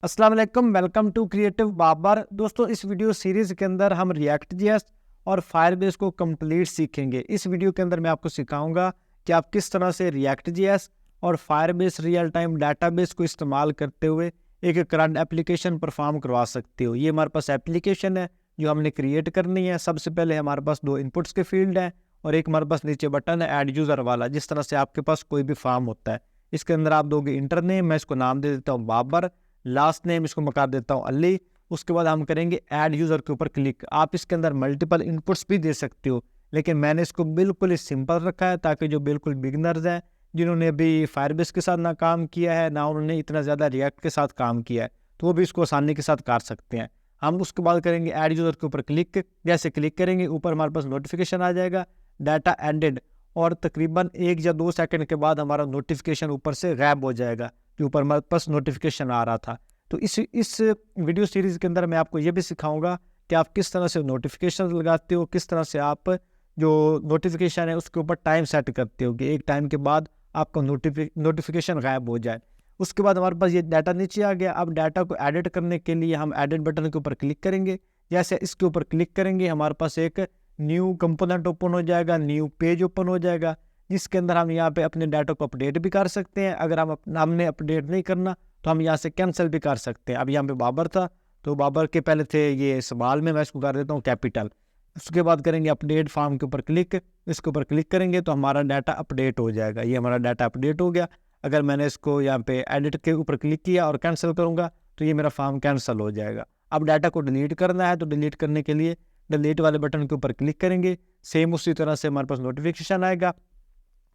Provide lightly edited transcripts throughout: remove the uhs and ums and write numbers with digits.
अस्सलाम वालेकुम, welcome to creative Babar. दोस्तों, इस वीडियो सीरीज़ के अंदर हम रिएक्ट जेएस और फायरबेस को कंप्लीट सीखेंगे। इस वीडियो के अंदर मैं आपको सिखाऊंगा कि आप किस तरह से रिएक्ट जेएस और फायरबेस रियल टाइम डाटाबेस को इस्तेमाल करते हुए एक करंट एप्लीकेशन परफॉर्म करवा सकते हो। ये हमारे पास एप्लीकेशन है जो हमने क्रिएट करनी है। सबसे पहले हमारे पास दो इनपुट्स के फील्ड हैं और एक हमारे पास नीचे बटन है ऐड यूज़र वाला, जिस तरह से आपके पास कोई भी फॉर्म होता है। इसके अंदर आप दोगे इंटर नेम, मैं इसको नाम दे देता हूँ बाबर, लास्ट नेम इसको मैं कर देता हूँ अली। उसके बाद हम करेंगे ऐड यूज़र के ऊपर क्लिक। आप इसके अंदर मल्टीपल इनपुट्स भी दे सकते हो, लेकिन मैंने इसको बिल्कुल ही सिंपल रखा है ताकि जो बिल्कुल बिगनर्स हैं, जिन्होंने अभी फायरबेस के साथ ना काम किया है ना उन्होंने इतना ज़्यादा रिएक्ट के साथ काम किया है, तो वो भी इसको आसानी के साथ कर सकते हैं। हम उसके बाद करेंगे ऐड यूज़र के ऊपर क्लिक। जैसे क्लिक करेंगे ऊपर हमारे पास नोटिफिकेशन आ जाएगा डाटा एंडेड, और तकरीबन 1 या 2 सेकंड के बाद हमारा नोटिफिकेशन ऊपर से गायब हो जाएगा जो ऊपर हमारे पास नोटिफिकेशन आ रहा था। तो इस वीडियो सीरीज़ के अंदर मैं आपको ये भी सिखाऊंगा कि आप किस तरह से नोटिफिकेशन लगाते हो, किस तरह से आप जो नोटिफिकेशन है उसके ऊपर टाइम सेट करते हो कि एक टाइम के बाद आपका नोटिफिकेशन गायब हो जाए। उसके बाद हमारे पास ये डाटा नीचे आ गया। अब डाटा को एडिट करने के लिए हम एडिट बटन के ऊपर क्लिक करेंगे। जैसे इसके ऊपर क्लिक करेंगे हमारे पास एक न्यू कंपोनेंट ओपन हो जाएगा, न्यू पेज ओपन हो जाएगा, जिसके अंदर हम यहाँ पे अपने डाटा को अपडेट भी कर सकते हैं। अगर हमने अपडेट नहीं करना तो हम यहाँ से कैंसिल भी कर सकते हैं। अब यहाँ पे बाबर था तो बाबर के पहले थे ये सवाल में, मैं इसको कर देता हूँ कैपिटल। उसके बाद करेंगे अपडेट फॉर्म के ऊपर क्लिक। इसके ऊपर क्लिक करेंगे तो हमारा डाटा अपडेट हो जाएगा। ये हमारा डाटा अपडेट हो गया। अगर मैंने इसको यहाँ पे एडिट के ऊपर क्लिक किया और कैंसिल करूँगा तो ये मेरा फॉर्म कैंसिल हो जाएगा। अब डाटा को डिलीट करना है तो डिलीट करने के लिए डिलीट वाले बटन के ऊपर क्लिक करेंगे। सेम उसी तरह से हमारे पास नोटिफिकेशन आएगा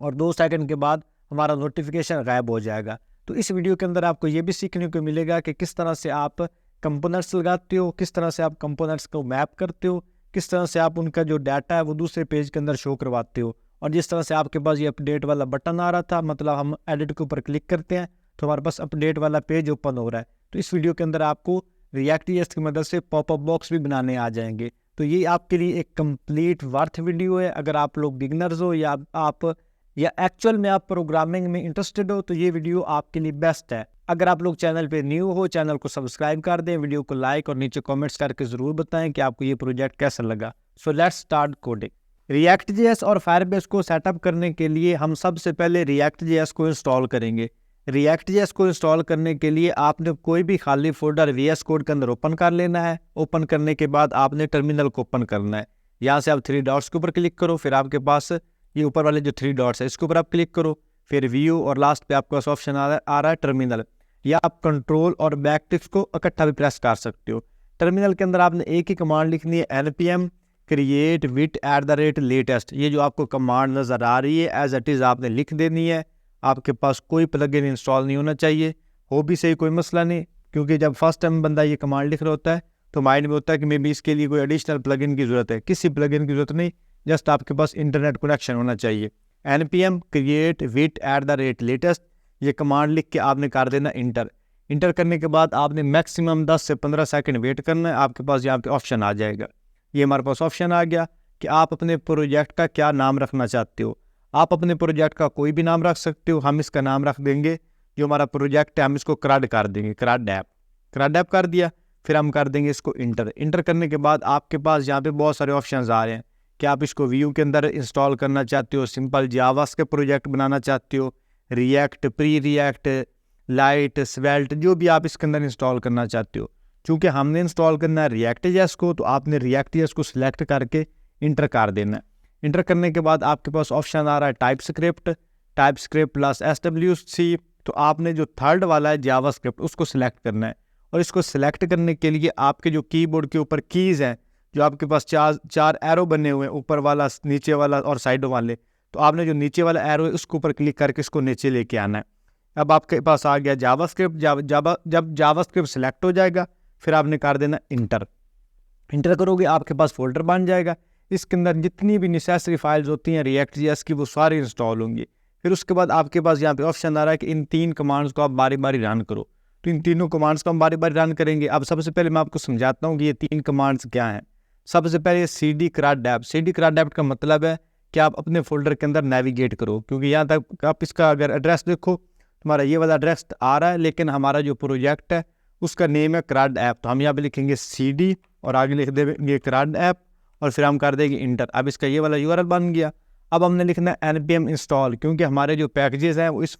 और 2 सेकंड के बाद हमारा नोटिफिकेशन गायब हो जाएगा। तो इस वीडियो के अंदर आपको ये भी सीखने को मिलेगा कि किस तरह से आप कंपोनेंट्स लगाते हो, किस तरह से आप कंपोनेंट्स को मैप करते हो, किस तरह से आप उनका जो डाटा है वो दूसरे पेज के अंदर शो करवाते हो। और जिस तरह से आपके पास ये अपडेट वाला बटन आ रहा था, मतलब हम एडिट के ऊपर क्लिक करते हैं तो हमारे पास अपडेट वाला पेज ओपन हो रहा है। तो इस वीडियो के अंदर आपको रिएक्ट जेएस की मदद से पॉपअप बॉक्स भी बनाने आ जाएंगे। तो ये आपके लिए एक कंप्लीट वर्थ वीडियो है। अगर आप लोग बिगनर्स हो या एक्चुअल में आप प्रोग्रामिंग में इंटरेस्टेड हो तो ये वीडियो आपके लिए बेस्ट है। अगर आप लोग चैनल पे न्यू हो, चैनल को सब्सक्राइब कर दें, वीडियो को लाइक और नीचे कमेंट्स करके ज़रूर बताएं कि आपको ये प्रोजेक्ट कैसा लगा। So let's start coding. React JS और फायरबेस को सेटअप करने के लिए हम सबसे पहले रिएक्ट जेएस को इंस्टॉल करेंगे। रिएक्ट जेएस को इंस्टॉल करने के लिए आपने कोई भी खाली फोल्डर VS कोड के अंदर ओपन कर लेना है। ओपन करने के बाद आपने टर्मिनल को ओपन करना है। यहाँ से आप 3 डॉट्स के ऊपर क्लिक करो, फिर आपके पास ये ऊपर वाले जो 3 डॉट्स है इसके ऊपर आप क्लिक करो, फिर व्यू और लास्ट पे आपके पास ऑप्शन आ रहा है टर्मिनल। या आप कंट्रोल और बैक टिक्स को इकट्ठा भी प्रेस कर सकते हो। टर्मिनल के अंदर आपने एक ही कमांड लिखनी है, npm create with @latest। ये जो आपको कमांड नज़र आ रही है एज इट इज़ आपने लिख देनी है। आपके पास कोई प्लगइन इंस्टॉल नहीं होना चाहिए, हो भी सही कोई मसला नहीं, क्योंकि जब फर्स्ट टाइम बंदा ये कमांड लिख रहा होता है तो माइंड में होता है कि मे बी इसके लिए कोई एडिशनल प्लगइन की ज़रूरत है। किसी प्लगइन की ज़रूरत नहीं, जस्ट आपके पास इंटरनेट कनेक्शन होना चाहिए। npm create with @latest ये कमांड लिख के आपने कर देना इंटर। इंटर करने के बाद आपने मैक्सिमम 10 से 15 सेकंड वेट करना है। आपके पास यहाँ पे ऑप्शन आ जाएगा। ये हमारे पास ऑप्शन आ गया कि आप अपने प्रोजेक्ट का क्या नाम रखना चाहते हो। आप अपने प्रोजेक्ट का कोई भी नाम रख सकते हो। हम इसका नाम रख देंगे, जो हमारा प्रोजेक्ट है हम इसको क्रड कर देंगे, क्रड ऐप कर दिया। फिर हम कर देंगे इसको इंटर। इंटर करने के बाद आपके पास यहाँ पे बहुत सारे ऑप्शंस आ रहे हैं कि आप इसको व्यू के अंदर इंस्टॉल करना चाहते हो, सिंपल जावास के प्रोजेक्ट बनाना चाहते हो, रिएक्ट, प्री रिएक्ट, लाइट, स्वेल्ट, जो भी आप इसके अंदर इंस्टॉल करना चाहते हो। चूँकि हमने इंस्टॉल करना है रिएक्ट जेएस को, तो आपने रिएक्ट जेएस को सिलेक्ट करके इंटर कर देना है। इंटर करने के बाद आपके पास ऑप्शन आ रहा है टाइप स्क्रिप्ट प्लस SWC। तो आपने जो थर्ड वाला है जावास्क्रिप्ट उसको सिलेक्ट करना है। और इसको सिलेक्ट करने के लिए आपके जो कीबोर्ड के ऊपर कीज़ हैं, जो आपके पास चार एरो बने हुए हैं, ऊपर वाला, नीचे वाला और साइडों वाले, तो आपने जो नीचे वाला एरो है उसके ऊपर क्लिक करके इसको नीचे लेके आना है। अब आपके पास आ गया जावास्क्रिप्ट। जब जावास्क्रिप्ट सिलेक्ट हो जाएगा फिर आपने कर देना इंटर। इंटर करोगे आपके पास फोल्डर बन जाएगा। इसके अंदर जितनी भी नेसेसरी फाइल्स होती हैं रिएक्ट जेएस की वो सारी इंस्टॉल होंगी। फिर उसके बाद आपके पास यहाँ पे ऑप्शन आ रहा है कि इन 3 कमांड्स को आप बारी बारी रन करो। तो इन तीनों कमांड्स को हम बारी बारी रन करेंगे। अब सबसे पहले मैं आपको समझाता हूँ कि ये 3 कमांड्स क्या हैं। सबसे पहले cd craddap का मतलब है कि आप अपने फोल्डर के अंदर नेविगेट करो, क्योंकि यहाँ तक आप इसका अगर एड्रेस देखो तुम्हारा ये वाला एड्रेस आ रहा है, लेकिन हमारा जो प्रोजेक्ट है उसका नेम है क्रड ऐप, तो हम यहाँ पे लिखेंगे CD और आगे लिख देंगे क्रड ऐप और फिर हम कर देंगे इंटर। अब इसका ये वाला URL बन गया। अब हमने लिखना है npm इंस्टॉल, क्योंकि हमारे जो पैकेजेस हैं वो इस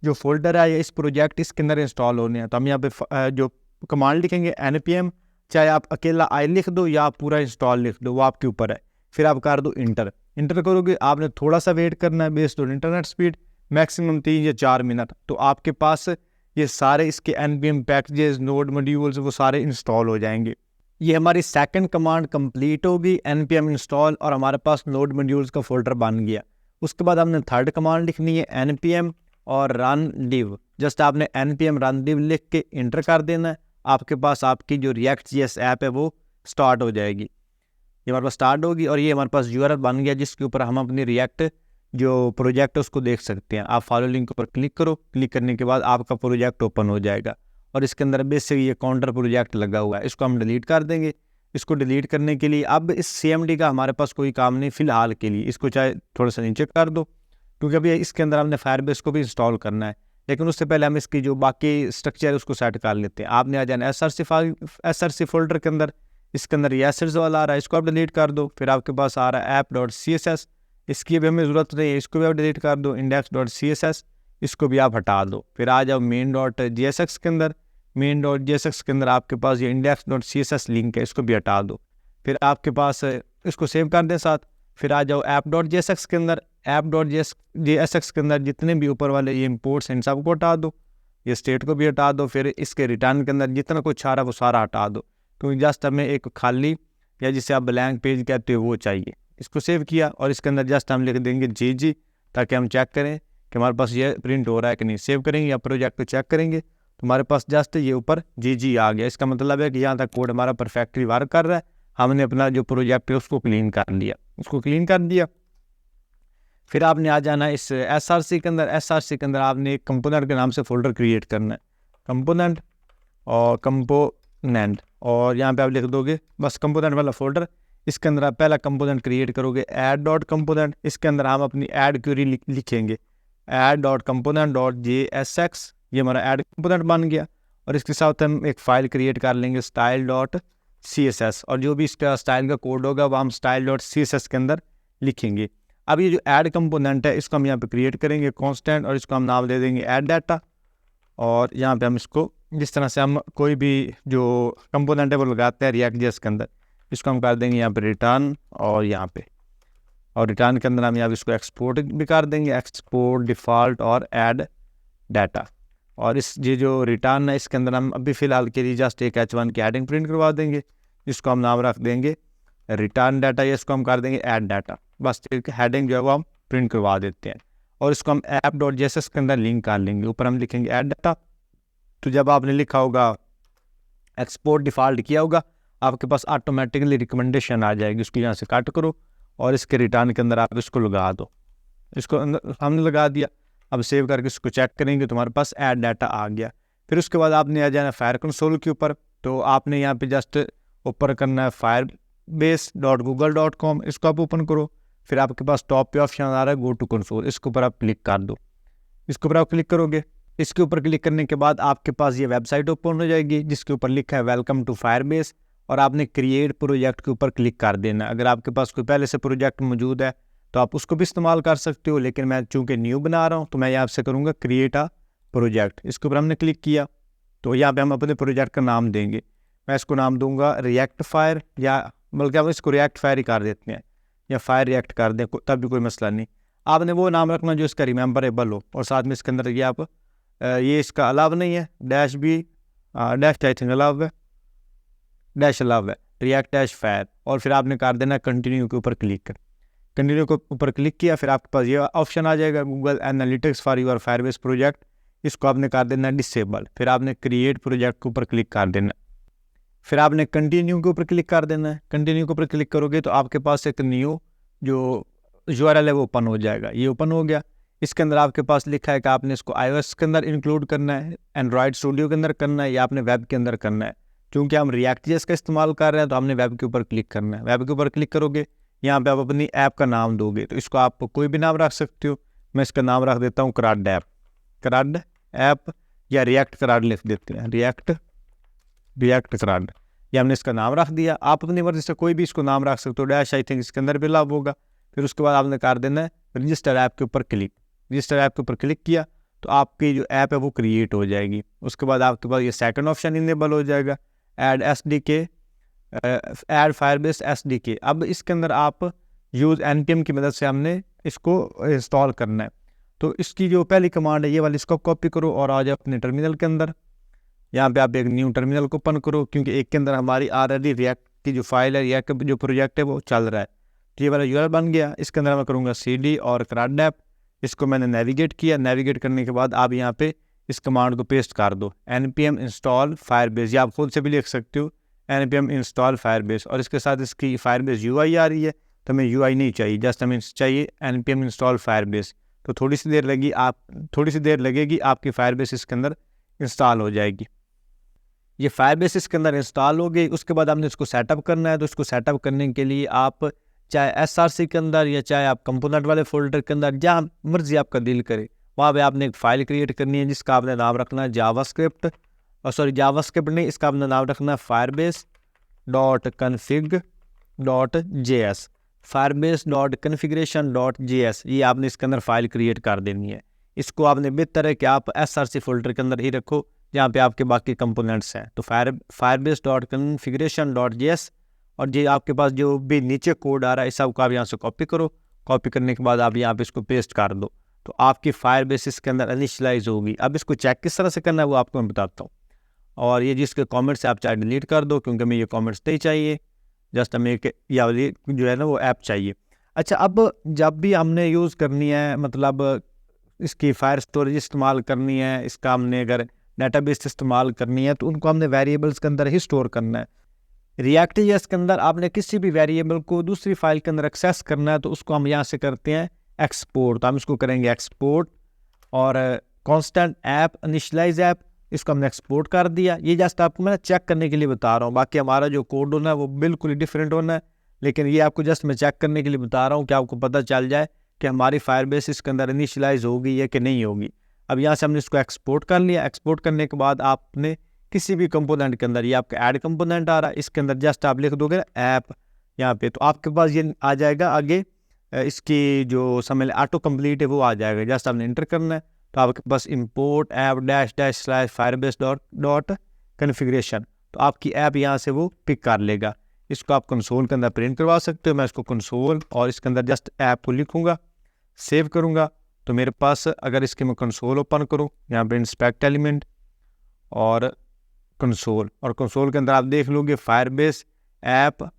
जो फोल्डर है या इस प्रोजेक्ट इसके अंदर इंस्टॉल होने हैं। तो हम यहाँ पे जो कमांड लिखेंगे npm, चाहे आप अकेला आई लिख दो या आप पूरा इंस्टॉल लिख दो, वो आपके ऊपर है। फिर आप कर दो इंटर। इंटर करोगे आपने थोड़ा सा वेट करना है based on internet speed, maximum 3 या 4 मिनट। तो आपके पास ये सारे इसके npm पैकेजेस, नोड मॉड्यूल्स वो सारे इंस्टॉल हो जाएंगे। ये हमारी सेकंड कमांड कंप्लीट होगी npm इंस्टॉल और हमारे पास नोड मॉड्यूल्स का फोल्डर बन गया। उसके बाद हमने थर्ड कमांड लिखनी है npm और रन div। जस्ट आपने npm रन div लिख के इंटर कर देना है, आपके पास आपकी जो React.js ऐप है वो स्टार्ट हो जाएगी। ये हमारे पास स्टार्ट होगी और ये हमारे पास URL बन गया जिसके ऊपर हम अपनी React जो प्रोजेक्ट है उसको देख सकते हैं। आप फॉलो लिंक पर क्लिक करो, क्लिक करने के बाद आपका प्रोजेक्ट ओपन हो जाएगा और इसके अंदर बेसिक ये काउंटर प्रोजेक्ट लगा हुआ है, इसको हम डिलीट कर देंगे। इसको डिलीट करने के लिए अब इस CMD का हमारे पास कोई काम नहीं फिलहाल के लिए, इसको चाहे थोड़ा सा नीचे कर दो क्योंकि अभी इसके अंदर हमने फायरबेस को भी इंस्टॉल करना है। लेकिन उससे पहले हम इसकी जो बाकी स्ट्रक्चर है उसको सेट कर लेते हैं। आपने आ जाना SRC फोल्डर के अंदर, इसके अंदर ये एसेट्स वाला आ रहा है, इसको आप डिलीट कर दो। फिर आपके पास आ रहा है app.css, इसकी भी हमें ज़रूरत नहीं है, इसको भी आप डिलीट कर दो। index.css इसको भी आप हटा दो। फिर आ जाओ main.jsx के अंदर, main.jsx के अंदर आपके पास ये index.css लिंक है, इसको भी हटा दो। फिर आपके पास इसको सेव कर दें साथ। फिर आ जाओ app.jsx के अंदर, app.jsx के अंदर जितने भी ऊपर वाले ये इंपोर्ट्स हैं सबको हटा दो, ये स्टेट को भी हटा दो। फिर इसके रिटर्न के अंदर जितना कुछ आ रहा है वो सारा हटा दो, क्योंकि जस्ट हमें एक खाली या जिसे आप ब्लैंक पेज कहते हो वो चाहिए। इसको सेव किया और इसके अंदर जस्ट हम लिख देंगे GG ताकि हम चेक करें कि हमारे पास ये प्रिंट हो रहा है कि नहीं। सेव करेंगे या प्रोजेक्ट को चेक करेंगे तो हमारे पास जस्ट ये ऊपर GG आ गया। इसका मतलब है कि यहाँ तक कोड हमारा परफेक्टली वर्क कर रहा है। हमने अपना जो प्रोजेक्ट है उसको क्लीन कर लिया, उसको क्लीन कर दिया। फिर आपने आ जाना इस SRC के अंदर। SRC के अंदर आपने एक कंपोनेंट के नाम से फोल्डर क्रिएट करना है, कंपोनेंट और कंपोनेंट, और यहाँ पे आप लिख दोगे बस कंपोनेंट वाला फोल्डर। इसके अंदर आप पहला कंपोनेंट क्रिएट करोगे add.component, इसके अंदर हम अपनी ऐड क्वेरी लिखेंगे add.component.jsx, ये हमारा ऐड कंपोनेंट बन गया। और इसके साथ हम एक फ़ाइल क्रिएट कर लेंगे style.css, और जो भी इसका स्टाइल का कोड होगा वो हम style.css के अंदर लिखेंगे। अब ये जो ऐड कंपोनेंट है इसको हम यहाँ पे क्रिएट करेंगे कांस्टेंट, और इसको हम नाम दे देंगे ऐड डाटा। और यहाँ पे हम इसको जिस तरह से हम कोई भी जो कंपोनेंट है वो लगाते हैं React.js के अंदर, इसको हम कर देंगे यहाँ पे रिटर्न, और यहाँ पे और रिटर्न के अंदर हम यहाँ पे इसको एक्सपोर्ट भी कर देंगे, एक्सपोर्ट डिफ़ॉल्ट और ऐड डाटा। और इस ये जो रिटर्न है इसके अंदर हम अभी फ़िलहाल के लिए जस्ट एक H1 की हेडिंग प्रिंट करवा देंगे, जिसको हम नाम रख देंगे रिटर्न डाटा, या इसको हम कर देंगे ऐड डाटा। बस एक हेडिंग जो है वो हम प्रिंट करवा देते हैं और इसको हम app.js के अंदर लिंक कर लेंगे। ऊपर हम लिखेंगे ऐड डाटा। तो जब आपने लिखा होगा एक्सपोर्ट डिफ़ॉल्ट किया होगा आपके पास ऑटोमेटिकली रिकमेंडेशन आ जाएगी, उसको यहाँ से कट करो और इसके रिटर्न के अंदर आप इसको लगा दो। इसको अंदर हमने लगा दिया। अब सेव करके इसको चेक करेंगे तो हमारे पास ऐड डाटा आ गया। फिर उसके बाद आपने आ जाना फायर कंसोल के ऊपर। तो आपने यहाँ पे जस्ट ऊपर करना है firebase.google.com, इसको आप ओपन करो। फिर आपके पास टॉप पे ऑप्शन आ रहा है गो टू कंसोल, इसके ऊपर आप क्लिक कर दो। इसके ऊपर आप क्लिक करोगे, इसके ऊपर क्लिक करने के बाद आपके पास ये वेबसाइट ओपन हो जाएगी जिसके ऊपर लिखा है वेलकम टू फायरबेस, और आपने क्रिएट प्रोजेक्ट के ऊपर क्लिक कर देना। अगर आपके पास कोई पहले से प्रोजेक्ट मौजूद है तो आप उसको भी इस्तेमाल कर सकते हो, लेकिन मैं चूँकि न्यू बना रहा हूँ तो मैं यहाँ से करूँगा क्रिएट अ प्रोजेक्ट। इसके ऊपर हमने क्लिक किया तो यहाँ पे हम अपने प्रोजेक्ट का नाम देंगे। मैं इसको नाम दूंगा रिएक्ट फायर, या बल्कि हम इसको रिएक्ट फायर ही कर देते हैं, या फायर रिएक्ट कर दें, तब भी कोई मसला नहीं। आपने वो नाम रखना जो इसका रिमेंबरेबल हो, और साथ में इसके अंदर ये आप ये इसका अलाव नहीं है, डैश भी डैश आई थिंक अलाव है, डैश अलाव है, रिएक्ट डैश फायर। और फिर आपने कर देना कंटिन्यू के ऊपर क्लिक कर। कंटिन्यू के ऊपर क्लिक किया, फिर आपके पास ये ऑप्शन आ जाएगा Google analytics for your Firebase project, इसको आपने कर देना डिसेबल। फिर आपने क्रिएट प्रोजेक्ट के ऊपर क्लिक कर देना। फिर आपने कंटिन्यू के ऊपर क्लिक कर देना है। कंटिन्यू के ऊपर क्लिक करोगे तो आपके पास एक न्यू जो URL है वो ओपन हो जाएगा। ये ओपन हो गया। इसके अंदर आपके पास लिखा है कि आपने इसको iOS के अंदर इंक्लूड करना है, एंड्रॉयड स्टूडियो के अंदर करना है, या आपने वेब के अंदर करना है। क्योंकि हम React.js का इस्तेमाल कर रहे हैं तो हमने वेब के ऊपर क्लिक करना है। वेब के ऊपर क्लिक करोगे, यहाँ पे आप अपनी ऐप का नाम दोगे, तो इसको आप कोई भी नाम रख सकते हो। मैं इसका नाम रख देता हूँ क्रड ऐप, क्रड ऐप, या रिएक्ट कराड लिख देते हैं, रिएक्ट कराड, ये हमने इसका नाम रख दिया। आप अपनी मर्जी से कोई भी इसको नाम रख सकते हो, डैश आई थिंक इसके अंदर भी लाभ होगा। फिर उसके बाद आपने कर देना है रजिस्टर ऐप के ऊपर क्लिक। रजिस्टर ऐप के ऊपर क्लिक किया तो आपकी जो ऐप है वो क्रिएट हो जाएगी। उसके बाद आपके पास ये सेकंड ऑप्शन इनेबल हो जाएगा, add SDK, add Firebase SDK। अब इसके अंदर आप यूज़ npm की मदद से हमने इसको इंस्टॉल करना है। तो इसकी जो पहली कमांड है ये वाली, इसको कॉपी करो और आ जाओ अपने टर्मिनल के अंदर। यहाँ पे आप एक न्यू टर्मिनल को ओपन करो, क्योंकि एक के अंदर हमारी ऑलरेडी रिएक्ट की जो फाइल है, रिएक्ट का जो प्रोजेक्ट है वो चल रहा है। तो ये वाला यूआरएल बन गया। इसके अंदर मैं करूँगा CD और कराड ऐप, इसको मैंने नेविगेट किया। नेविगेट करने के बाद आप यहाँ पे इस कमांड को पेस्ट कर दो, npm इंस्टॉल फायरबेस। या आप खुद से भी लिख सकते हो npm इंस्टॉल फायरबेस, और इसके साथ इसकी फायरबेस UI आ रही है, तो हमें UI नहीं चाहिए, जस्ट हमें चाहिए npm इंस्टॉल फायरबेस। तो थोड़ी सी देर लगेगी, आपकी फायरबेस इसके अंदर इंस्टॉल हो जाएगी। ये फायरबेस इसके अंदर इंस्टॉल हो गई। उसके बाद आपने इसको सेटअप करना है। तो इसको सेटअप करने के लिए आप चाहे SRC के अंदर या चाहे आप कंपोनेंट वाले फोल्डर के अंदर, जहाँ मर्जी आपका दिल करे, वहाँ पे आपने एक फ़ाइल क्रिएट करनी है जिसका आपने नाम रखना है जावास्क्रिप्ट नहीं, इसका आपने नाम रखना है firebase.config.js, firebase.configuration.js। ये आपने इसके अंदर फाइल क्रिएट कर देनी है। इसको आपने बेहतर है कि आप SRC फोल्डर के अंदर ही रखो जहाँ पे आपके बाकी कंपोनेंट्स हैं। तो firebase.configuration.js, और ये आपके पास जो भी नीचे कोड आ रहा है इस सबको आप यहाँ से कॉपी करो। कॉपी करने के बाद आप यहाँ पे इसको पेस्ट कर दो, तो आपकी फायरबेस इसके अंदर इनिशियलाइज होगी। अब इसको चेक किस तरह से करना है वो आपको मैं बताता हूँ। और ये जिसके कमेंट्स आप चाहे डिलीट कर दो, क्योंकि हमें ये कमेंट्स नहीं चाहिए, जस्ट हमें एक या जो है ना वो ऐप चाहिए। अच्छा, अब जब भी हमने यूज़ करनी है, मतलब इसकी फायर स्टोरेज इस्तेमाल करनी है, इसका हमने अगर डेटाबेस इस्तेमाल करनी है, तो उनको हमने वेरिएबल्स के अंदर ही स्टोर करना है। React.js के अंदर आपने किसी भी वेरिएबल को दूसरी फाइल के अंदर एक्सेस करना है, तो उसको हम यहाँ से करते हैं एक्सपोर्ट। तो हम इसको करेंगे एक्सपोर्ट, और कांस्टेंट ऐप इनिशियलाइज ऐप, इसको हमने एक्सपोर्ट कर दिया। ये जस्ट आपको मैं चेक करने के लिए बता रहा हूँ, बाकी हमारा जो कोड होना है वो बिल्कुल ही डिफरेंट होना है, लेकिन ये आपको जस्ट मैं चेक करने के लिए बता रहा हूँ कि आपको पता चल जाए कि हमारी फायरबेस इसके अंदर इनिशियलाइज होगी या कि नहीं होगी। अब यहाँ से हमने इसको एक्सपोर्ट कर लिया। एक्सपोर्ट करने के बाद आपने किसी भी कंपोनेंट के अंदर, ये आपका ऐड कंपोनेंट आ रहा है, इसके अंदर जस्ट आप लिख दोगे ऐप यहाँ पे, तो आपके पास ये आ जाएगा आगे। इसकी जो समझ ऑटो कंप्लीट है वो आ जाएगा, जस्ट आपने इंटर करना है। तो आपके पास इंपोर्ट ऐप //firebase.configuration, तो आपकी ऐप यहाँ से वो पिक कर लेगा। इसको आप कंसोल के अंदर प्रिंट करवा सकते हो। मैं इसको कंसोल और इसके अंदर जस्ट ऐप को लिखूँगा, सेव करूँगा, तो मेरे पास अगर इसके मैं कंसोल ओपन करूँ, यहाँ पे इंस्पेक्ट एलिमेंट और कंसोल, और कंसोल के अंदर आप देख लोगे फायरबेस ऐप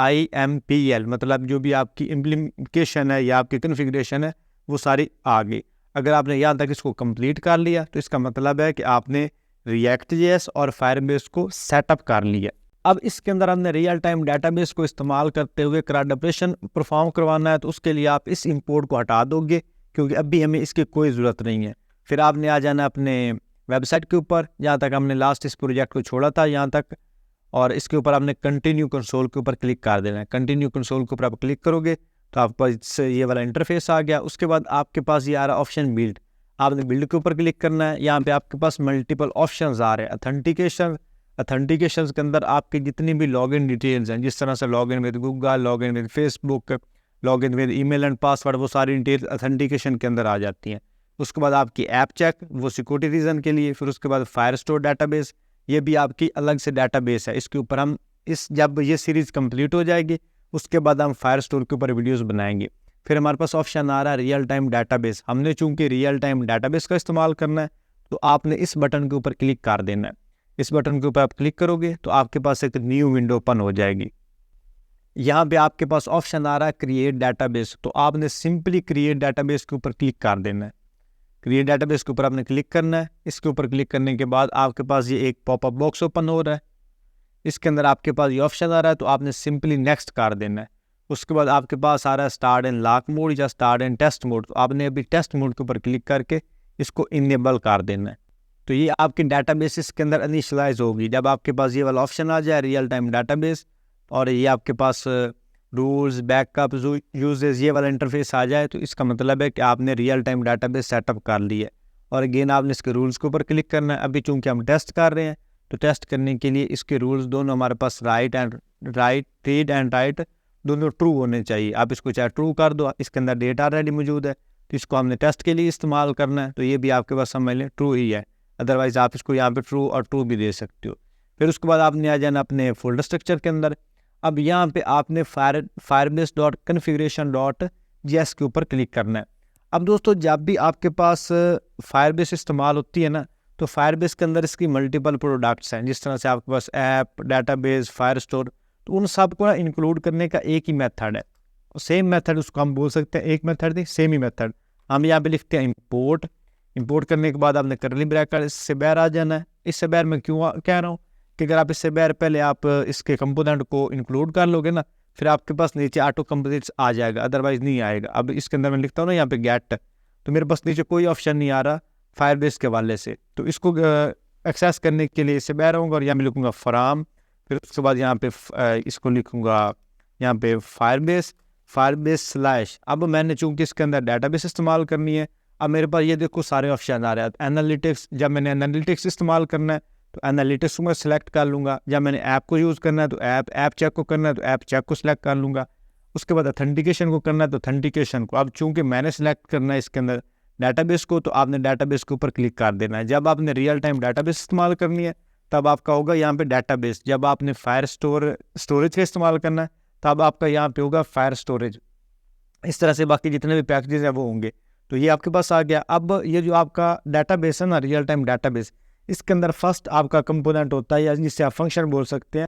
IMPL, मतलब जो भी आपकी इम्प्लीकेशन है या आपकी कन्फिग्रेशन है वो सारी आ गई। अगर आपने यहाँ तक इसको कंप्लीट कर लिया तो इसका मतलब है कि आपने React.js और फायरबेस को सेटअप कर लिया। अब इसके अंदर हमने रियल टाइम डेटाबेस को इस्तेमाल करते हुए कराड ऑपरेशन परफॉर्म करवाना है, तो उसके लिए आप इस इंपोर्ट को हटा दोगे, क्योंकि अभी हमें इसकी कोई ज़रूरत नहीं है। फिर आपने आ जाना अपने वेबसाइट के ऊपर, जहाँ तक हमने लास्ट इस प्रोजेक्ट को छोड़ा था यहाँ तक, और इसके ऊपर आपने कंटिन्यू कंसोल के ऊपर क्लिक कर देना है। कंटिन्यू कंसोल के ऊपर आप क्लिक करोगे तो आपके पास ये वाला इंटरफेस आ गया। उसके बाद आपके पास ये आ रहा है ऑप्शन बिल्ड, आपने बिल्ड के ऊपर क्लिक करना है। यहाँ पे आपके पास मल्टीपल ऑप्शंस आ रहे हैं। अथेंटिकेशन के अंदर आपकी जितनी भी लॉगिन डिटेल्स हैं, जिस तरह से login with Google, login with Facebook, login with email and password, वो सारी डिटेल्स अथेंटिकेशन के अंदर आ जाती हैं। उसके बाद आपकी ऐप चेक, वो सिक्योरिटी रीज़न के लिए। फिर उसके बाद फायरस्टोर डेटाबेस, ये भी आपकी अलग से डेटाबेस है। इसके ऊपर हम जब ये सीरीज़ कंप्लीट हो जाएगी उसके बाद हम फायरस्टोर के ऊपर वीडियोस बनाएंगे। फिर हमारे पास ऑप्शन आ रहा है रियल टाइम डेटाबेस। हमने चूंकि रियल टाइम डेटाबेस का इस्तेमाल करना है, तो आपने इस बटन के ऊपर क्लिक कर देना है। इस बटन के ऊपर आप क्लिक करोगे तो आपके पास एक न्यू विंडो ओपन हो जाएगी। यहाँ पे आपके पास ऑप्शन आ रहा है क्रिएट डेटाबेस, तो आपने सिंपली क्रिएट डेटाबेस के ऊपर क्लिक कर देना है। क्रिएट डेटाबेस के ऊपर आपने क्लिक करना है। इसके ऊपर क्लिक करने के बाद आपके पास ये एक पॉपअप बॉक्स ओपन हो रहा है। इसके अंदर आपके पास ये ऑप्शन आ रहा है, तो आपने सिंपली नेक्स्ट कर देना है। उसके बाद आपके पास आ रहा है स्टार्ट इन लॉक मोड या स्टार्ट इन टेस्ट मोड, तो आपने अभी टेस्ट मोड के ऊपर क्लिक करके इसको इनेबल कर देना है। तो ये आपकी डेटाबेस के अंदर इनिशियलाइज होगी जब आपके पास ये वाला ऑप्शन आ जाए रियल टाइम डेटाबेस, और ये आपके पास रूल्स, बैकअप, यूजेस, ये वाला इंटरफेस आ जाए, तो इसका मतलब है कि आपने रियल टाइम डेटाबेस सेटअप कर लिया है। और अगेन आपने इसके रूल्स के ऊपर क्लिक करना है। अभी चूंकि हम टेस्ट कर रहे हैं तो टेस्ट करने के लिए इसके रूल्स दोनों हमारे पास रीड एंड राइट दोनों ट्रू होने चाहिए। आप इसको चाहे ट्रू कर दो, इसके अंदर डेटा ऑलरेडी मौजूद है तो इसको हमने टेस्ट के लिए इस्तेमाल करना है, तो ये भी आपके पास समझ लें ट्रू ही है। अदरवाइज आप इसको यहाँ पे ट्रू और ट्रू भी दे सकते हो। फिर उसके बाद आपने आ जाना अपने फोल्डर स्ट्रक्चर के अंदर। अब यहाँ पे आपने firebase.configuration.js के ऊपर क्लिक करना है। अब दोस्तों जब भी आपके पास फायरबेस इस्तेमाल होती है ना, तो फायरबेस के अंदर इसकी मल्टीपल प्रोडक्ट्स हैं। जिस तरह से आपके पास ऐप, डाटाबेस, फायरस्टोर, तो उन सब को ना इंक्लूड करने का एक ही मेथड है। सेम मेथड उसको हम बोल सकते हैं, एक मेथड नहीं सेम ही मेथड। हम यहाँ पे लिखते हैं इंपोर्ट करने के बाद आपने करली ब्रैकेट इससे बाहर आ जाना है। इससे बाहर मैं क्यों कह रहा हूँ कि अगर आप इससे बाहर पहले आप इसके कंपोनेंट को इंक्लूड कर लोगे ना, फिर आपके पास नीचे ऑटो कंप्लीट आ जाएगा, अदरवाइज नहीं आएगा। अब इसके अंदर मैं लिखता हूँ ना यहाँ पे गेट, तो मेरे पास नीचे कोई ऑप्शन नहीं आ रहा फायरबेस के वाले से, तो इसको एक्सेस करने के लिए इससे बाहर आऊँगा और यहाँ मैं लिखूँगा फ्राम, फिर उसके बाद यहाँ पे इसको लिखूँगा यहाँ पे फायरबेस / अब मैंने चूँकि इसके अंदर डाटाबेस इस्तेमाल करनी है, अब मेरे पास ये देखो सारे ऑप्शन आ रहे हैं। एनालिटिक्स, जब मैंने एनालिटिक्स इस्तेमाल करना है तो एनालिटिक्स को मैं सिलेक्ट कर लूँगा। जब मैंने ऐप को यूज़ करना है तो ऐप चेक को करना है तो ऐप चेक को सिलेक्ट कर लूँगा। उसके बाद ऑथेंटिकेशन को करना है तो ऑथेंटिकेशन को। अब चूँकि मैंने सिलेक्ट करना है इसके अंदर डाटाबेस को, तो आपने डाटाबेस के ऊपर क्लिक कर देना है। जब आपने रियल टाइम डाटाबेस इस्तेमाल करनी है तब आपका होगा यहाँ पे डाटाबेस। जब आपने स्टोरेज का इस्तेमाल करना है तब आपका यहाँ पे होगा फायर स्टोरेज। इस तरह से बाकी जितने भी पैकेजेस हैं वो होंगे। तो ये आपके पास आ गया। अब ये जो आपका डाटाबेस है ना, रियल टाइम डाटाबेस, इसके अंदर फर्स्ट आपका कंपोनेंट होता है या जिससे आप फंक्शन बोल सकते हैं,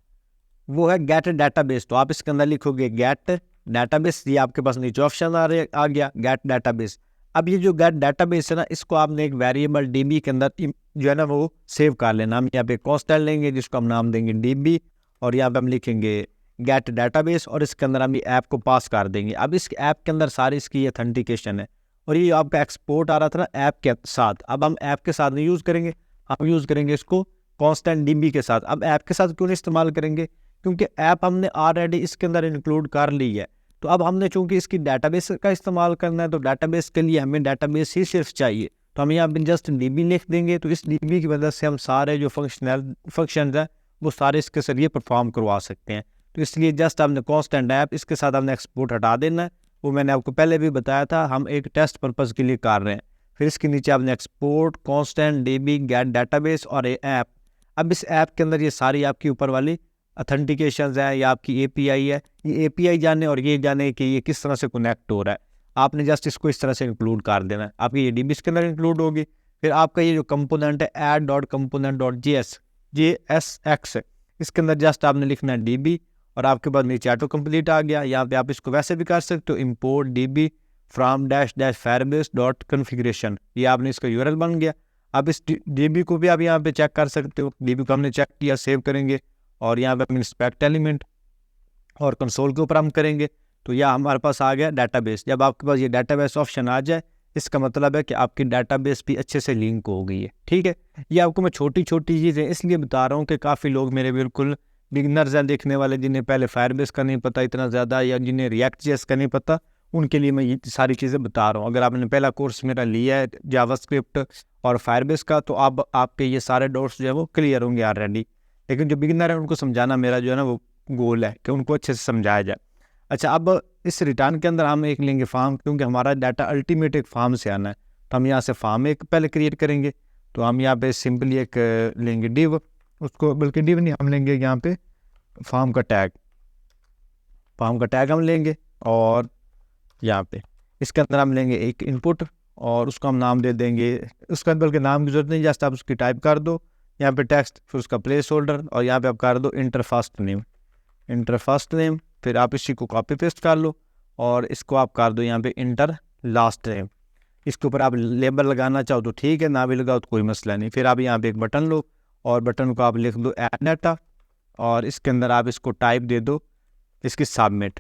वो है गेट डाटाबेस। तो आप इसके अंदर लिखोगे गेट डाटाबेस, ये आपके पास नीचे ऑप्शन आ गया गेट डाटाबेस। अब ये जो गेट डाटाबेस है ना, इसको आपने एक वेरिएबल डीबी के अंदर जो है ना वो सेव कर लेना। हम यहाँ पे कांस्टेंट लेंगे जिसको हम नाम देंगे डीबी, और यहाँ पे हम लिखेंगे गेट डाटाबेस और इसके अंदर हम ये ऐप को पास कर देंगे। अब इस ऐप के अंदर सारी इसकी ऑथेंटिकेशन है, और ये आपका एक्सपोर्ट आ रहा था ना ऐप के साथ, अब हम ऐप के साथ नहीं यूज़ करेंगे, हम यूज़ करेंगे इसको कांस्टेंट डीबी के साथ। अब ऐप के साथ क्यों नहीं इस्तेमाल करेंगे, क्योंकि ऐप हमने ऑलरेडी इसके अंदर इंक्लूड कर ली है। तो अब हमने चूंकि इसकी डाटाबेस का इस्तेमाल करना है, तो डाटाबेस के लिए हमें डाटाबेस ही सिर्फ चाहिए, तो हम यहाँ पे जस्ट डीबी लिख देंगे। तो इस डीबी की वजह से हम सारे जो फंक्शन हैं वो सारे इसके जरिए परफॉर्म करवा सकते हैं। तो इसलिए जस्ट आपने कांस्टेंट ऐप इसके साथ हमने एक्सपोर्ट हटा देना है। वो मैंने आपको पहले भी बताया था, हम एक टेस्ट पर्पज़ के लिए कर रहे हैं। फिर इसके नीचे आपने export constant DB get database और ऐप। अब इस ऐप के अंदर ये सारी आपकी ऊपर वाली ऑथेंटिकेशंस है या आपकी एपीआई है, ये एपीआई जाने और ये जाने कि ये किस तरह से कनेक्ट हो रहा है, आपने जस्ट इसको इस तरह से इंक्लूड कर देना है। आपकी ये डीबी के अंदर इंक्लूड होगी। फिर आपका ये जो कंपोनेंट है add.component.jsx, इसके अंदर जस्ट आपने लिखना है डीबी और आपके पास नीचे ऑटो कंप्लीट आ गया। यहाँ पे आप इसको वैसे भी कर सकते हो, इंपोर्ट डीबी फ्रॉम --firebase.configuration, ये आपने इसका यूआरएल बन गया। अब इस डीबी को भी आप यहाँ पे चेक कर सकते हो। डीबी को हमने चेक किया, सेव करेंगे और यहाँ पे इंस्पेक्ट एलिमेंट और कंसोल के ऊपर हम करेंगे, तो यह हमारे पास आ गया डाटाबेस। जब आपके पास ये डाटाबेस ऑप्शन आ जाए, इसका मतलब है कि आपकी डाटाबेस भी अच्छे से लिंक हो गई है। ठीक है, ये आपको मैं छोटी छोटी चीज़ें इसलिए बता रहा हूँ कि काफ़ी लोग मेरे बिल्कुल बिगनर्स हैं देखने वाले, जिन्हें पहले फायरबेस का नहीं पता इतना ज़्यादा, या जिन्हें रिएक्ट.जेएस का नहीं पता, उनके लिए मैं ये सारी चीज़ें बता रहा हूँ। अगर आपने पहला कोर्स मेरा लिया है जावास्क्रिप्ट और फायरबेस का, तो आप आपके ये सारे डाउट्स जो है वो क्लियर होंगे ऑलरेडी। लेकिन जो बिगिनर है उनको समझाना मेरा जो है ना वो गोल है कि उनको अच्छे से समझाया जाए। अच्छा, अब इस रिटर्न के अंदर हम एक लेंगे फॉर्म, क्योंकि हमारा डाटा अल्टीमेट एक फॉर्म से आना है, तो हम यहाँ से फॉर्म एक पहले क्रिएट करेंगे। तो हम यहाँ पे सिंपली एक लेंगे डिव, उसको बल्कि डिव नहीं, हम लेंगे यहाँ पे फॉर्म का टैग हम लेंगे, और यहाँ पे इसके अंदर हम लेंगे एक इनपुट और उसको हम नाम दे देंगे। उसका बल्कि नाम की जरूरत नहीं, जस्ट आप उसकी टाइप कर दो यहाँ पे टेक्स्ट, फिर उसका प्लेस होल्डर, और यहाँ पे आप कर दो इंटर फर्स्ट नेम। फिर आप इसी को कॉपी पेस्ट कर लो और इसको आप कर दो यहाँ पे इंटर लास्ट नेम। इसके ऊपर आप लेबल लगाना चाहो तो ठीक है, ना भी लगाओ तो कोई मसला नहीं। फिर आप यहाँ पे एक बटन लो और बटन को आप लिख दो ऐड डाटा, और इसके अंदर आप इसको टाइप दे दो इसकी सबमिट।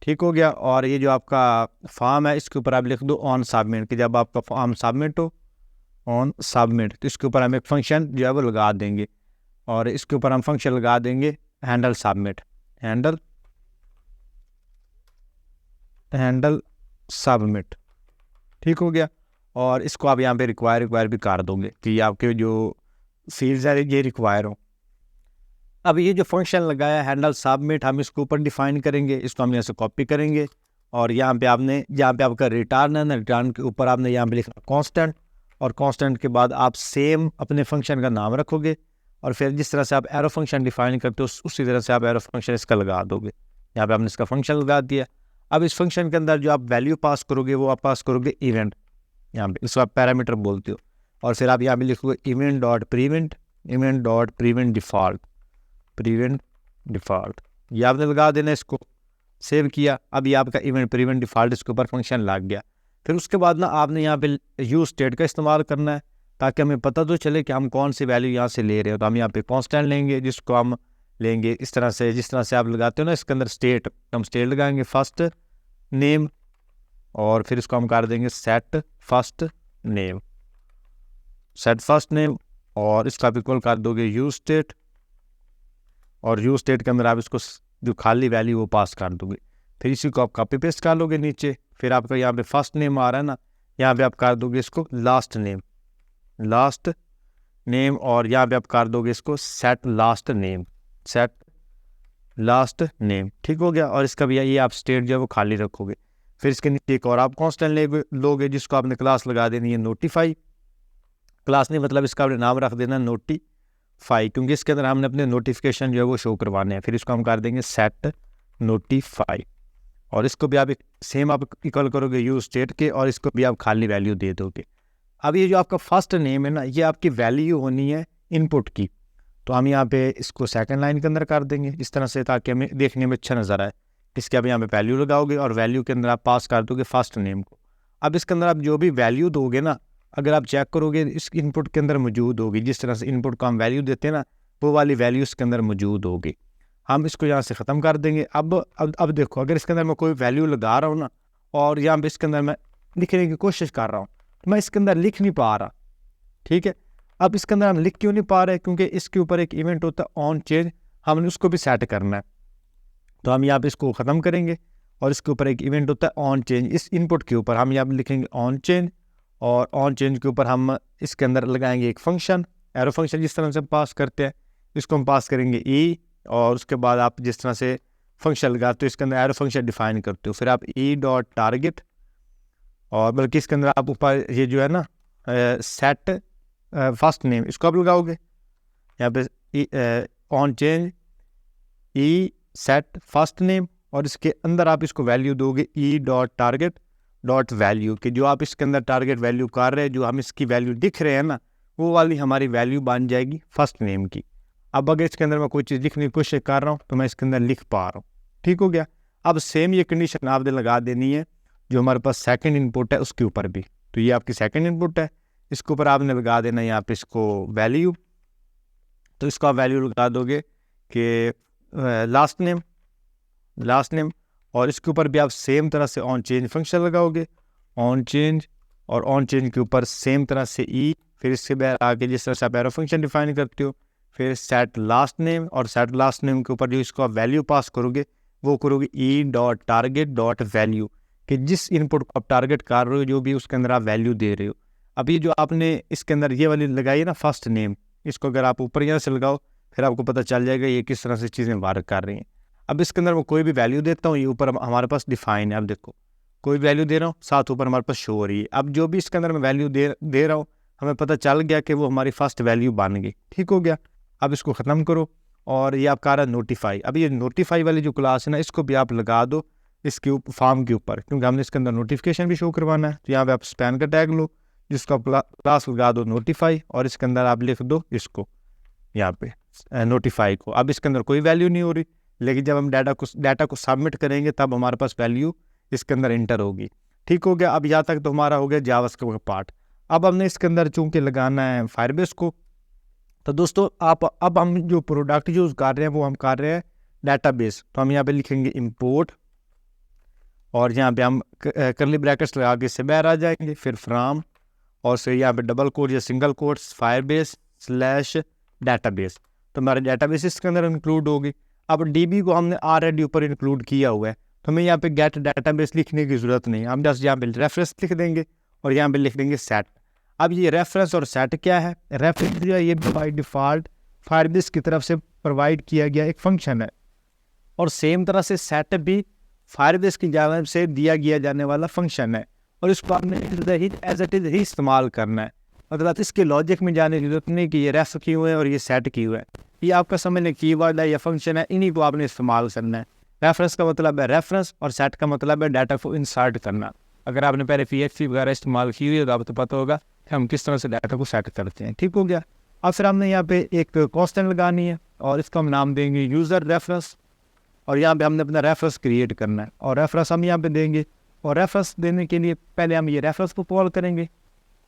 ठीक हो गया। और ये जो आपका फॉर्म है इसके ऊपर आप लिख दो ऑन सबमिट, कि जब आपका फॉर्म सबमिट हो ऑन सबमिट, तो इसके ऊपर हम एक फंक्शन जो है वो लगा देंगे, और इसके ऊपर हम फंक्शन लगा देंगे हैंडल सबमिट। ठीक हो गया। और इसको आप यहाँ पे रिक्वायर भी कर दोगे कि आपके जो फील्ड्स है ये रिक्वायर हो। अब ये जो फंक्शन लगाया हैंडल सबमिट, हम इसको ऊपर डिफाइन करेंगे, इसको हम यहाँ से कॉपी करेंगे और यहाँ पे आपने, जहाँ पे आपका रिटर्न है ना, रिटर्न के ऊपर आपने यहाँ पे लिखना कांस्टेंट, और कांस्टेंट के बाद आप सेम अपने फंक्शन का नाम रखोगे और फिर जिस तरह से आप एरो फंक्शन डिफाइन करते हो उसी तरह से आप एरो फंक्शन इसका लगा दोगे। यहाँ पे आपने इसका फंक्शन लगा दिया। अब इस फंक्शन के अंदर जो आप वैल्यू पास करोगे वो आप पास करोगे इवेंट, यहाँ पे इसको आप पैरामीटर बोलते हो, और फिर आप यहाँ पे लिखोगे इवेंट डॉट प्रीवेंट डिफ़ॉल्ट, ये आपने लगा देना। इसको सेव किया, अब ये आपका इवेंट प्रीवेंट डिफ़ॉल्ट इसके ऊपर फंक्शन लग गया। फिर उसके बाद ना आपने यहाँ पे यूज स्टेट का इस्तेमाल करना है ताकि हमें पता तो चले कि हम कौन सी वैल्यू यहाँ से ले रहे हो। तो हम यहाँ पे कांस्टेंट लेंगे जिसको हम लेंगे इस तरह से, जिस तरह से आप लगाते हो ना इसके अंदर स्टेट, हम स्टेट लगाएंगे फर्स्ट नेम, और फिर इसको हम कर देंगे सेट फर्स्ट नेम, और इसका आप इक्वल कर दोगे यूज स्टेट, और यूज स्टेट के अंदर आप इसको जो खाली वैल्यू वो पास कर दोगे। फिर इसी को आप कॉपी पेस्ट कर लोगे नीचे। फिर आपका यहाँ पे फर्स्ट नेम आ रहा है ना, यहाँ पे आप कर दोगे इसको लास्ट नेम, और यहाँ पे आप कर दोगे इसको सेट लास्ट नेम, ठीक हो गया। और इसका भी ये आप स्टेट जो है वो खाली रखोगे। फिर इसके नीचे एक और आप कांस्टेंट लोगे जिसको आपने क्लास लगा देनी है नोटिफाई, क्लास नहीं मतलब इसका आपने नाम रख देना नोटिफाई, क्योंकि इसके अंदर हमने अपने नोटिफिकेशन जो है वो शो करवाने हैं। फिर इसको हम कर देंगे सेट नोटिफाई, और इसको भी आप सेम आप इक्वल करोगे यूज स्टेट के, और इसको भी आप खाली वैल्यू दे दोगे। अब ये जो आपका फर्स्ट नेम है ना, ये आपकी वैल्यू होनी है इनपुट की, तो हम यहाँ पे इसको सेकंड लाइन के अंदर कर देंगे इस तरह से ताकि हमें देखने में अच्छा नज़र आए। इसके आप यहाँ पे वैल्यू लगाओगे और वैल्यू के अंदर आप पास कर दोगे फर्स्ट नेम को। अब इसके अंदर आप जो भी वैल्यू दोगे ना, अगर आप चेक करोगे इस इनपुट के अंदर मौजूद होगी, जिस तरह से इनपुट को हम वैल्यू देते हैं ना वो वाली वैल्यू इसके अंदर मौजूद होगी। हम इसको यहाँ से ख़त्म कर देंगे। अब देखो, अगर इसके अंदर मैं कोई वैल्यू लगा रहा हूँ ना, और यहाँ पे इसके अंदर मैं लिखने की कोशिश कर रहा हूँ, तो मैं इसके अंदर लिख नहीं पा रहा, ठीक है। अब इसके अंदर हम लिख क्यों नहीं पा रहे, क्योंकि इसके ऊपर एक इवेंट होता है ऑन चेंज, हमने उसको भी सेट करना है। तो हम यहाँ पे इसको ख़त्म करेंगे और इसके ऊपर एक इवेंट होता है ऑन चेंज, इस इनपुट के ऊपर हम यहाँ पे लिखेंगे ऑन चेंज, और ऑन चेंज के ऊपर हम इसके अंदर लगाएंगे एक फंक्शन, एरो फंक्शन जिस तरह से पास करते हैं, इसको हम पास करेंगे ई, और उसके बाद आप जिस तरह से फंक्शन लगाते हो इसके अंदर एरो फंक्शन डिफाइन करते हो, फिर आप ई डॉट टारगेट, और बल्कि इसके अंदर आप ऊपर ये जो है ना सेट फर्स्ट नेम, इसको आप लगाओगे यहाँ पे on change E set first name, और इसके अंदर आप इसको वैल्यू दोगे E dot target dot value, कि जो आप इसके अंदर टारगेट वैल्यू कर रहे हैं, जो हम इसकी वैल्यू दिख रहे हैं ना, वो वाली हमारी वैल्यू बन जाएगी फर्स्ट नेम की। अब अगर इसके अंदर मैं कोई चीज़ लिखने की कोशिश कर रहा हूँ तो मैं इसके अंदर लिख पा रहा हूँ, ठीक हो गया। अब सेम ये कंडीशन आपने लगा देनी है जो हमारे पास सेकंड इनपुट है उसके ऊपर भी। तो ये आपकी सेकंड इनपुट है, इसके ऊपर आपने लगा देना यहाँ पे इसको वैल्यू, तो इसको आप वैल्यू लगा दोगे कि लास्ट नेम, और इसके ऊपर भी आप सेम तरह से ऑन चेंज फंक्शन लगाओगे, ऑन चेंज, और ऑन चेंज के ऊपर सेम तरह से ई, फिर इसके बाद आगे जिस तरह से आप एरो फंक्शन डिफाइन करते हो, फिर सेट लास्ट नेम, और सेट लास्ट नेम के ऊपर जो इसको आप वैल्यू पास करोगे वो करोगे E dot target dot value, कि जिस इनपुट को आप टारगेट कर रहे हो जो भी उसके अंदर आप वैल्यू दे रहे हो। अब ये जो आपने इसके अंदर ये वाली लगाई है ना फर्स्ट नेम, इसको अगर आप ऊपर यहाँ से लगाओ फिर आपको पता चल जाएगा ये किस तरह से चीज़ें वर्क कर रही हैं। अब इसके अंदर मैं कोई भी वैल्यू देता हूँ, ये ऊपर हमारे पास डिफाइन है, अब देखो कोई वैल्यू दे रहा हूँ साथ ऊपर हमारे पास शो हो रही है। अब जो भी इसके अंदर मैं वैल्यू दे रहा हूँ हमें पता चल गया कि वो हमारी फर्स्ट वैल्यू बन गई, ठीक हो गया। अब इसको ख़त्म करो, और ये आपका आ रहा है नोटिफाई। अब ये नोटिफाई वाली जो क्लास है ना, इसको भी आप लगा दो इसके फॉर्म के ऊपर, क्योंकि हमने इसके अंदर नोटिफिकेशन भी शो करवाना है। तो यहाँ पे आप स्पैन का टैग लो, जिसको आप क्लास लगा दो नोटिफाई, और इसके अंदर आप लिख दो इसको यहाँ पे नोटिफाई को। अब इसके अंदर कोई वैल्यू नहीं हो रही, लेकिन जब हम डाटा को सबमिट करेंगे तब हमारे पास वैल्यू इसके अंदर इंटर होगी, ठीक हो गया। अब यहाँ तक तो हमारा हो गया जावास्क्रिप्ट का पार्ट। अब हमने इसके अंदर चूंकि लगाना है फायरबेस को, तो दोस्तों अब हम जो प्रोडक्ट यूज़ कर रहे हैं वो हम कर रहे हैं डाटाबेस। तो हम यहाँ पे लिखेंगे इंपोर्ट, और यहाँ पे हम करली ब्रैकेट्स लगा के से बाहर आ जाएंगे, फिर फ्राम, और फिर यहाँ पे डबल कोट या single quotes Firebase slash database. तो हमारे डाटाबेस इसके अंदर इंक्लूड होगी। अब डीबी को हमने ऑलरेडी ऊपर इंक्लूड किया हुआ है, तो हमें यहाँ पे गेट डाटाबेस लिखने की ज़रूरत नहीं, हम जस्ट यहाँ पे रेफरेंस लिख देंगे और यहाँ पे लिख देंगे सेट। अब ये रेफरेंस और सेट क्या है? रेफरेंस जो है ये बाय डिफ़ॉल्ट फायरबेस की तरफ से प्रोवाइड किया गया एक फंक्शन है, और सेम तरह से सेट भी फायरबेस की जानिब से दिया गया जाने वाला फंक्शन है, और इसको आपने एज इट इज़ ही इस्तेमाल करना है। मतलब इसके लॉजिक में जाने की जरूरत नहीं कि ये रेफ किए हुए हैं और ये सेट किए हुए हैं। ये आपका समझने कीवर्ड है या फंक्शन है, इन्हीं को आपने इस्तेमाल करना है। रेफरेंस का मतलब है रेफरेंस और सेट का मतलब है डाटा को इंसर्ट करना। अगर आपने पहले PHP वगैरह इस्तेमाल की हुई है तो आपको पता होगा कि हम किस तरह से डाटा को सेट करते हैं। ठीक हो गया। अब फिर हमने यहाँ पे एक कांस्टेंट लगानी है और इसका हम नाम देंगे यूज़र रेफरेंस, और यहाँ पे हमने अपना रेफरेंस क्रिएट करना है और रेफरेंस हम यहाँ पे देंगे। और रेफरेंस देने के लिए पहले हम ये रेफरेंस को कॉल करेंगे।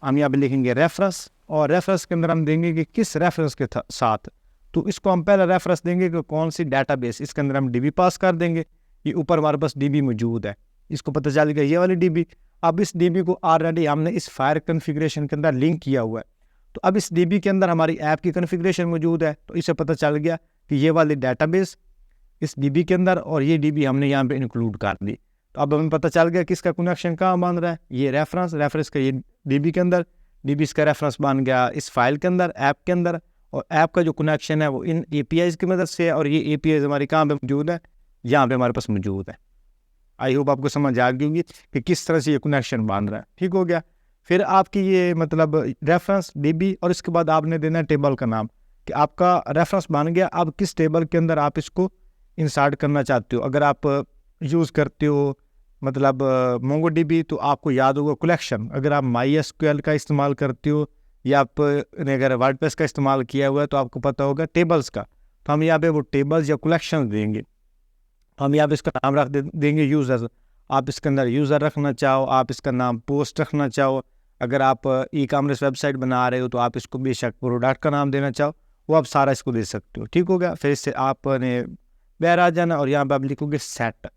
हम यहाँ पे लिखेंगे रेफरेंस, और रेफरेंस के अंदर हम देंगे कि किस रेफरेंस के साथ। तो इसको हम पहले रेफरेंस देंगे कि कौन सी डाटाबेस, इसके अंदर हम DB पास कर देंगे। ये ऊपर हमारे पास DB मौजूद है, इसको पता चलेगा ये वाली DB। अब इस DB को ऑलरेडी हमने इस फायर कन्फिग्रेशन के अंदर लिंक किया हुआ है, तो अब इस DB के अंदर हमारी ऐप की कन्फिग्रेशन मौजूद है, तो इससे पता चल गया कि ये वाली डाटाबेस इस DB के अंदर और ये DB हमने यहाँ पे इंक्लूड कर दी। तो अब हमें पता चल गया कि इसका कनेक्शन कहाँ बन रहा है, ये रेफरेंस का ये DB के अंदर, DB इसका रेफरेंस बन गया इस फाइल के अंदर, ऐप के अंदर, और ऐप का जो कनेक्शन है वो इन APIs की मदद से है, और ये APIs हमारी कहाँ पे मौजूद है, यहाँ पे हमारे पास मौजूद है। आई होप आपको समझ आ गई होगी कि किस तरह से ये कनेक्शन बन रहा है। ठीक हो गया। फिर आपकी ये मतलब रेफरेंस DB, और इसके बाद आपने देना है टेबल का नाम कि आपका रेफरेंस बन गया, अब किस टेबल के अंदर आप इसको इंसर्ट करना चाहते हो। अगर आप यूज़ करते हो मतलब MongoDB तो आपको याद होगा कलेक्शन। अगर आप MySQL का इस्तेमाल करते हो या आपने अगर वर्डप्रेस का इस्तेमाल किया हुआ है तो आपको पता होगा टेबल्स का। तो हम यहाँ पे वो टेबल्स या कलेक्शन देंगे। तो हम यहाँ पे इसका नाम रख देंगे यूज़र। आप इसके अंदर यूज़र रखना चाहो, आप इसका नाम पोस्ट रखना चाहो, अगर आप ई-कॉमर्स वेबसाइट बना रहे हो तो आप इसको बेशक प्रोडक्ट का नाम देना चाहो, वो आप सारा इसको दे सकते हो। ठीक हो गया। फिर इससे आपने बाहर आ जाना और यहाँ पे आप लिखोगे सेट।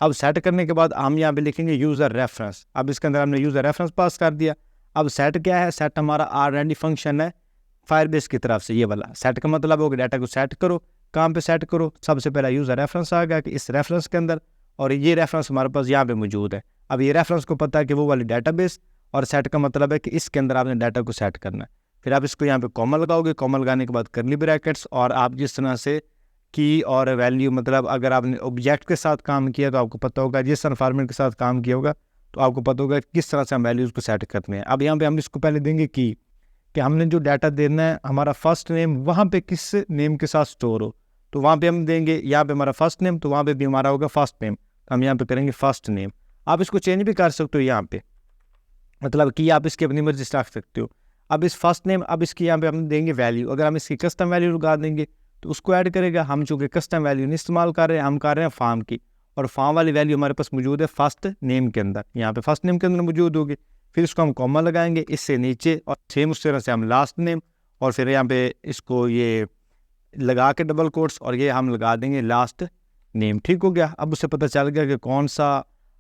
अब सेट करने के बाद हम यहाँ पे लिखेंगे यूज़र रेफरेंस। अब इसके अंदर हमने यूज़र रेफरेंस पास कर दिया। अब सेट क्या है? सेट हमारा ऑलरेडी फंक्शन है फायरबेस की तरफ से, ये वाला सेट का मतलब होगा डाटा को सेट करो। कहाँ पे सेट करो? सबसे पहला यूज़र रेफरेंस आ गया कि इस रेफरेंस के अंदर, और ये रेफरेंस हमारे पास यहाँ पे मौजूद है। अब ये रेफरेंस को पता है कि वो वाली डाटाबेस, और सेट का मतलब है कि इसके अंदर आपने डाटा को सेट करना है। फिर आप इसको यहाँ पे कॉमा लगाओगे, कॉमा लगाने के बाद करली ब्रैकेट्स, और आप जिस तरह से की और वैल्यू, मतलब अगर आपने ऑब्जेक्ट के साथ काम किया तो आपको पता होगा, जिस तरह फॉर्मेट के साथ काम किया होगा तो आपको पता होगा किस तरह से हम वैल्यूज़ को सेट करते हैं। अब यहाँ पे हम इसको पहले देंगे कि हमने जो डाटा देना है हमारा फर्स्ट नेम वहाँ पे किस नेम के साथ स्टोर हो, तो वहाँ पे हम देंगे यहाँ पे हमारा फर्स्ट नेम, तो वहाँ पे भी हमारा होगा फर्स्ट नेम, तो हम यहाँ पे करेंगे फर्स्ट नेम। आप इसको चेंज भी कर सकते हो यहाँ पे, मतलब कि आप इसकी अपनी मर्जी से रख सकते हो। अब इस फर्स्ट नेम, अब इसकी यहाँ पे हम देंगे वैल्यू। अगर हम इसकी कस्टम वैल्यू लगा देंगे तो उसको ऐड करेगा। हम चूँकि कस्टम वैल्यू नहीं इस्तेमाल कर रहे हैं, हम कर रहे हैं फार्म की, और फार्म वाली वैल्यू हमारे पास मौजूद है फर्स्ट नेम के अंदर, यहाँ पे फर्स्ट नेम के अंदर मौजूद होगी। फिर इसको हम कॉमा लगाएंगे इससे नीचे, और सेम उस तरह से हम लास्ट नेम, और फिर यहाँ पे इसको ये लगा के डबल कोट्स, और ये हम लगा देंगे लास्ट नेम। ठीक हो गया। अब उससे पता चल गया कि कौन सा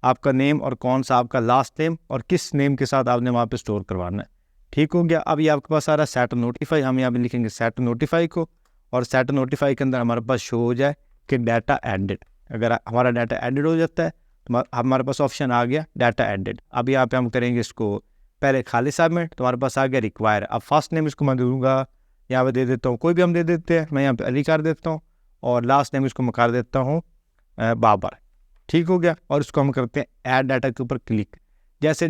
आपका नेम और कौन सा आपका लास्ट नेम, और किस नेम के साथ आपने वहाँ पे स्टोर करवाना है। ठीक हो गया। अब ये आपके पास आ रहा है सेट नोटिफाई। हम यहाँ पे लिखेंगे सेट नोटिफाई को, और सेट नोटिफाई के अंदर हमारे पास शो हो जाए कि डाटा एडिड। अगर हमारा डाटा एडिड हो जाता है तो हमारे पास ऑप्शन आ गया डाटा एडिड। अब यहाँ पे हम करेंगे इसको पहले खाली सबमिट, तो हमारे पास आ गया रिक्वायर। अब फर्स्ट नेम इसको मैं दूंगा, यहाँ पे दे देता हूँ, कोई भी हम दे देते हैं, मैं यहाँ पे अली कर देता हूँ, और लास्ट नेम इसको मैं कर देता हूँ बाबर। ठीक हो गया। और इसको हम करते हैं ऐड डाटा के ऊपर क्लिक। जैसे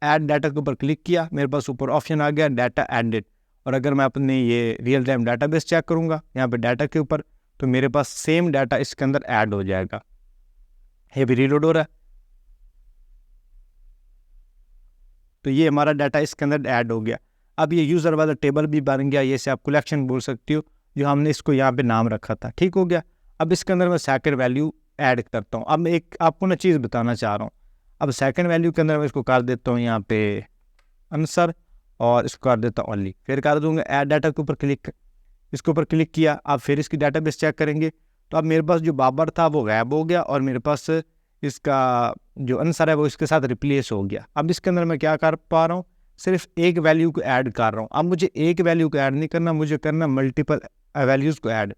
ऐड डाटा के ऊपर क्लिक किया, मेरे पास ऊपर ऑप्शन आ गया डाटा एडिड। और अगर मैं अपने ये रियल टाइम डाटाबेस चेक करूँगा यहाँ पे डाटा के ऊपर, तो मेरे पास सेम डाटा इसके अंदर ऐड हो जाएगा। ये भी रीलोड हो रहा है, तो ये हमारा डाटा इसके अंदर ऐड हो गया। अब ये यूज़र वाला टेबल भी बन गया, ये से आप कलेक्शन बोल सकते हो, जो हमने इसको यहाँ पे नाम रखा था। ठीक हो गया। अब इसके अंदर मैं सेकंड वैल्यू ऐड करता हूँ। अब मैं एक आपको ना चीज़ बताना चाह रहा हूँ। अब सेकंड वैल्यू के अंदर मैं इसको कर देता हूँ यहाँ पे आंसर, और इसको कर देता हूँ ओनली। फिर कर दूँगा ऐड डाटा के ऊपर क्लिक, इसके ऊपर क्लिक किया। अब फिर इसकी डाटाबेस चेक करेंगे, तो अब मेरे पास जो बाबर था वो गायब हो गया, और मेरे पास इसका जो आंसर है वो इसके साथ रिप्लेस हो गया। अब इसके अंदर मैं क्या कर पा रहा हूँ, सिर्फ एक वैल्यू को ऐड कर रहा हूँ। अब मुझे एक वैल्यू को ऐड नहीं करना, मुझे करना मल्टीपल वैल्यूज़ को ऐड।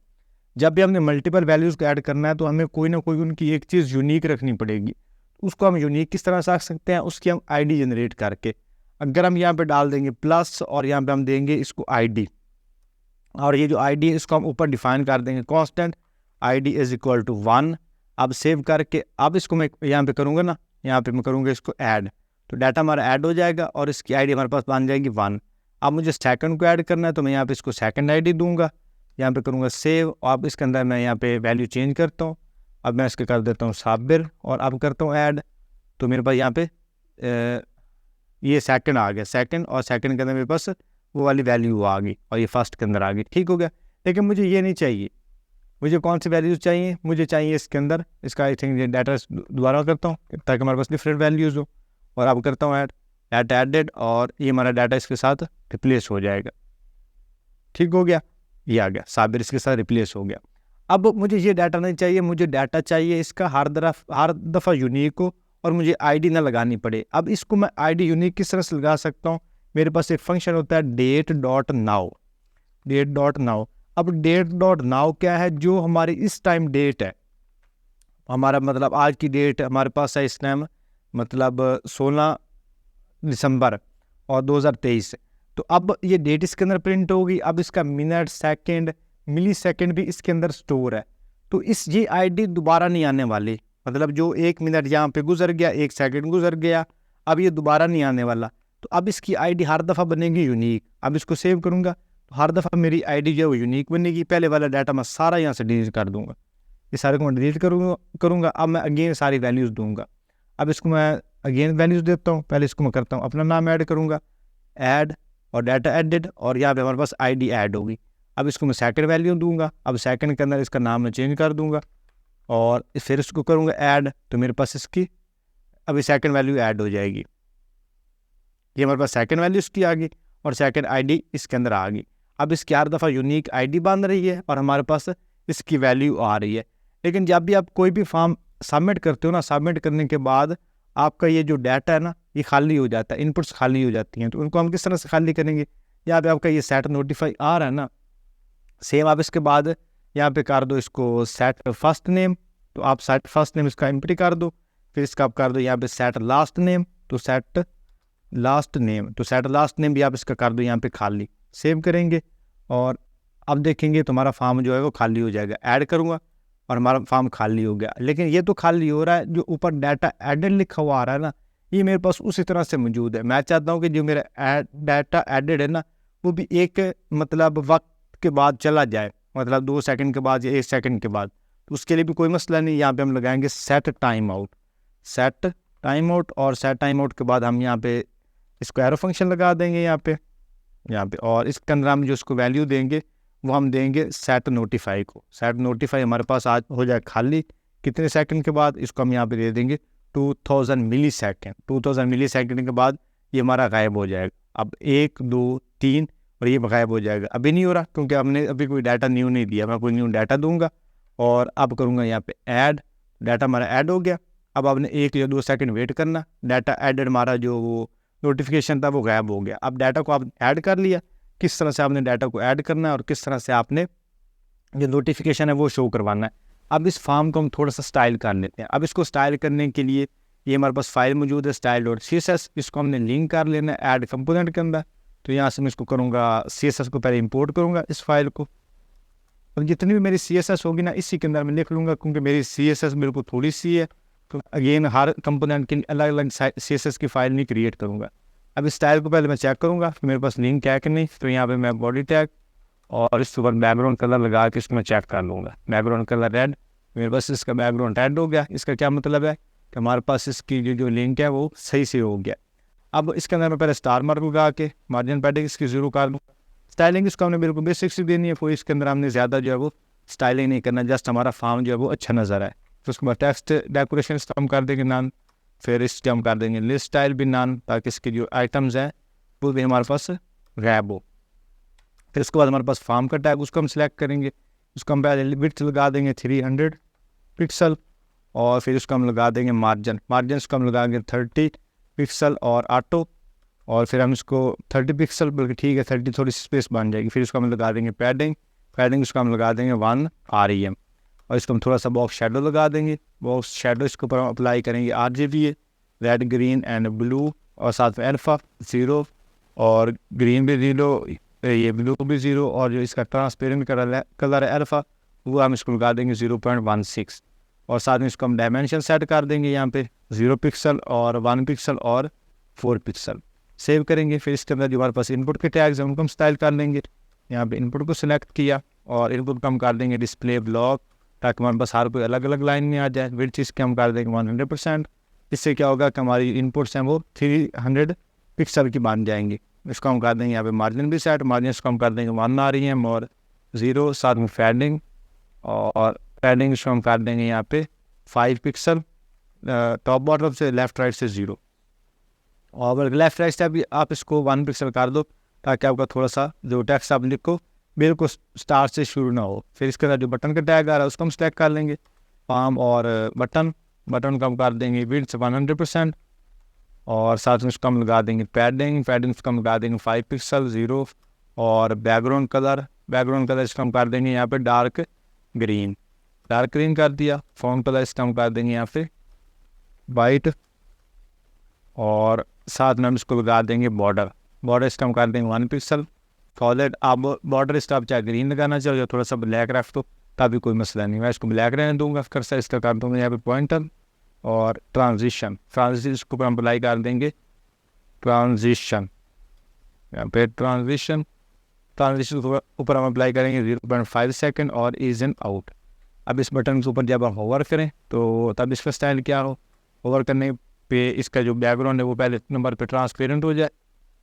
जब भी हमने मल्टीपल वैल्यूज़ को ऐड करना है तो हमें कोई ना कोई उनकी एक चीज़ यूनिक रखनी पड़ेगी। उसको हम यूनिक किस तरह से रख सकते हैं, उसकी हम आईडी जनरेट करके। अगर हम यहाँ पे डाल देंगे प्लस और यहाँ पे हम देंगे इसको ID, और ये जो ID है इसको हम ऊपर डिफाइन कर देंगे constant ID is equal to 1। अब सेव करके अब इसको मैं यहाँ पे करूँगा ना, यहाँ पे मैं करूँगा इसको ऐड, तो डाटा हमारा ऐड हो जाएगा और इसकी ID हमारे पास बन जाएगी 1। अब मुझे सेकंड को ऐड करना है तो मैं यहाँ पे इसको सेकंड ID दूंगा, यहाँ पे करूँगा सेव, और अब इसके अंदर मैं यहाँ पे वैल्यू चेंज करता हूँ। अब मैं इसके कर देता हूँ साबिर और अब करता हूँ ऐड, तो मेरे पास यहाँ पे ये सेकंड आ गया, सेकंड, और सेकंड के अंदर मेरे पास वो वाली वैल्यू आ गई और ये फर्स्ट के अंदर आ गई। ठीक हो गया। लेकिन मुझे ये नहीं चाहिए, मुझे कौन सी वैल्यूज़ चाहिए, मुझे चाहिए इसके अंदर इसका आई थिंक डाटा दोबारा करता हूँ ताकि हमारे पास डिफरेंट वैल्यूज़ हो, और अब करता हूँ ऐड, डाटा एडेड, और ये हमारा डाटा इसके साथ रिप्लेस हो जाएगा। ठीक हो गया, ये आ गया साबिर इसके साथ रिप्लेस हो गया। अब मुझे ये डाटा नहीं चाहिए, मुझे डाटा चाहिए इसका हर दफ़ा यूनिक हो और मुझे ID ना लगानी पड़े। अब इसको मैं ID यूनिक किस तरह से लगा सकता हूँ, मेरे पास एक फंक्शन होता है date.now, date.now। अब date.now क्या है, जो हमारी इस टाइम डेट है, हमारा मतलब आज की डेट हमारे पास है इस टाइम मतलब 16 दिसंबर और 2023। तो अब ये डेट इसके अंदर प्रिंट होगी। अब इसका मिनट, सेकंड, मिली सेकंड भी इसके अंदर स्टोर है, तो इस ये ID दोबारा नहीं आने वाली, मतलब जो 1 मिनट यहाँ पे गुजर गया, 1 सेकंड गुजर गया, अब ये दोबारा नहीं आने वाला। तो अब इसकी ID हर दफ़ा बनेगी यूनिक। अब इसको सेव करूँगा तो हर दफ़ा मेरी ID जो है वो यूनिक बनेगी। पहले वाला डाटा मैं सारा यहाँ से डिलीट कर दूँगा, ये सारे को मैं डिलीट करूँगा। अब मैं अगेन सारी वैल्यूज़ दूँगा। अब इसको मैं अगेन वैल्यूज़ देता हूँ। पहले इसको मैं करता हूँ अपना नाम ऐड करूँगा, ऐड और डाटा एडेड, और यहाँ पे हमारे पास ID ऐड होगी। अब इसको मैं सेकंड वैल्यू दूंगा। अब सेकंड के अंदर इसका नाम मैं चेंज कर दूंगा और फिर इसको करूँगा ऐड, तो मेरे पास इसकी अभी सेकंड वैल्यू ऐड हो जाएगी। ये हमारे पास सेकंड वैल्यू इसकी आ गई और सेकंड ID इसके अंदर आ गई। अब इसकी हर दफ़ा यूनिक ID बन रही है और हमारे पास इसकी वैल्यू आ रही है। लेकिन जब भी आप कोई भी फॉर्म सबमिट करते हो ना, सबमिट करने के बाद आपका ये जो डाटा है ना ये खाली हो जाता है, इनपुट्स खाली हो जाती हैं। तो उनको हम किस तरह से खाली करेंगे, यहाँ पे आपका ये सेट नोटिफाई आ रहा है ना, सेम आप इसके बाद यहाँ पे कर दो इसको सेट फर्स्ट नेम, तो आप सेट फर्स्ट नेम इसका एम्प्टी कर दो। फिर इसका आप कर दो यहाँ पे सेट लास्ट नेम, तो सेट लास्ट नेम, तो सेट लास्ट नेम भी आप इसका कर दो यहाँ पे खाली। सेव करेंगे और अब देखेंगे तो हमारा फॉर्म जो है वो खाली हो जाएगा। ऐड करूँगा और हमारा फॉर्म खाली हो गया। लेकिन ये तो खाली हो रहा है, जो ऊपर डाटा एडेड लिखा हुआ आ रहा है ना, ये मेरे पास उसी तरह से मौजूद है। मैं चाहता हूँ कि जो मेरा डाटा एडेड है ना वो भी एक मतलब वक्त के बाद चला जाए, मतलब 2 सेकंड के बाद या 1 सेकंड के बाद, तो उसके लिए भी कोई मसला नहीं। यहाँ पे हम लगाएंगे set time out, set time out, और सेट टाइम आउट के बाद हम यहाँ पे इसको एरो फंक्शन लगा देंगे यहाँ पे, और इसके अंदर हम जो इसको वैल्यू देंगे वो हम देंगे सेट नोटिफाई को। सेट नोटिफाई हमारे पास आज हो जाए खाली कितने सेकंड के बाद, इसको हम यहाँ पे दे देंगे 2000 मिली सेकेंड। 2000 मिली सेकेंड के बाद ये हमारा गायब हो जाएगा। अब 1 2 3 और ये गायब हो जाएगा। अभी नहीं हो रहा क्योंकि हमने अभी कोई डाटा न्यू नहीं दिया। मैं कोई न्यू डाटा दूंगा और अब करूँगा यहाँ पे ऐड, डाटा हमारा ऐड हो गया। अब आपने 1 या 2 सेकंड वेट करना, डाटा एडेड हमारा जो वो नोटिफिकेशन था वो गायब हो गया। अब डाटा को आप ऐड कर लिया, किस तरह से आपने डाटा को ऐड करना है और किस तरह से आपने जो नोटिफिकेशन है वो शो करवाना है। अब इस फॉर्म को हम थोड़ा सा स्टाइल कर लेते हैं। अब इसको स्टाइल करने के लिए ये हमारे पास फाइल मौजूद है style.css, इसको हमने लिंक कर लेना है ऐड कंपोनेंट के अंदर। तो यहाँ से मैं इसको करूँगा CSS को पहले इंपोर्ट करूँगा इस फाइल को, और जितनी भी मेरी CSS होगी ना इसी के अंदर मैं लिख लूँगा, क्योंकि मेरी CSS मेरे को थोड़ी सी है, तो अगेन हर कंपोनेंट के अलग अलग CSS की फाइल नहीं क्रिएट करूँगा। अब इस स्टाइल को पहले मैं चेक करूँगा कि मेरे पास लिंक है कि नहीं। तो यहाँ पे मैं बॉडी टैग और इसके ऊपर बैकग्राउंड कलर लगा के इसको मैं चेक कर लूँगा। बैकग्राउंड कलर रेड, मेरे पास इसका बैकग्राउंड रेड हो गया। इसका क्या मतलब है कि हमारे पास इसकी जो लिंक है वो सही से हो गया। अब इसके अंदर मैं पहले स्टार मार्क लगा के मार्जिन पैडिंग इसकी 0 कर दूँगा। स्टाइलिंग इसको हमने बिल्कुल बेसिक सी देनी है, कोई इसके अंदर हमने ज़्यादा जो है वो स्टाइलिंग नहीं करना, जस्ट हमारा फॉर्म जो है वो अच्छा नज़र आए। तो उसके बाद टेक्स्ट डेकोरेशन इसका हम कर देंगे नन, फिर इसके हम कर देंगे लिस्ट स्टाइल भी नन, ताकि इसके जो आइटम्स हैं वो भी हमारे पास गैप हो। फिर उसके बाद हमारे पास फॉर्म का टैग, उसको हम सिलेक्ट करेंगे, उसको हम पहले विड्थ लगा देंगे 300 पिक्सल, और फिर उसको हम लगा देंगे मार्जिन उसको हम लगाएंगे 30 पिक्सल और ऑटो, और फिर हम इसको 30 पिक्सल बल्कि ठीक है 30 थोड़ी स्पेस बन जाएगी। फिर इसको हम लगा देंगे पैडिंग उसको हम लगा देंगे 1 REM, और इसको हम थोड़ा सा बॉक्स शेडो लगा देंगे। बॉक्स शेडो इसके ऊपर हम अप्लाई करेंगे RGB red green and blue, और साथ में अल्फ़ा 0 और ग्रीन भी 0, ये ब्लू भी 0 और जो इसका ट्रांसपेरेंट कलर है अल्फ़ा वो हम इसको लगा देंगे 0.16 और साथ में इसको हम डायमेंशन सेट कर देंगे यहाँ पे 0 पिक्सल और 1 पिक्सल और 4 पिक्सल। सेव करेंगे। फिर इसके अंदर जो हमारे पास इनपुट के टैग्स हैं उनको हम स्टाइल कर लेंगे। यहाँ पे इनपुट को सिलेक्ट किया और इनपुट को हम कर देंगे डिस्प्ले ब्लॉक, ताकि हमारे पास हर कोई अलग अलग लाइन में आ जाए। विड्थ इसके हम कर देंगे 100%। इससे क्या होगा कि हमारी इनपुट्स हैं वो 300 पिक्सल की बन जाएंगी। इसको हम कर देंगे यहाँ पे मार्जिन भी सेट, मार्जिन इसको हम कर देंगे 1 REM और 0। साथ में फैडिंग और पैडिंग इसको हम कर देंगे यहाँ पे 5 पिक्सल टॉप बॉटम से, लेफ्ट राइट से 0 और लेफ्ट राइट से भी आप इसको 1 पिक्सल कर दो, ताकि आपका थोड़ा सा जो टेक्स्ट आप लिखो बिल्कुल स्टार्ट से शुरू ना हो। फिर इसके अंदर जो बटन का टैग आ रहा है उसको हम सेलेक्ट कर लेंगे, पाम और बटन को हम कर देंगे विड्थ 100% और साथ में उसको हम लगा देंगे पैडिंग उसको हम लगा देंगे 5 पिक्सल 0 और बैकग्राउंड कलर इसको हम कर देंगे यहाँ पे डार्क ग्रीन कर दिया। फॉन्ट कलर इसका हम कर देंगे यहाँ पे वाइट और साथ में हम इसको लगा देंगे बॉर्डर इसका हम कर देंगे 1 पिक्सल सॉलिड। आप बॉर्डर इसका आप चाहे ग्रीन लगाना चाहो या थोड़ा सा ब्लैक रख दो तभी कोई मसला नहीं, मैं इसको ब्लैक रहने दूंगा। कर्सर इसका कर दूंगा यहाँ पे पॉइंटर और ट्रांजिशन इसको ऊपर हम अप्लाई कर देंगे ट्रांजिशन, यहाँ पे ट्रांजिशन ऊपर हम अप्लाई करेंगे 0.5 सेकेंड और इज एंड आउट। अब इस बटन के ऊपर जब हम होवर करें तो तब इसका स्टाइल क्या हो, होवर करने पे इसका जो बैकग्राउंड है वो पहले नंबर पे ट्रांसपेरेंट हो जाए,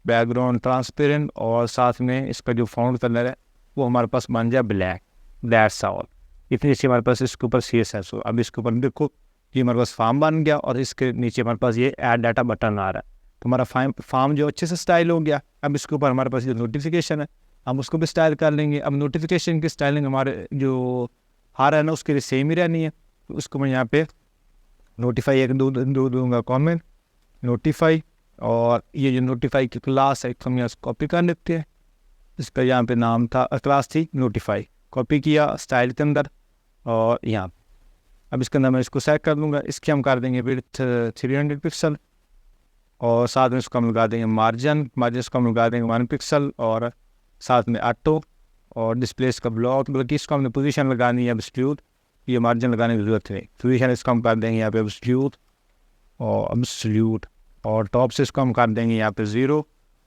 बैकग्राउंड ट्रांसपेरेंट और साथ में इसका जो फॉन्ट कलर है वो हमारे पास बन जाए ब्लैक। That's all. इतनी अच्छी हमारे पास इसके ऊपर CSS हो। अब इसके ऊपर देखो ये हमारे पास फॉर्म बन गया और इसके नीचे हमारे पास ये ऐड डाटा बटन आ रहा है, तो हमारा फॉर्म जो अच्छे से स्टाइल हो गया। अब इसके ऊपर हमारे पास जो नोटिफिकेशन है हम उसको भी स्टाइल कर लेंगे। अब नोटिफिकेशन की स्टाइलिंग हमारे जो आ रहा है ना उसके लिए सेम ही रहनी है, तो उसको मैं यहाँ पे नोटिफाई एक दूंगा कॉमेंट नोटिफाई और ये जो नोटिफाई की क्लास है हम यहाँ कॉपी कर लेते हैं। इसका यहाँ पे नाम था क्लास थी नोटिफाई, कॉपी किया स्टाइल के अंदर और यहाँ अब इसके अंदर मैं इसको सेट कर दूंगा। इसके हम कर देंगे विड्थ 300 पिक्सल और साथ में इसको हम लगा देंगे मार्जिन इसको हम लगा देंगे 1 पिक्सल और साथ में ऑटो और डिस्प्ले का ब्लॉक, बल्कि इसको हमने पोजीशन लगानी है एब्सोल्यूट, ये मार्जिन लगाने की जरूरत नहीं। पोजीशन इसको हम कर देंगे यहाँ पे एब्सोल्यूट और टॉप से इसको हम कर देंगे यहाँ पे 0,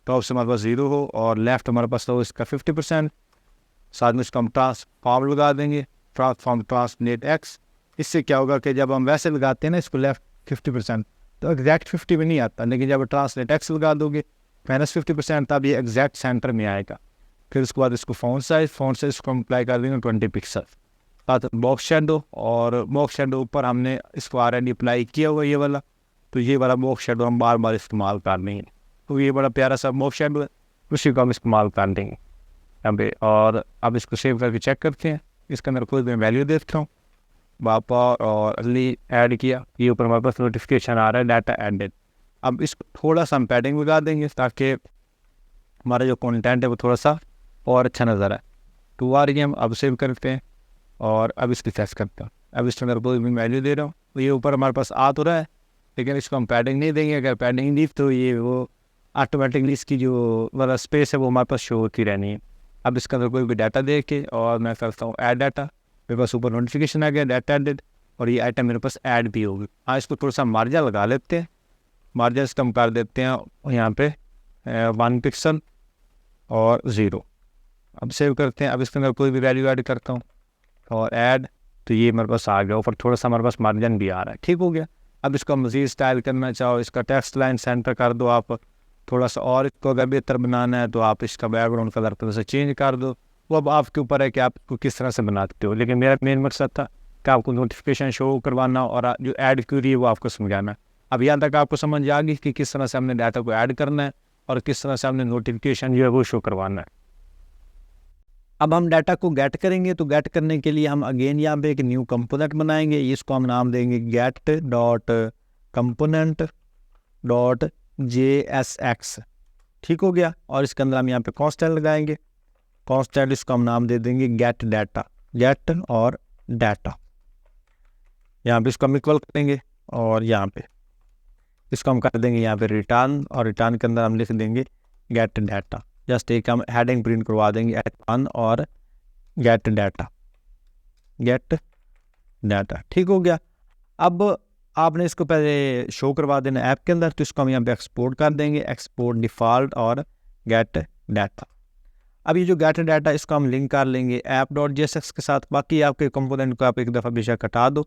टॉप से हमारे पास 0 हो और लेफ्ट हमारे पास तो इसका 50%। साथ में इसको हम ट्रांसफॉर्म लगा देंगे ट्रांसलेट एक्स। इससे क्या होगा कि जब हम वैसे लगाते हैं ना इसको लेफ्ट 50% तो एग्जैक्ट 50 में नहीं आता, लेकिन जब ट्रांसलेट एक्स लगा दोगे -50% तब ये एग्जैक्ट सेंटर में आएगा। फिर उसके बाद इसको फॉन्ट साइज इसको हम अप्लाई कर देंगे 20 पिक्सल। साथ बॉक्स शेडो और बॉक्स शेडो ऊपर हमने इसको ऑलरेडी अप्लाई किया हुआ ये वाला, तो ये वाला बॉक्स शेडो हम बार बार इस्तेमाल कर देंगे। तो ये बड़ा प्यारा सा बॉक्स शेडो है, उसी को हम इस्तेमाल कर देंगे यहाँ पे। और अब इसको सेव करके चेक करते हैं। इसके अंदर कोई मैं वैल्यू देखता हूँ वापा और अर्ली ऐड किया, ये ऊपर हमारे पास नोटिफिकेशन आ रहा है डाटा एडेड। अब इसको थोड़ा सा हम पैडिंग लगा देंगे ताकि हमारा जो कंटेंट है वो थोड़ा सा और अच्छा नज़र आए। 2 REM अब सेव करते हैं और अब इसकी टेस्ट करते हैं। अब इसके अंदर कोई भी वैल्यू दे रहा हूँ, तो ये ऊपर हमारे पास आ तो रहा है लेकिन इसको हम पैडिंग नहीं देंगे। अगर पैडिंग दी तो ये वो ऑटोमेटिकली इसकी जो वाला स्पेस है वो हमारे पास शो होती रहनी है। अब इसके अंदर कोई भी डाटा दे के और मैं करता हूँ ऐड डाटा, मेरे पास ऊपर नोटिफिकेशन आ गया डाटा एडेड और ये आइटम मेरे पास ऐड भी होगी। हाँ, इसको थोड़ा सा मार्जिन लगा लेते हैं, मार्जिन कम कर देते हैं यहाँ पे 1 पिक्सल और 0। अब सेव करते हैं। अब इसके अंदर कोई भी वैल्यू ऐड करता हूँ और ऐड, तो ये मेरे पास आ गया। ऊपर थोड़ा सा हमारे पास मार्जिन भी आ रहा है, ठीक हो गया। अब इसको मज़ीद स्टाइल करना चाहो इसका टेक्स्ट लाइन सेंटर कर दो आप थोड़ा सा, और इसको अगर बेहतर बनाना है तो आप इसका बैकग्राउंड कलर थोड़ा सा चेंज कर दो। वो अब आपके ऊपर है कि आपको किस तरह से बनाते हो, लेकिन मेरा मेन मकसद था कि आपको नोटिफिकेशन शो करवाना और जो ऐड क्वेरी है वो आपको समझाना। अब यहाँ तक आपको समझ आ गई कि किस तरह से हमने डाटा को ऐड करना है और किस तरह से हमने नोटिफिकेशन जो है वो शो करवाना है। अब हम डाटा को गेट करेंगे, तो गेट करने के लिए हम अगेन यहाँ पे एक न्यू कंपोनेंट बनाएंगे। इसको हम नाम देंगे get.component.jsx, ठीक हो गया। और इसके अंदर हम यहाँ पे कॉन्स्टेंट लगाएंगे, कॉन्स्टेंट इसको हम नाम दे देंगे गेट डाटा, गेट और डाटा। यहाँ पे इसको हम इक्वल करेंगे और यहाँ पे इसको हम कर देंगे यहाँ पे रिटर्न, और रिटर्न के अंदर हम लिख देंगे गेट डाटा। जस्ट एक हम हेडिंग प्रिंट करवा देंगे H1 और गेट डाटा। ठीक हो गया। अब आपने इसको पहले शो करवा देना ऐप के अंदर, तो इसको हम यहाँ पे एक्सपोर्ट कर देंगे, एक्सपोर्ट डिफ़ॉल्ट और गेट डाटा। अब ये जो गेट डाटा इसको हम लिंक कर लेंगे app.jsx के साथ। बाकी आपके कंपोनेंट को आप एक दफ़ा बेशक हटा दो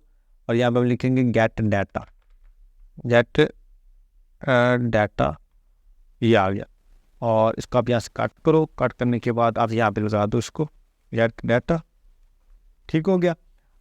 और यहाँ पे हम लिखेंगे गेट डाटा, ये आ गया। और इसको आप यहाँ से कट करो, कट करने के बाद आप यहाँ पे लगा दो इसको गेट डाटा। ठीक हो गया।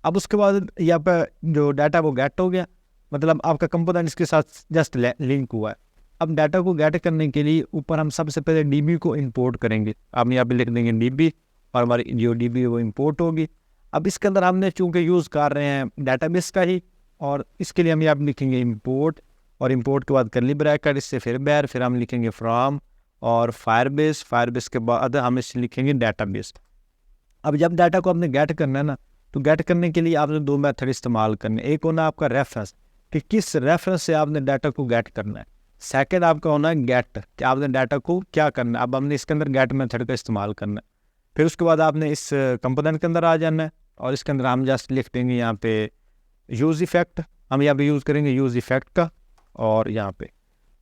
अब उसके बाद यहाँ पे जो डाटा वो गेट हो गया, मतलब आपका कंपोनेंट इसके साथ जस्ट लिंक हुआ है। अब डाटा को गेट करने के लिए ऊपर हम सबसे पहले डीबी को इंपोर्ट करेंगे। आप यहाँ पे लिख देंगे डीबी और हमारी जो डीबी है वो इंपोर्ट होगी। अब इसके अंदर हमने चूँकि यूज़ कर रहे हैं डाटाबेस का ही, और इसके लिए हम यहाँ पे लिखेंगे इंपोर्ट, और इंपोर्ट के बाद करली ब्रैकेट, इससे फिर बैर, फिर हम लिखेंगे फ्रॉम और फायरबेस के बाद हम इससे लिखेंगे डाटाबेस। अब जब डाटा को आपने गेट करना है ना, तो गेट करने के लिए आपने दो मेथड इस्तेमाल करने। एक होना आपका रेफरेंस, कि किस रेफरेंस से आपने डाटा को गेट करना है। सेकंड आपका होना है गेट, कि आपने डाटा को क्या करना है। अब हमने इसके अंदर गेट मेथड का इस्तेमाल करना है। फिर उसके बाद आपने इस कंपोनेंट के अंदर आ जाना है, और इसके अंदर हम जस्ट लिख देंगे यहाँ पे यूज़ इफेक्ट। हम यहाँ पे यूज़ करेंगे यूज़ इफेक्ट का, और यहाँ पे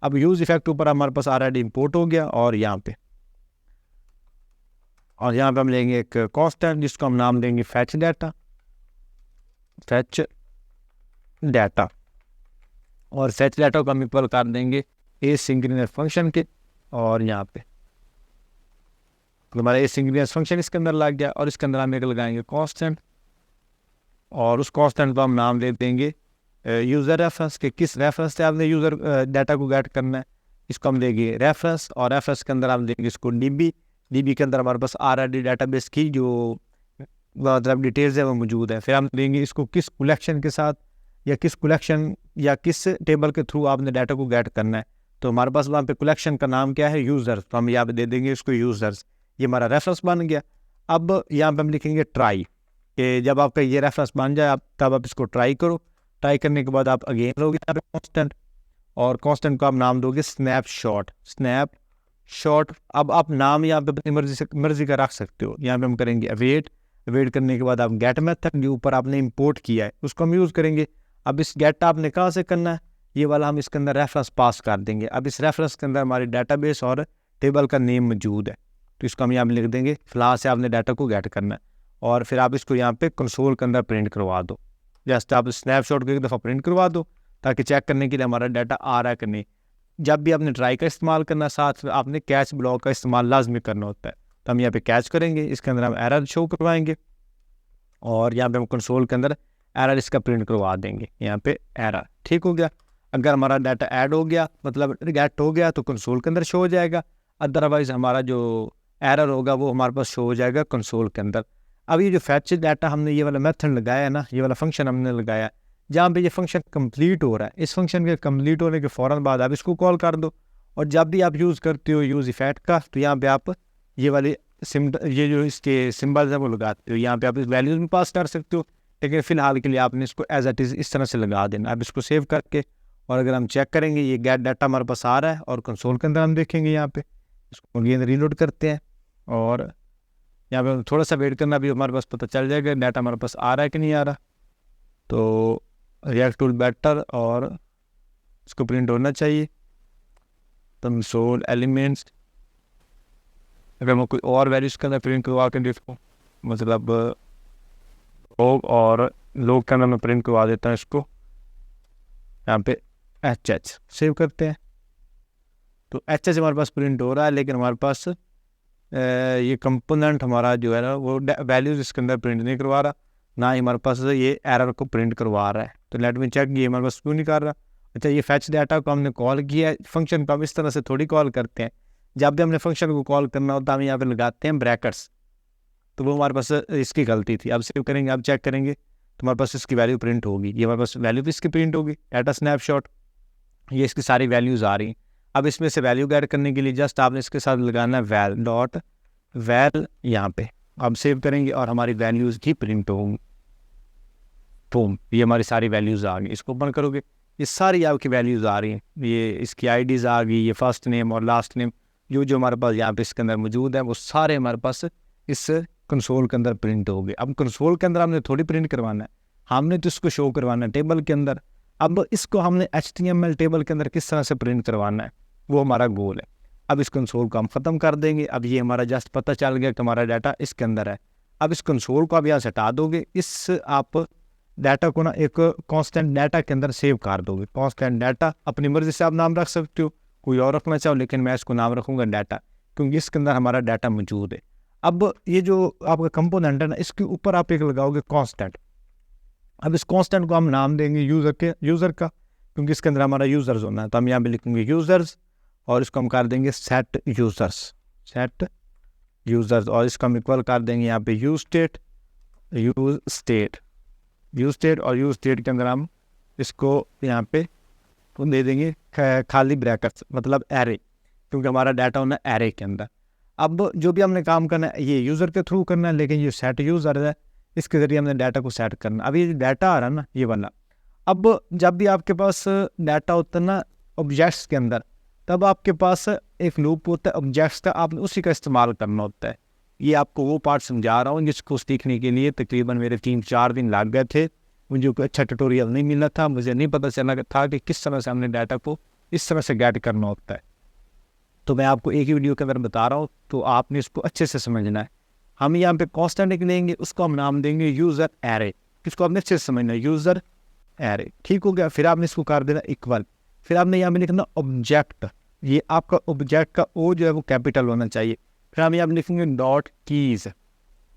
अब यूज़ इफेक्ट ऊपर हमारे पास ऑलरेडी इंपोर्ट हो गया, और यहाँ पे हम लेंगे एक कांस्टेंट जिसको हम नाम देंगे फैच डाटा, और फैच डाटा को हम इक्वल कर देंगे एसिंक्रोनस फंक्शन के। और यहाँ पे हमारा एसिंक्रोनस फंक्शन इसके अंदर लग गया, और इसके अंदर हम एक लगाएंगे कांस्टेंट, और उस कांस्टेंट को हम नाम दे देंगे यूज़र रेफरेंस के। किस रेफरेंस से आपने यूज़र डाटा को गेट करना है, इसको हम देंगे रेफरेंस, और रेफरेंस के अंदर हम देंगे इसको डीबी के अंदर हमारे पास ऑलरेडी डाटाबेस की जो मतलब डिटेल्स है वो मौजूद है। फिर हम देंगे इसको किस कलेक्शन के साथ, या किस टेबल के थ्रू आपने डाटा को गेट करना है। तो हमारे पास वहाँ पे कलेक्शन का नाम क्या है, यूज़र्स, तो हम यहाँ पे दे देंगे इसको यूज़र्स। ये हमारा रेफरेंस बन गया। अब यहाँ पे हम लिखेंगे ट्राई, कि जब आपका ये रेफरेंस बन जाए तब आप इसको ट्राई करो। ट्राई करने के बाद आप अगेन लोगे यहाँ पे कांस्टेंट, और कांस्टेंट को आप नाम दोगे स्नैपशॉट। अब आप नाम यहाँ पे अपनी मर्जी का रख सकते हो। यहाँ पे हम करेंगे अवेट करने के बाद आप गेट मेथड जो ऊपर आपने इंपोर्ट किया है उसको हम यूज़ करेंगे। अब इस गेट आपने कहाँ से करना है, ये वाला हम इसके अंदर रेफरेंस पास कर देंगे। अब इस रेफरेंस के अंदर हमारी डाटाबेस और टेबल का नेम मौजूद है, तो इसको हम यहाँ पे लिख देंगे फिलहाल से आपने डाटा को गेट करना है। और फिर आप इसको यहाँ पे कंसोल के अंदर प्रिंट करवा दो। जस्ट आप स्नैपशॉट को एक दफ़ा प्रिंट करवा दो, ताकि चेक करने के लिए हमारा डाटा आ रहा है कि नहीं। जब भी आपने ट्राई का इस्तेमाल करना, साथ में आपने कैच ब्लॉक का इस्तेमाल लाजमी करना होता है। तो हम यहाँ पे कैच करेंगे, इसके अंदर हम एरर शो करवाएंगे, और यहाँ पे हम कंसोल के अंदर एरर इसका प्रिंट करवा देंगे, यहाँ पे एरर। ठीक हो गया। अगर हमारा डाटा ऐड हो गया, मतलब गेट हो गया, तो कंसोल के अंदर शो हो जाएगा। अदरवाइज़ हमारा जो एरर होगा वो हमारे पास शो हो जाएगा कंसोल के अंदर। अब ये जो फैच डाटा हमने ये वाला मेथड लगाया है ना, ये वाला फंक्शन हमने लगाया, जहाँ पे ये फंक्शन कंप्लीट हो रहा है, इस फंक्शन के कंप्लीट होने के फ़ौरन बाद आप इसको कॉल कर दो। और जब भी आप यूज़ करते हो यूज़ इफेक्ट का, तो यहाँ पे आप ये वाले ये जो इसके सिम्बल्स हैं वो लगाते हो। यहाँ पे आप इस वैल्यूज में पास कर सकते हो, लेकिन फ़िलहाल के लिए आपने इसको एज इट इज़ इस तरह से लगा देना। अब इसको सेव करके, और अगर हम चेक करेंगे ये गेट डाटा हमारे पास आ रहा है, और कंसोल के अंदर हम देखेंगे यहाँ पे इसको अगेन रीलोड करते हैं, और यहाँ पे थोड़ा सा वेट करना, भी हमारे पास पता चल जाएगा डाटा हमारे पास आ रहा है कि नहीं आ रहा। तो रिएक्ट टूल बेटर, और इसको प्रिंट होना चाहिए कंसोल एलिमेंट्स। अगर मैं कोई और वैल्यूज के अंदर प्रिंट करवा के देखो, मतलब लोग के अंदर मैं प्रिंट करवा देता हूँ इसको, यहाँ पे HH सेव करते हैं। तो HH हमारे पास प्रिंट हो रहा है, लेकिन हमारे पास ये कंपोनेंट हमारा जो है ना वो वैल्यूज इसके अंदर प्रिंट नहीं करवा रहा, ना ही हमारे पास ये एरर को प्रिंट करवा रहा है। तो लेट मी चेक, ये हमारे पास क्यों नहीं कर रहा। अच्छा, ये फैच डाटा को हमने कॉल किया है, फंक्शन को हम इस तरह से थोड़ी कॉल करते हैं। जब भी हमने फंक्शन को कॉल करना होता है हम यहाँ पे लगाते हैं ब्रैकेट्स, तो वो हमारे पास इसकी गलती थी। अब सेव करेंगे, अब चेक करेंगे तो हमारे पास इसकी वैल्यू प्रिंट होगी। ये हमारे पास वैल्यू भी इसकी प्रिंट होगी, डाटा स्नैपशॉट, ये इसकी सारी वैल्यूज़ आ रही हैं। अब इसमें से वैल्यू गेट करने के लिए जस्ट आपने इसके साथ लगाना है वैल यहाँ पे। अब सेव करेंगे और हमारी वैल्यूज़ की प्रिंट होंगी। बूम, ये हमारी सारी वैल्यूज़ आ गई। इसको ओपन करोगे, ये सारी आपकी वैल्यूज़ आ रही हैं, ये इसकी आईडीज़ आ गई, ये फर्स्ट नेम और लास्ट नेम जो हमारे पास यहाँ पे इसके अंदर मौजूद है वो सारे हमारे पास इस कंसोल के अंदर प्रिंट हो गए। अब कंसोल के अंदर हमने थोड़ी प्रिंट करवाना है, हमने तो इसको शो करवाना है टेबल के अंदर। अब इसको हमने HTML टेबल के अंदर किस तरह से प्रिंट करवाना है वो हमारा गोल है। अब इस कंसोल को हम ख़त्म कर देंगे। अब ये हमारा जस्ट पता चल गया कि हमारा डाटा इसके अंदर है। अब इस कंसोल को आप यहाँ से हटा दोगे, इस आप डाटा को ना एक कांस्टेंट डाटा के अंदर सेव कर दोगे। कांस्टेंट डाटा अपनी मर्जी से आप नाम रख सकते हो, कोई और रखना चाहो, लेकिन मैं इसको नाम रखूँगा डाटा, क्योंकि इसके अंदर हमारा डाटा मौजूद है। अब ये जो आपका कंपोनेंट है ना, इसके ऊपर आप एक लगाओगे कांस्टेंट। अब इस कांस्टेंट को हम नाम देंगे यूज़र का, क्योंकि इसके अंदर हमारा यूज़र्स होना है, तो हम यहाँ पे लिखेंगे यूज़र्स और इसको हम कर देंगे सेट यूज़र्स और इसको हम इक्वल कर देंगे यहाँ पे यूज स्टेट और यूज स्टेट के अंदर हम इसको यहाँ पे दे देंगे खाली ब्रैकेट्स, मतलब एरे, क्योंकि हमारा डाटा होना है एरे के अंदर। अब जो भी हमने काम करना है ये यूज़र के थ्रू करना है, लेकिन ये सेट यूज़र है, इसके ज़रिए हमने डाटा को सेट करना। अब ये डाटा आ रहा है ना ये वाला, अब जब भी आपके पास डाटा होता है ना ऑब्जेक्ट्स के अंदर, तब आपके पास एक लूप होता है ऑब्जेक्ट्स का, आपने उसी का इस्तेमाल करना होता है। ये आपको वो पार्ट समझा रहा हूँ जिसको सीखने के लिए तकरीबन मेरे 3-4 दिन लग गए थे। मुझे कोई अच्छा ट्यूटोरियल नहीं मिला था, मुझे नहीं पता चला था कि किस तरह से हमने डाटा को इस तरह से गेट करना होता है। तो मैं आपको एक ही वीडियो के अंदर बता रहा हूँ, तो आपने इसको अच्छे से समझना है। हम यहाँ पे कांस्टेंट लेंगे, उसको हम नाम देंगे यूज़र एरे, इसको आपने अच्छे से समझना है, यूज़र एरे। ठीक हो गया। फिर आपने इसको कर देना इक्वल, फिर आपने यहाँ पे लिखना ऑब्जेक्ट, ये आपका ऑब्जेक्ट का ओ जो है वो कैपिटल होना चाहिए। फिर हम यहाँ पे लिखेंगे डॉट कीज़,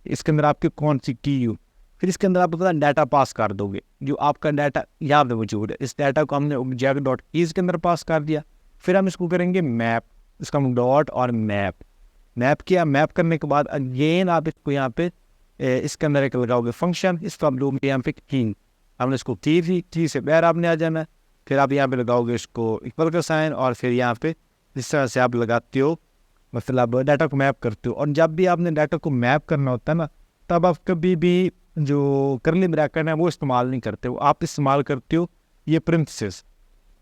इसके अंदर आपकी कौन सी की हो, फिर इसके अंदर आप डाटा पास कर दोगे जो आपका डाटा यहाँ पे मौजूद है। इस डाटा को हमने ऑब्जेक्ट डॉट कीज़ के अंदर पास कर दिया। फिर हम इसको करेंगे मैप, इसका हम डॉट और मैप किया। मैप करने के बाद अगेन आप इसको यहाँ पे इसके अंदर एक लगाओगे फंक्शन, इसको आप लोग यहाँ पे की, हमने इसको की से बाहर आपने आ जाना है। फिर आप यहाँ पे लगाओगे इसको इक्वल का साइन, और फिर यहाँ पे जिस तरह से आप लगाते हो, मतलब डाटा को मैप करते हो। और जब भी आपने डाटा को मैप करना होता है ना, तब आप कभी भी जो करली ब्रैकेट है वो इस्तेमाल नहीं करते हो, आप इस्तेमाल करते हो ये प्रिंसेस,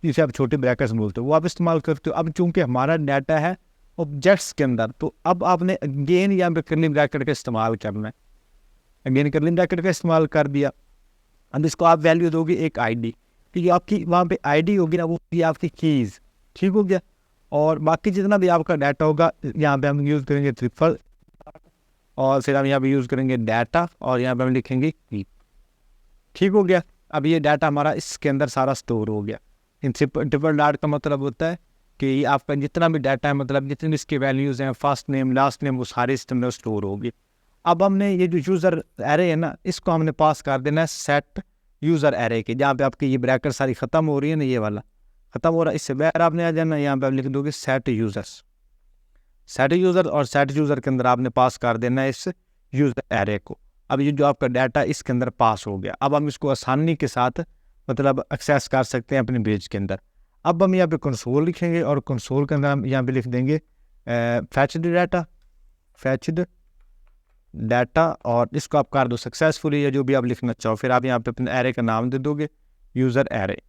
जिसे आप छोटे ब्रैकेट्स बोलते हो, वो आप इस्तेमाल करते हो। अब चूंकि हमारा डाटा है ऑब्जेक्ट्स के अंदर, तो अब आपने अगेन यहाँ पे करली ब्रैकेट का इस्तेमाल करना है। अगेन करली ब्रैकेट का इस्तेमाल कर दिया। अब इसको आप वैल्यू दोगे एक आईडी, क्योंकि आपकी वहाँ पे आईडी होगी ना, वो भी आपकी कीज़। ठीक हो गया। और बाकी जितना भी आपका डाटा होगा यहाँ पे हम यूज़ करेंगे ट्रिपल, और फिर हम यहाँ पे यूज़ करेंगे डाटा, और यहाँ पे हम लिखेंगे की। ठीक हो गया। अब ये डाटा हमारा इसके अंदर सारा स्टोर हो गया। इन ट्रिपल डॉट का मतलब होता है कि आपका जितना भी डाटा है, मतलब जितनी इसकी वैल्यूज़ हैं, फर्स्ट नेम लास्ट नेम, वो सारे इसके अंदर स्टोर होगी। अब हमने ये जो यूज़र एरे है ना, इसको हमने पास कर देना है सेट यूज़र एरे के, जहाँ पे आपकी ये ब्रैकेट सारी ख़त्म हो रही है ना, ये वाला ख़त्म हो रहा है, इससे बाहर आपने आ जाना। यहाँ पे आप लिख दोगे सेट यूज़र, और सेट यूज़र के अंदर आपने पास कर देना है इस यूज़र एरे को। अब ये जो आपका डाटा इसके अंदर पास हो गया, अब हम इसको आसानी के साथ मतलब एक्सेस कर सकते हैं अपने पेज के अंदर। अब हम यहाँ पे कंसोल लिखेंगे, और कंसोल के अंदर हम यहाँ पे लिख देंगे फैच्ड डाटा, और इसको आप कर दो सक्सेसफुली, या जो भी आप लिखना चाहो। फिर आप यहाँ पे अपने एरे का नाम दे दोगे यूज़र एरे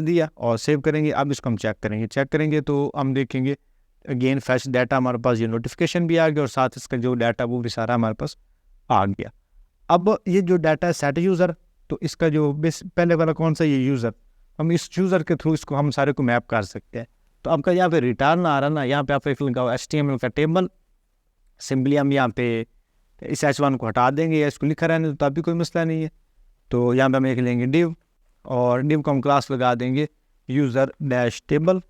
दिया, और सेव करेंगे। अब इसको हम चेक करेंगे तो हम देखेंगे अगेन फैच डाटा हमारे पास, ये नोटिफिकेशन भी आ गया, और साथ इसका जो डाटा वो भी सारा हमारे पास आ गया। अब ये जो डाटा है सेट यूज़र, तो इसका जो पहले वाला कौन सा, ये यूज़र, हम इस यूज़र के थ्रू इसको हम सारे को मैप कर सकते हैं। तो आपका यहाँ पे रिटर्न आ रहा ना, यहाँ पे आप एक लगाओ HTML का टेबल, सिंपली हम यहाँ पे इस H1 को हटा देंगे, या इसको लिखा रहने तो तब भी कोई मसला नहीं है। तो यहाँ पे हम एक लेंगे डिव, और डिव को हम क्लास लगा देंगे यूज़र टेबल,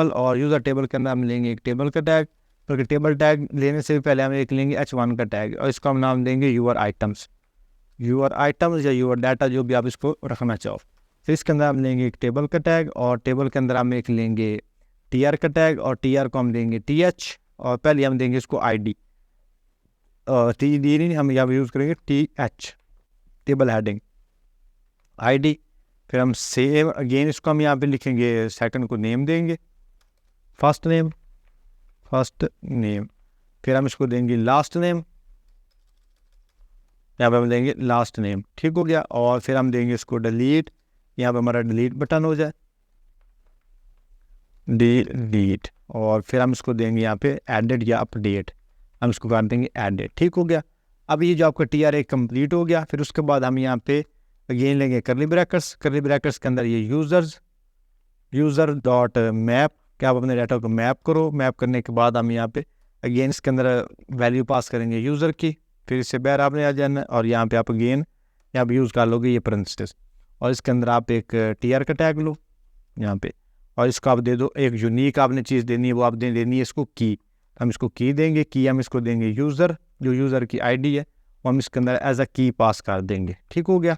और यूज़र टेबल के अंदर हम लेंगे एक टेबल का टैग, क्योंकि टेबल टैग लेने से पहले हम एक लेंगे H1 का टैग, और इसको हम नाम देंगे यूअर आइटम्स या यूअर डाटा, जो भी आप इसको रखना चाहो। फिर इसके अंदर हम लेंगे एक टेबल का टैग, और टेबल के अंदर हम एक लेंगे TR का टैग, और TR को हम देंगे TH, और पहले हम देंगे इसको ID, TD नहीं, हम यहाँ यूज़ करेंगे TH, टेबल हेडिंग ID। फिर हम सेव अगेन, इसको हम यहाँ पे लिखेंगे, सेकंड को नेम देंगे फर्स्ट नेम, फिर हम इसको देंगे लास्ट नेम, यहाँ पे हम देंगे लास्ट नेम, ठीक हो गया। और फिर हम देंगे इसको डिलीट, यहाँ पे हमारा डिलीट बटन हो जाए, डिलीट। और फिर हम इसको देंगे यहाँ पे एडिट या अपडेट, हम इसको कर देंगे एडिट, ठीक हो गया। अब ये जो आपका TRA कंप्लीट हो गया, फिर उसके बाद हम यहाँ पे अगेन लेंगे करली ब्रैकेट्स, करली ब्रैकेट्स के अंदर ये यूज़र डॉट मैप, क्या आप अपने डाटा को मैप करो। मैप करने के बाद हम यहाँ पे अगेन इसके अंदर वैल्यू पास करेंगे यूज़र की, फिर इससे बाहर आपने आ जाना है और यहाँ पे आप अगेन यहाँ पे यूज़ कर लोगे ये पेरेंथेसिस, और इसके अंदर आप एक TR का टैग लो यहाँ पे, और इसको आप दे दो एक यूनिक आपने चीज़ देनी है, वो आप देनी है इसको की। हम इसको की देंगे, की हम इसको देंगे यूज़र, जो यूज़र की ID है वो हम इसके अंदर एज अ की पास कर देंगे, ठीक हो गया।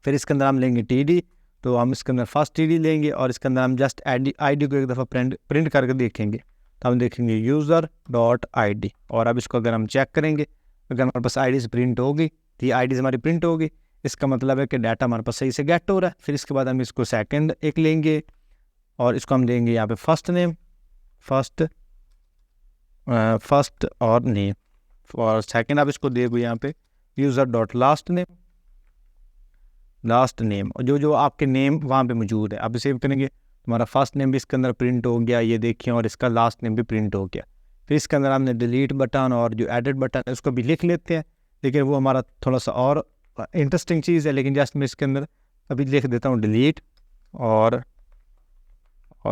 फिर इसके अंदर हम लेंगे TD, तो हम इसके अंदर फर्स्ट TD लेंगे और इसके अंदर हम जस्ट ID को एक दफ़ा प्रिंट करके देखेंगे, तो हम देखेंगे यूज़र डॉट ID। और अब इसको अगर हम चेक करेंगे, अगर हमारे पास ID से प्रिंट होगी तो ये ID हमारी प्रिंट होगी, इसका मतलब है कि डाटा हमारे पास सही से गेट हो रहा है। फिर इसके बाद हम इसको सेकंड एक लेंगे और इसको हम देंगे यहाँ पे फर्स्ट नेम, फर्स्ट और नेम, और सेकंड आप इसको देखो यहाँ पे यूज़र डॉट लास्ट नेम, और जो आपके नेम वहाँ पे मौजूद है आप सेव करेंगे, तुम्हारा फर्स्ट नेम भी इसके अंदर प्रिंट हो गया, ये देखिए, और इसका लास्ट नेम भी प्रिंट हो गया। फिर इसके अंदर हमने डिलीट बटन और जो एडिट बटन है उसको भी लिख लेते हैं, लेकिन वो हमारा थोड़ा सा और इंटरेस्टिंग चीज़ है, लेकिन जस्ट मैं इसके अंदर अभी लिख देता हूँ डिलीट, और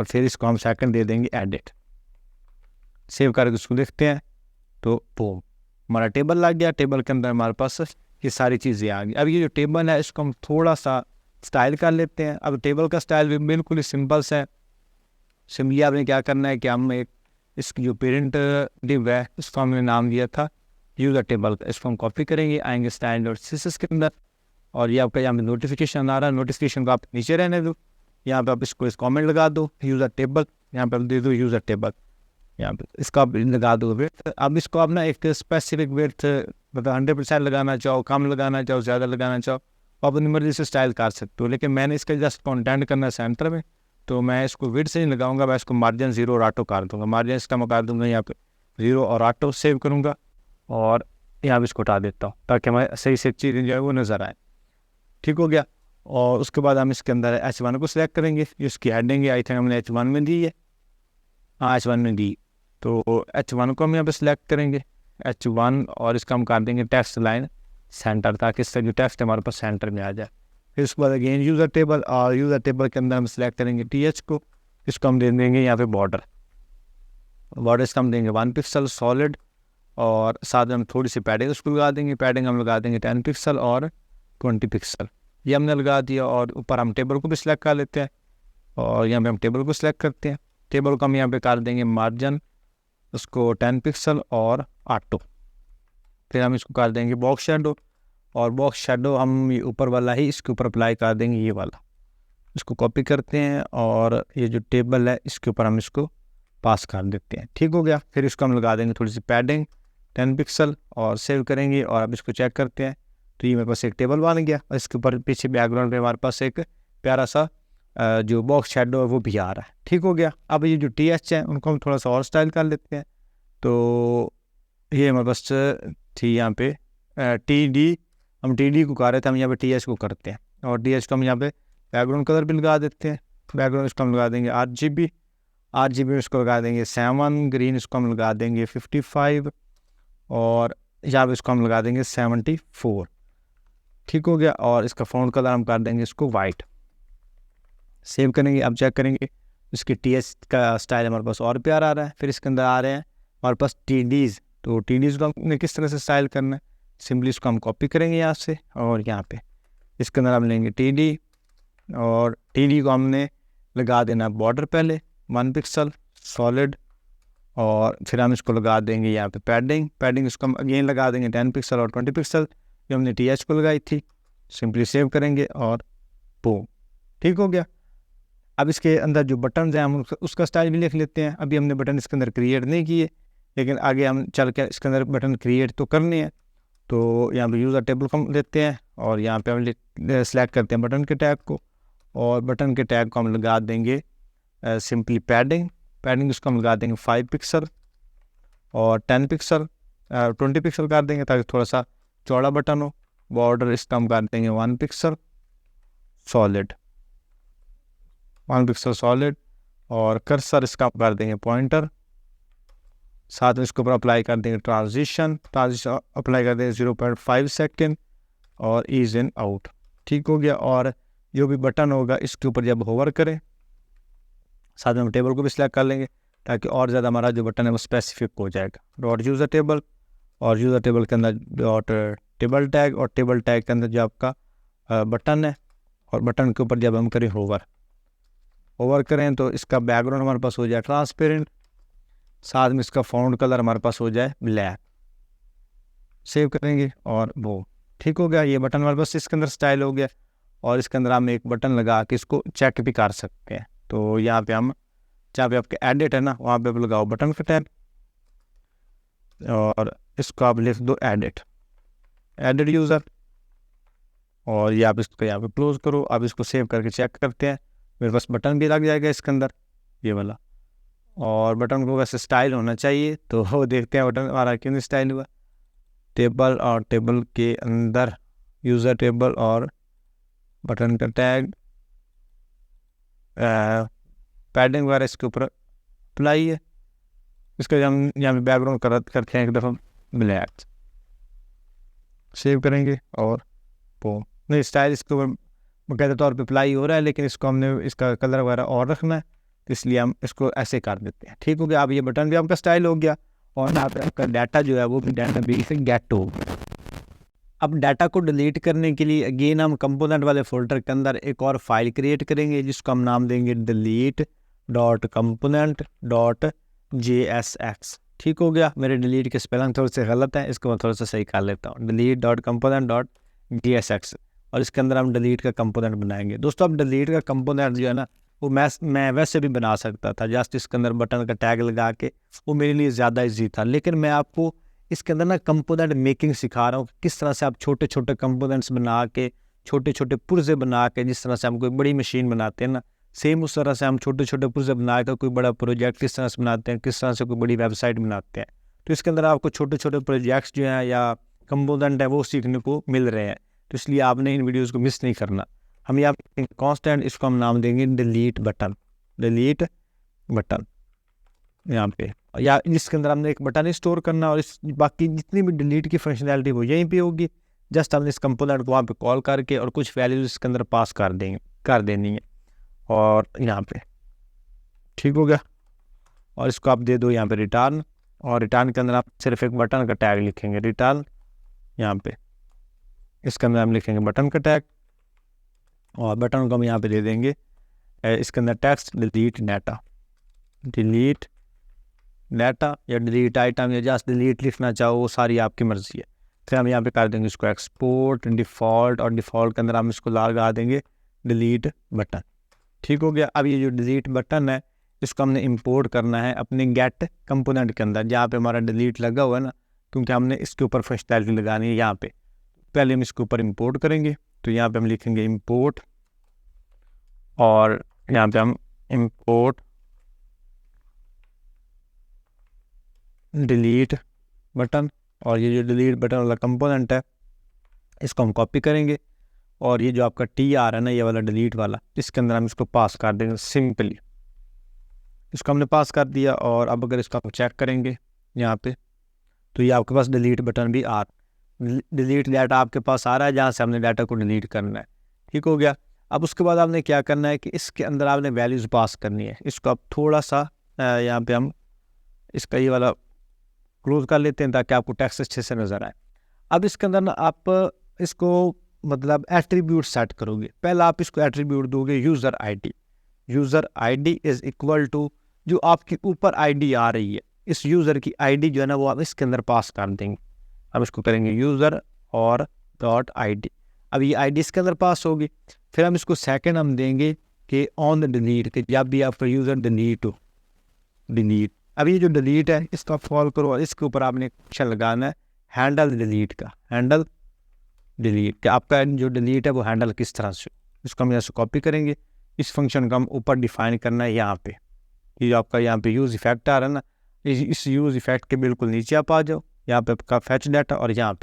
फिर इसको हम सेकंड दे देंगे एडिट, सेव करके उसको लिखते हैं, तो वो हमारा टेबल लग गया। टेबल के अंदर हमारे पास ये सारी चीज़ें आ गई। अब ये जो टेबल है इसको हम थोड़ा सा स्टाइल कर लेते हैं। अब टेबल का स्टाइल भी बिल्कुल ही सिंपल सा है। सिंपली आपने क्या करना है कि हम एक इसकी जो पेरेंट डिव है इसको हमने नाम दिया था यूज़र टेबल का, इसको हम कॉपी करेंगे, आएंगे स्टाइल और CSS के अंदर, और ये आपका यहाँ पे नोटिफिकेशन आ रहा है, नोटिफिकेशन को आप नीचे रहने दो, यहाँ पे आप इसको इस कॉमेंट लगा दो यूज़र टेबल, यहाँ पे आप दे दो यूज़र टेबल, यहाँ पे इसका आप लगा दो विड्थ। अब इसको आप ना एक स्पेसिफिक विड्थ मतलब 100% लगाना चाहो, कम लगाना चाहो, ज़्यादा लगाना चाहो, आप अपनी मर्जी से स्टाइल कर सकते हो, लेकिन मैंने इसका जस्ट कंटेंट करना है सेंटर में, तो मैं इसको विड्थ से नहीं लगाऊंगा, मैं इसको मार्जिन 0 और ऑटो कर दूंगा। मार्जिन इसका मैं कर दूंगा यहाँ पे 0 और ऑटो सेव करूँगा, और यहाँ पे इसको हटा देता हूँ ताकि हमारे सही से चीज़ें जो है वो नज़र आए, ठीक हो गया। और उसके बाद हम इसके अंदर H1 को सिलेक्ट करेंगे, इसकी हेडिंग आई थिंक हमने H1 में दी है, हाँ H1 में दी, तो H1 को हम यहाँ पे सिलेक्ट करेंगे H1, और इसका हम कर देंगे टेक्स्ट लाइन सेंटर, ताकि इसका जो टेक्स्ट हमारे पास सेंटर में आ जाए। फिर उसके बाद अगेन यूज़र टेबल, और यूज़र टेबल के अंदर हम सिलेक्ट करेंगे TH को, इसको हम दे देंगे यहाँ पे बॉर्डर इसका हम देंगे 1 पिक्सल सॉलिड, और साथ में हम थोड़ी सी पैडिंग उसको लगा देंगे, पैडिंग हम लगा देंगे 10 पिक्सल और 20 पिक्सल, ये हमने लगा दिया। और ऊपर हम टेबल को भी सिलेक्ट कर लेते हैं, और यहाँ पे हम टेबल को सिलेक्ट करते हैं, टेबल को हम यहाँ पे कर देंगे मार्जिन उसको 10 पिक्सल और ऑटो। फिर हम इसको कर देंगे बॉक्स शेडो, और बॉक्स शेडो हम ये ऊपर वाला ही इसके ऊपर अप्लाई कर देंगे, ये वाला, इसको कॉपी करते हैं और ये जो टेबल है इसके ऊपर हम इसको पास कर देते हैं, ठीक हो गया। फिर इसको हम लगा देंगे थोड़ी सी पैडिंग 10 पिक्सल और सेव करेंगे, और अब इसको चेक करते हैं, तो ये मेरे पास एक टेबल बन गया, और इसके ऊपर पीछे बैकग्राउंड पे हमारे पास एक प्यारा सा जो बॉक्स शेडो है वो भी आ रहा है, ठीक हो गया। अब ये जो TH है उनको हम थोड़ा सा और स्टाइल कर लेते हैं, तो ये हमारे पास थी यहाँ पे TD, हम TD को कर रहे थे, हम यहाँ पे TH को करते हैं, और TH को हम यहाँ पे बैकग्राउंड कलर भी लगा देते हैं, बैकग्राउंड इसको हम लगा देंगे RGB इसको लगा देंगे 7, ग्रीन इसको हम लगा देंगे 55, और यहाँ पे इसको हम लगा देंगे 74, ठीक हो गया। और इसका फ़ॉन्ट कलर हम कर देंगे इसको वाइट, सेव करेंगे। अब चेक करेंगे इसकी TH का स्टाइल हमारे पास और प्यारा आ रहा है। फिर इसके अंदर आ रहे हैं हमारे पास TDs, तो TDs को हमने किस तरह से स्टाइल करना है, सिंपली इसको हम कॉपी करेंगे यहाँ से, और यहाँ पे इसके अंदर हम लेंगे TD, और TD को हमने लगा देना बॉर्डर पहले 1 पिक्सल सॉलिड, और फिर हम इसको लगा देंगे यहाँ पे पैडिंग इसको हम अगेन लगा देंगे 10 पिक्सल और 20 पिक्सल, जो हमने TH को लगाई थी। सिंपली सेव करेंगे और बूम, ठीक हो गया। अब इसके अंदर जो बटन हैं हम उसका स्टाइल भी लिख लेते हैं। अभी हमने बटन इसके अंदर क्रिएट नहीं किए, लेकिन आगे हम चल के इसके अंदर बटन क्रिएट तो करने हैं। तो यहाँ पे यूज़र टेबल को हम लेते हैं, और यहाँ पे हम सेलेक्ट करते हैं बटन के टैग को, और बटन के टैग को हम लगा देंगे सिंपली पैडिंग उसको हम लगा देंगे 5 पिक्सल और 10 पिक्सल 20 पिक्सल कर देंगे, ताकि थोड़ा सा चौड़ा बटन हो। बॉर्डर इसका हम कर देंगे 1 पिक्सल सॉलिड, 1 पिक्सल सॉलिड। और कर्सर इसका हम कर देंगे पॉइंटर। साथ में इसके ऊपर अप्लाई कर देंगे ट्रांजिशन अप्लाई कर देंगे 0.5 सेकेंड और ईज इन आउट। ठीक हो गया। और जो भी बटन होगा इसके ऊपर जब होवर करें, साथ में हम टेबल को भी सिलेक्ट कर लेंगे ताकि और ज़्यादा हमारा जो बटन है वो स्पेसिफिक हो जाएगा। डॉट यूज़र टेबल, और यूज़र टेबल के अंदर डॉट टेबल टैग, और टेबल टैग के अंदर जो आपका बटन है, और बटन के ऊपर जब हम करें होवर करें तो इसका बैकग्राउंड हमारे पास हो जाए ट्रांसपेरेंट, साथ में इसका फ़ॉन्ट कलर हमारे पास हो जाए ब्लैक। सेव करेंगे और वो ठीक हो गया। ये बटन हमारे पास इसके अंदर स्टाइल हो गया। और इसके अंदर हम एक बटन लगा के इसको चेक भी कर सकते हैं। तो यहाँ पे हम जहाँ पे आपके एडिट है ना, वहाँ पे आप लगाओ बटन का टैब और इसको आप लिख दो एडिट यूज़र, और ये आप इसको यहाँ पे क्लोज करो। अब इसको सेव करके चेक करते हैं। मेरे पास बटन भी लग जाएगा इसके अंदर, ये वाला। और बटन को वैसे स्टाइल होना चाहिए, तो वो देखते हैं बटन हमारा क्यों नहीं स्टाइल हुआ। टेबल, और टेबल के अंदर यूज़र टेबल और बटन का टैग, पैडिंग वगैरह इसके ऊपर अप्लाई है। इसका हम यहाँ पे बैकग्राउंड करते हैं एक दफ़ा ब्लैक। सेव करेंगे और वो नहीं स्टाइल इसके ऊपर बाकायदा तौर पे अप्लाई हो रहा है, लेकिन इसको हमने इसका कलर वगैरह और रखना है, तो इसलिए हम इसको ऐसे कर देते हैं। ठीक हो गया। अब ये बटन भी आपका स्टाइल हो गया, और यहाँ पे आपका डाटा जो है वो भी डाटा भी से गेट हो गया। अब डाटा को डिलीट करने के लिए अगेन हम कंपोनेंट वाले फोल्डर के अंदर एक और फाइल क्रिएट करेंगे, जिसको हम नाम देंगे delete.component.jsx। ठीक हो गया। मेरे डिलीट के स्पेलिंग थोड़े से गलत हैं, इसको मैं थोड़ा सा सही कर लेता हूँ। delete.component.jsx, और इसके अंदर हम डिलीट का कंपोनेंट बनाएंगे। दोस्तों अब डिलीट का कंपोनेंट जो है ना, वो मैं वैसे भी बना सकता था, जस्ट इसके अंदर बटन का टैग लगा के, वो मेरे लिए ज़्यादा इजी था। लेकिन मैं आपको इसके अंदर ना कंपोनेंट मेकिंग सिखा रहा हूँ, किस तरह से आप छोटे छोटे कंपोनेंट्स बना के, छोटे छोटे पुर्जे बना के, जिस तरह से हम कोई बड़ी मशीन बनाते हैं ना, सेम उस तरह से हम छोटे छोटे पुर्जे बना कर कोई बड़ा प्रोजेक्ट किस तरह से बनाते हैं, किस तरह से कोई बड़ी वेबसाइट बनाते हैं। तो इसके अंदर आपको छोटे छोटे प्रोजेक्ट्स जो हैं या कंपोनेंट है वो सीखने को मिल रहे हैं, तो इसलिए आपने इन वीडियोज़ को मिस नहीं करना। हम यहाँ कॉन्स्टेंट, इसको हम नाम देंगे डिलीट बटन यहाँ पे, या इसके अंदर हमने एक बटन स्टोर करना, और इस बाकी जितनी भी डिलीट की फंक्शनैलिटी वो यहीं पे होगी। जस्ट हमने इस कंपोनेंट को वहाँ पे कॉल करके और कुछ वैल्यूज इसके अंदर पास कर देनी है, और यहाँ पे ठीक हो गया। और इसको आप दे दो यहाँ पे रिटर्न, और रिटर्न के अंदर आप सिर्फ एक बटन का टैग लिखेंगे रिटर्न। यहाँ पे इसके अंदर हम लिखेंगे बटन का टैग, और बटन को हम यहाँ पे दे देंगे इसके अंदर टेक्स्ट डिलीट डाटा या डिलीट आइटम, या जस्ट डिलीट लिखना चाहो वो सारी आपकी मर्जी है। फिर हम यहाँ पे कर देंगे इसको एक्सपोर्ट डिफ़ॉल्ट, और डिफ़ॉल्ट के अंदर हम इसको लगा देंगे डिलीट बटन। ठीक हो गया। अब ये जो डिलीट बटन है इसको हमने इंपोर्ट करना है अपने गेट कंपोनेंट के अंदर, जहाँ पे हमारा डिलीट लगा हुआ है ना, क्योंकि हमने इसके ऊपर फंक्शनैलिटी लगानी है। यहाँ पे पहले हम इसके ऊपर इंपोर्ट करेंगे, तो यहाँ पे हम लिखेंगे इंपोर्ट, और यहाँ पे हम इंपोर्ट डिलीट बटन, और ये जो डिलीट बटन वाला कंपोनेंट है इसको हम कॉपी करेंगे, और ये जो आपका TR है ना, ये वाला डिलीट वाला, इसके अंदर हम इसको पास कर देंगे सिंपली। इसको हमने पास कर दिया, और अब अगर इसको हम चेक करेंगे यहाँ पे, तो ये आपके पास डिलीट बटन भी डिलीट डाटा आपके पास आ रहा है, जहाँ से हमने डाटा को डिलीट करना है। ठीक हो गया। अब उसके बाद आपने क्या करना है कि इसके अंदर आपने वैल्यूज़ पास करनी है। इसको आप थोड़ा सा यहाँ पे हम इसका ये वाला क्लोज कर लेते हैं ताकि आपको टेक्स्ट अच्छे से नज़र आए। अब इसके अंदर ना आप इसको मतलब एट्रीब्यूट सेट करोगे। पहला आप इसको एट्रीब्यूट दोगे user ID is equal to जो आपकी ऊपर आईडी आ रही है, इस यूज़र की आईडी जो है ना वो आप इसके अंदर पास कर देंगे। अब इसको करेंगे यूज़र और डॉट आईडी। अब ये आईडी इसके अंदर पास होगी। फिर हम इसको सेकंड हम देंगे कि ऑन द डिलीट, कि जब भी आपका यूज़र डिलीट हो, डिलीट। अब ये जो डिलीट है इसको आप कॉल करो, और इसके ऊपर आपने ऑप्शन लगाना है हैंडल डिलीट का, हैंडल डिलीट, कि आपका जो डिलीट है वो हैंडल किस तरह से। इसको हम यहाँ से कॉपी करेंगे, इस फंक्शन का हम ऊपर डिफाइन करना है यहाँ पे। ये जो आपका यहाँ पे यूज़ इफेक्ट आ रहा है ना, इस यूज़ इफेक्ट के बिल्कुल नीचे आप आ जाओ, यहाँ पे आपका फैच डाटा, और यहाँ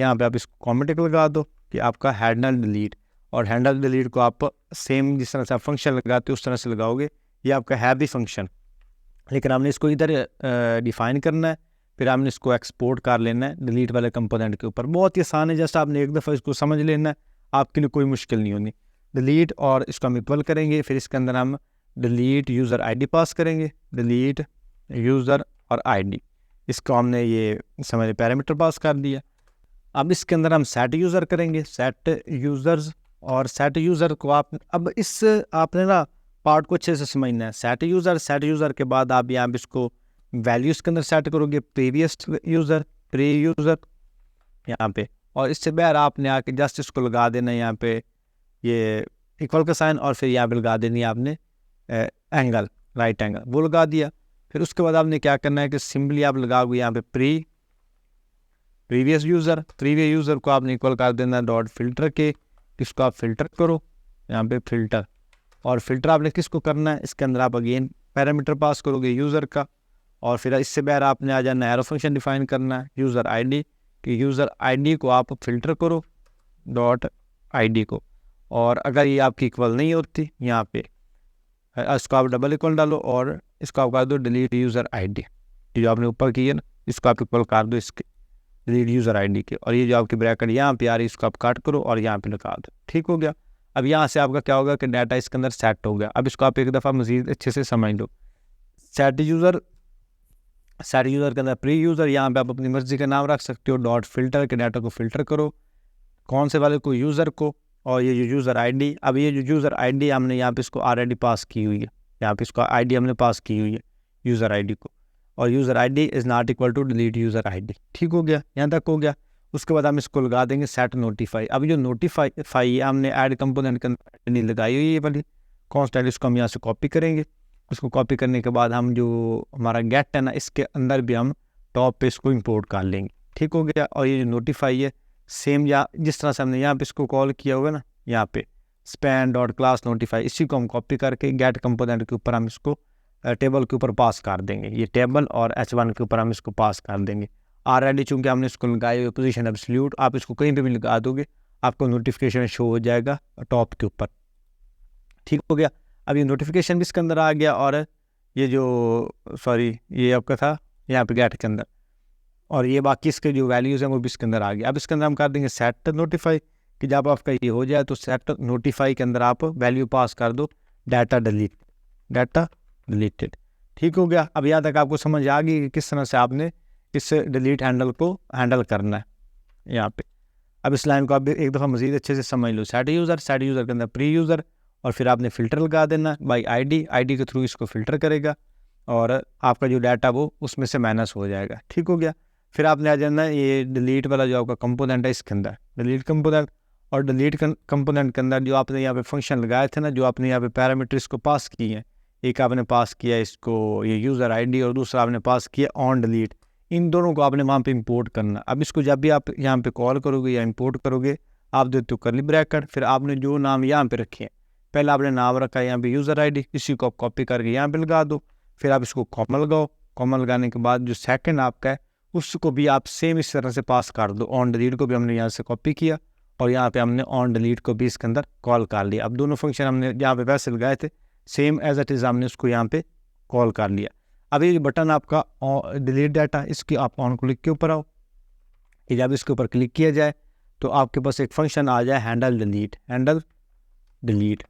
यहाँ पे आप इसको कॉमेंट लगा दो कि आपका हैंडल डिलीट, और हैंडल डिलीट को आप सेम जिस तरह से आप फंक्शन लगाते हो उस तरह से लगाओगे, ये आपका है भी फंक्शन, लेकिन हमने इसको इधर डिफाइन करना है, फिर हमने इसको एक्सपोर्ट कर लेना है डिलीट वाले कंपोनेंट के ऊपर। बहुत ही आसान है, जस्ट आपने एक दफ़ा इसको समझ लेना है, आपके लिए कोई मुश्किल नहीं होनी। डिलीट और इसको हम इक्वल करेंगे, फिर इसके अंदर हम डिलीट यूज़र आईडी पास करेंगे, डिलीट यूज़र और आईडी, इसको हमने ये समझ पैरामीटर पास कर दिया। अब इसके अंदर हम सेट यूज़र करेंगे, सेट यूज़र्स, और सेट यूज़र को आप अब इस आपने ना पार्ट को अच्छे से समझना है। सेट यूज़र के बाद आप यहाँ पे इसको वैल्यूज़ के अंदर सेट करोगे, प्रीवियस यूज़र, प्री यूज़र यहाँ पे, और इससे बाहर आपने आके जस्ट इसको लगा देना है यहाँ पे ये इक्वल का साइन, और फिर यहाँ पे लगा देनी है आपने एंगल, राइट एंगल, वो लगा दिया। फिर उसके बाद आपने क्या करना है कि सिंपली आप लगाओगे यहाँ पे प्रीवियस यूज़र को आपने इक्वल कर देना डॉट फिल्टर के, इसको आप फिल्टर करो यहाँ पे फिल्टर, और फिल्टर आपने किसको करना है, इसके अंदर आप अगेन पैरामीटर पास करोगे यूज़र का, और फिर इससे बाहर आपने आ जाना एरो फंक्शन डिफाइन करना है यूज़र आईडी, कि यूज़र आईडी को आप फिल्टर करो डॉट आईडी को, और अगर ये आपकी इक्वल नहीं होती यहाँ पे इसको आप डबल इक्वल डालो, और इसको आप कर दो डिलीट यूज़र आईडी, जो आपने ऊपर की है ना इसको आप इक्वल कर दो इसके डिलीट यूज़र आईडी के, और ये जो आपकी ब्रैकेट यहाँ पे आ रही है इसको आप काट करो और यहाँ पे लगा दो। ठीक हो गया। अब यहाँ से आपका क्या होगा कि डाटा इसके अंदर सेट हो गया। अब इसको आप एक दफ़ा मज़ीद अच्छे से समझ लो। सेट यूज़र के अंदर प्री यूज़र, यहाँ पे आप अपनी मर्जी का नाम रख सकते हो, डॉट फिल्टर के डाटा को फिल्टर करो, कौन से वाले को, यूज़र को, और ये जो यूज़र आईडी, अब ये जो यूज़र आईडी हमने यहाँ पे इसको ऑलरेडी पास की हुई है, यहाँ पे इसको आईडी हमने पास की हुई है यूज़र आईडी को, और user ID is not equal to delete user ID. ठीक हो गया, यहाँ तक हो गया। उसके बाद हम इसको लगा देंगे सेट नोटिफाई। अब जो नोटिफाई हमने ऐड कंपोनेंट के अंदर नहीं लगाई हुई है वाली कॉन्स्टेंट, इसको हम यहाँ से कॉपी करेंगे। उसको कॉपी करने के बाद हम जो हमारा गेट है ना इसके अंदर भी हम टॉप पे इसको इंपोर्ट कर लेंगे। ठीक हो गया। और ये जो नोटिफाई है सेम या जिस तरह से हमने यहाँ पे इसको कॉल किया होगा ना, यहाँ पे स्पैन डॉट क्लास नोटिफाई, इसी को हम कॉपी करके गेट कंपोनेंट के ऊपर हम इसको टेबल के ऊपर पास कर देंगे। ये टेबल और H1 के ऊपर हम इसको पास कर देंगे। ऑलरेडी चूँकि हमने इसको लगाई हुई पोजीशन एब्सोल्यूट, आप इसको कहीं पे भी लगा दोगे आपको नोटिफिकेशन शो हो जाएगा टॉप के ऊपर। ठीक हो गया। अब ये नोटिफिकेशन भी इसके अंदर आ गया, और ये जो ये आपका था यहाँ पे गेट के अंदर, और ये बाकी इसके जो वैल्यूज़ हैं वो भी इसके अंदर आ गया। अब इसके अंदर हम कर देंगे सेट नोटिफाई, कि जब आपका ये हो जाए तो सेट नोटिफाई के अंदर आप वैल्यू पास कर दो डाटा डिलीटेड। ठीक हो गया। अब यहाँ तक आपको समझ आ गई कि किस तरह से आपने इस डिलीट हैंडल को हैंडल करना है यहाँ पे। अब इस लाइन को आप एक दफ़ा मज़ीद अच्छे से समझ लो। सेट यूज़र के अंदर प्री यूज़र, और फिर आपने फ़िल्टर लगा देना बाई आईडी के थ्रू इसको फ़िल्टर करेगा, और आपका जो डाटा वो उसमें से माइनस हो जाएगा। ठीक हो गया। फिर आपने आ जाना ये डिलीट वाला जो आपका कंपोनेंट है इसके अंदर, डिलीट कंपोनेंट, और डिलीट कंपोनेंट के अंदर जो आपने यहाँ पे फंक्शन लगाए थे ना, जो आपने यहाँ पे पैरामीटर इसको पास किए हैं, एक आपने पास किया इसको ये यूज़र आईडी, और दूसरा आपने पास किया ऑन डिलीट, इन दोनों को आपने वहाँ पे इंपोर्ट करना। अब इसको जब भी आप यहाँ पे कॉल करोगे या इंपोर्ट करोगे, आप देते हो करली ब्रैकेट, फिर आपने जो नाम यहाँ पे रखे हैं, पहले आपने नाम रखा है यहाँ पे यूज़र आईडी, इसी को आप कॉपी करके यहाँ पे लगा दो। फिर आप इसको कॉमा लगाओ, कॉमा लगाने के बाद जो सेकंड आपका है उसको भी आप सेम इस तरह से पास कर दो। ऑन डिलीट को भी हमने यहाँ से कॉपी किया, और यहाँ पे हमने ऑन डिलीट को भी इसके अंदर कॉल कर लिया। अब दोनों फंक्शन हमने यहाँ पे वैसे लगाए थे सेम एज इट इज़, हमने उसको यहाँ पे कॉल कर लिया। अब ये बटन आपका डिलीट डाटा, इसकी आप ऑन क्लिक के ऊपर आओ, कि जब इसके ऊपर क्लिक किया जाए तो आपके पास एक फंक्शन आ जाए हैंडल डिलीट।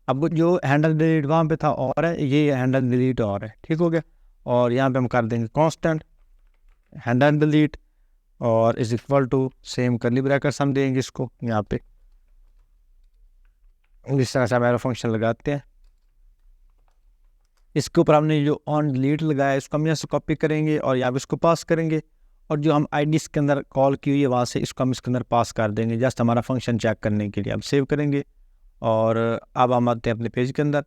अब जो हैंडल डिलीट वहाँ पे था और है, ये हैंडल डिलीट और है। ठीक हो गया। और यहाँ पे हम कर देंगे कांस्टेंट हैंडल डिलीट, और is equal to same curly brackets हम देंगे इसको यहाँ पे, इस तरह से हमारा फंक्शन लगाते हैं। इसके ऊपर हमने जो ऑन डिलीट लगाया इसको हम यहाँ से कॉपी करेंगे और यहाँ पे इसको पास करेंगे, और जो हम आईडी इसके अंदर कॉल की हुई है वहाँ से इसको हम इसके अंदर पास कर देंगे जस्ट हमारा फंक्शन चेक करने के लिए। अब सेव करेंगे, और अब हम आते हैं अपने पेज के अंदर।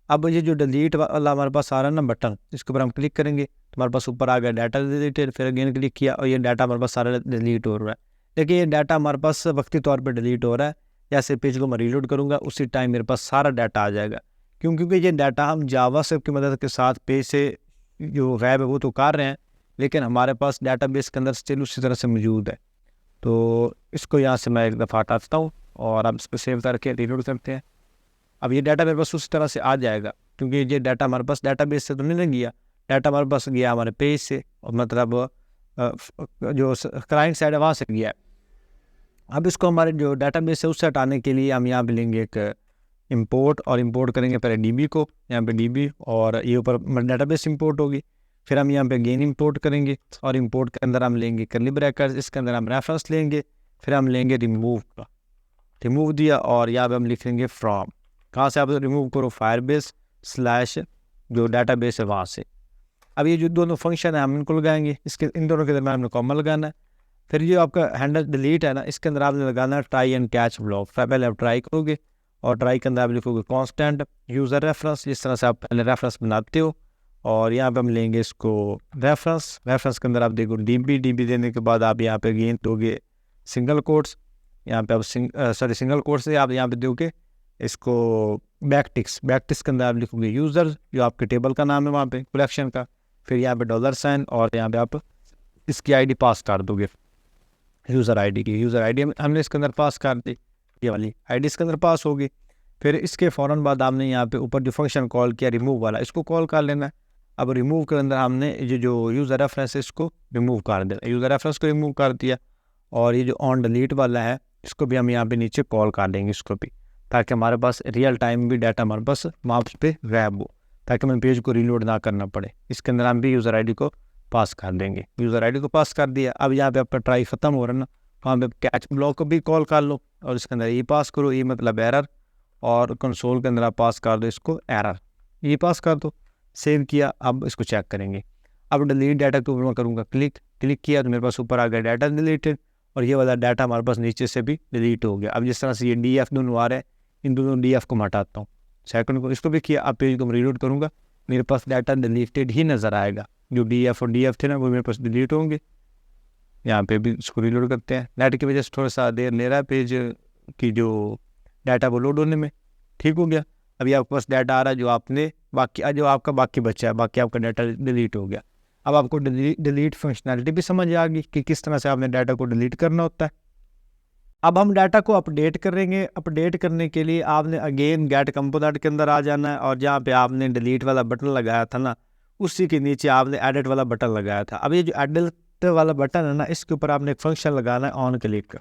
अब ये जो डिलीट वाला हमारे पास आ रहा है ना बटन, इसके ऊपर हम क्लिक करेंगे तो हमारे पास ऊपर आ गया डाटा डिलीटेड। फिर अगेन क्लिक किया और ये डाटा हमारे पास सारा डिलीट हो रहा है। देखिए ये डाटा हमारे पास वक्ती तौर पर डिलीट हो रहा है। जैसे पेज को मैं रीलोड करूँगा उसी टाइम मेरे पास सारा डाटा आ जाएगा, क्योंकि ये डाटा हम जावास्क्रिप्ट की मदद के साथ पेज से जो वेब है वो तो कर रहे हैं, लेकिन हमारे पास डाटाबेस के अंदर स्टिल उसी तरह से मौजूद है। तो इसको यहाँ से मैं एक दफ़ा हटाता हूँ और अब इसको सेव करके रीलोड करते हैं। अब ये डाटा मेरे पास उस तरह से आ जाएगा, क्योंकि ये डाटा हमारे पास डाटाबेस से तो नहीं गया, डाटा हमारे पास गया हमारे पेज से, और मतलब जो क्लाइंट साइड है वहाँ से गया है। अब इसको हमारे जो डाटाबेस है उससे हटाने के लिए हम यहाँ पे लेंगे एक इंपोर्ट, और इंपोर्ट करेंगे पहले डीबी को, यहाँ पे डीबी, और ये ऊपर डाटाबेस इंपोर्ट होगी। फिर हम यहाँ पे अगेन इंपोर्ट करेंगे, और इंपोर्ट के अंदर हम लेंगे कर्ली ब्रैकेट्स, इसके अंदर हम रेफरेंस लेंगे। फिर हम लेंगे रिमूव का, रिमूव दिया, और यहाँ पे हम लिख लेंगे फ्रॉम, कहाँ से आप रिमूव करो, फायरबेस स्लैश जो डाटाबेस है वहाँ से। अब ये जो दोनों फंक्शन है हम इनको लगाएंगे, इसके इन दोनों के दरम्यान हमने कॉमा लगाना है। फिर ये आपका हैंडल डिलीट है ना, इसके अंदर आपने लगाना है ट्राई एंड कैच ब्लॉक। पहले आप ट्राई करोगे, और ट्राई के अंदर आप लिखोगे कांस्टेंट यूज़र रेफरेंस, जिस तरह से आप पहले रेफरेंस बनाते हो। और यहाँ पे हम लेंगे इसको रेफरेंस, रेफरेंस के अंदर आप देखो डीबी, डीबी देने के बाद आप यहाँ पे अगेन दोगे सिंगल कोट्स, यहाँ पे आप सिंगल कोट से आप यहाँ पे दोगे इसको बैकटिक्स, बैकटिक्स के अंदर आप लिखोगे यूज़र, जो आपके टेबल का नाम है वहाँ पे कलेक्शन का। फिर यहाँ पे $, और यहाँ पे आप इसकी आईडी पास कर दोगे, यूज़र आईडी की, यूज़र आईडी हमने इसके अंदर पास कर दी, ये वाली आईडी इसके अंदर पास होगी। फिर इसके फ़ौरन बाद आपने यहाँ पे ऊपर जो फंक्शन कॉल किया रिमूव वाला, इसको कॉल कर लेना है। अब रिमूव के अंदर हमने ये जो यूज़र रेफरेंस है इसको रिमूव कर देना, यूज़र रेफरेंस को रिमूव कर दिया। और ये जो ऑन डिलीट वाला है इसको भी हम यहाँ पे नीचे कॉल कर देंगे इसको भी, ताकि हमारे पास रियल टाइम भी डाटा हमारे पास वहाँ पे रैब हो, ताकि हमें पेज को रीलोड ना करना पड़े। इसके अंदर हम भी यूज़र आईडी को पास कर देंगे, यूज़र आईडी को पास कर दिया। अब यहाँ पे आपका ट्राई ख़त्म हो रहा है ना, वहाँ पे कैच ब्लॉक को भी कॉल कर लो, और इसके अंदर ये पास करो, ये मतलब एरर, और कंसोल के अंदर आप पास कर दो इसको एरर, ये पास कर दो, सेव किया। अब इसको चेक करेंगे। अब डिलीट डाटा के ऊपर मैं करूँगा क्लिक, क्लिक किया तो मेरे पास ऊपर आ गया डाटा डिलीटेड, और ये वाला डाटा हमारे पास नीचे से भी डिलीट हो गया। अब जिस तरह से ये DF दोनों आ रहे हैं, इन दोनों DF को मैं हटाता हूँ, सेकंड को इसको भी किया। अब पेज को मैं रीलोड करूँगा, मेरे पास डाटा डिलीटेड ही नज़र आएगा, जो DF और DF थे ना वो मेरे पास डिलीट होंगे। यहाँ पे भी इसको रीलोड करते हैं, नेट की वजह से थोड़ा सा देर ले रहा है पेज की जो डाटा वो लोड होने में। ठीक हो गया। अभी आपके पास डाटा आ रहा है जो आपने बाकी, जो आपका बाकी बचा है, बाकी आपका डाटा डिलीट हो गया। अब आपको डिलीट फंक्शनैलिटी भी समझ आ गई कि किस तरह से आपने डाटा को डिलीट करना होता है। अब हम डाटा को अपडेट करेंगे। अपडेट करने के लिए आपने अगेन गेट कंपोनेंट के अंदर आ जाना है, और जहाँ पे आपने डिलीट वाला बटन लगाया था ना, उसी के नीचे आपने एडिट वाला बटन लगाया था। अब ये जो एडिट वाला बटन है ना, इसके ऊपर आपने एक फंक्शन लगाना है ऑन क्लिक।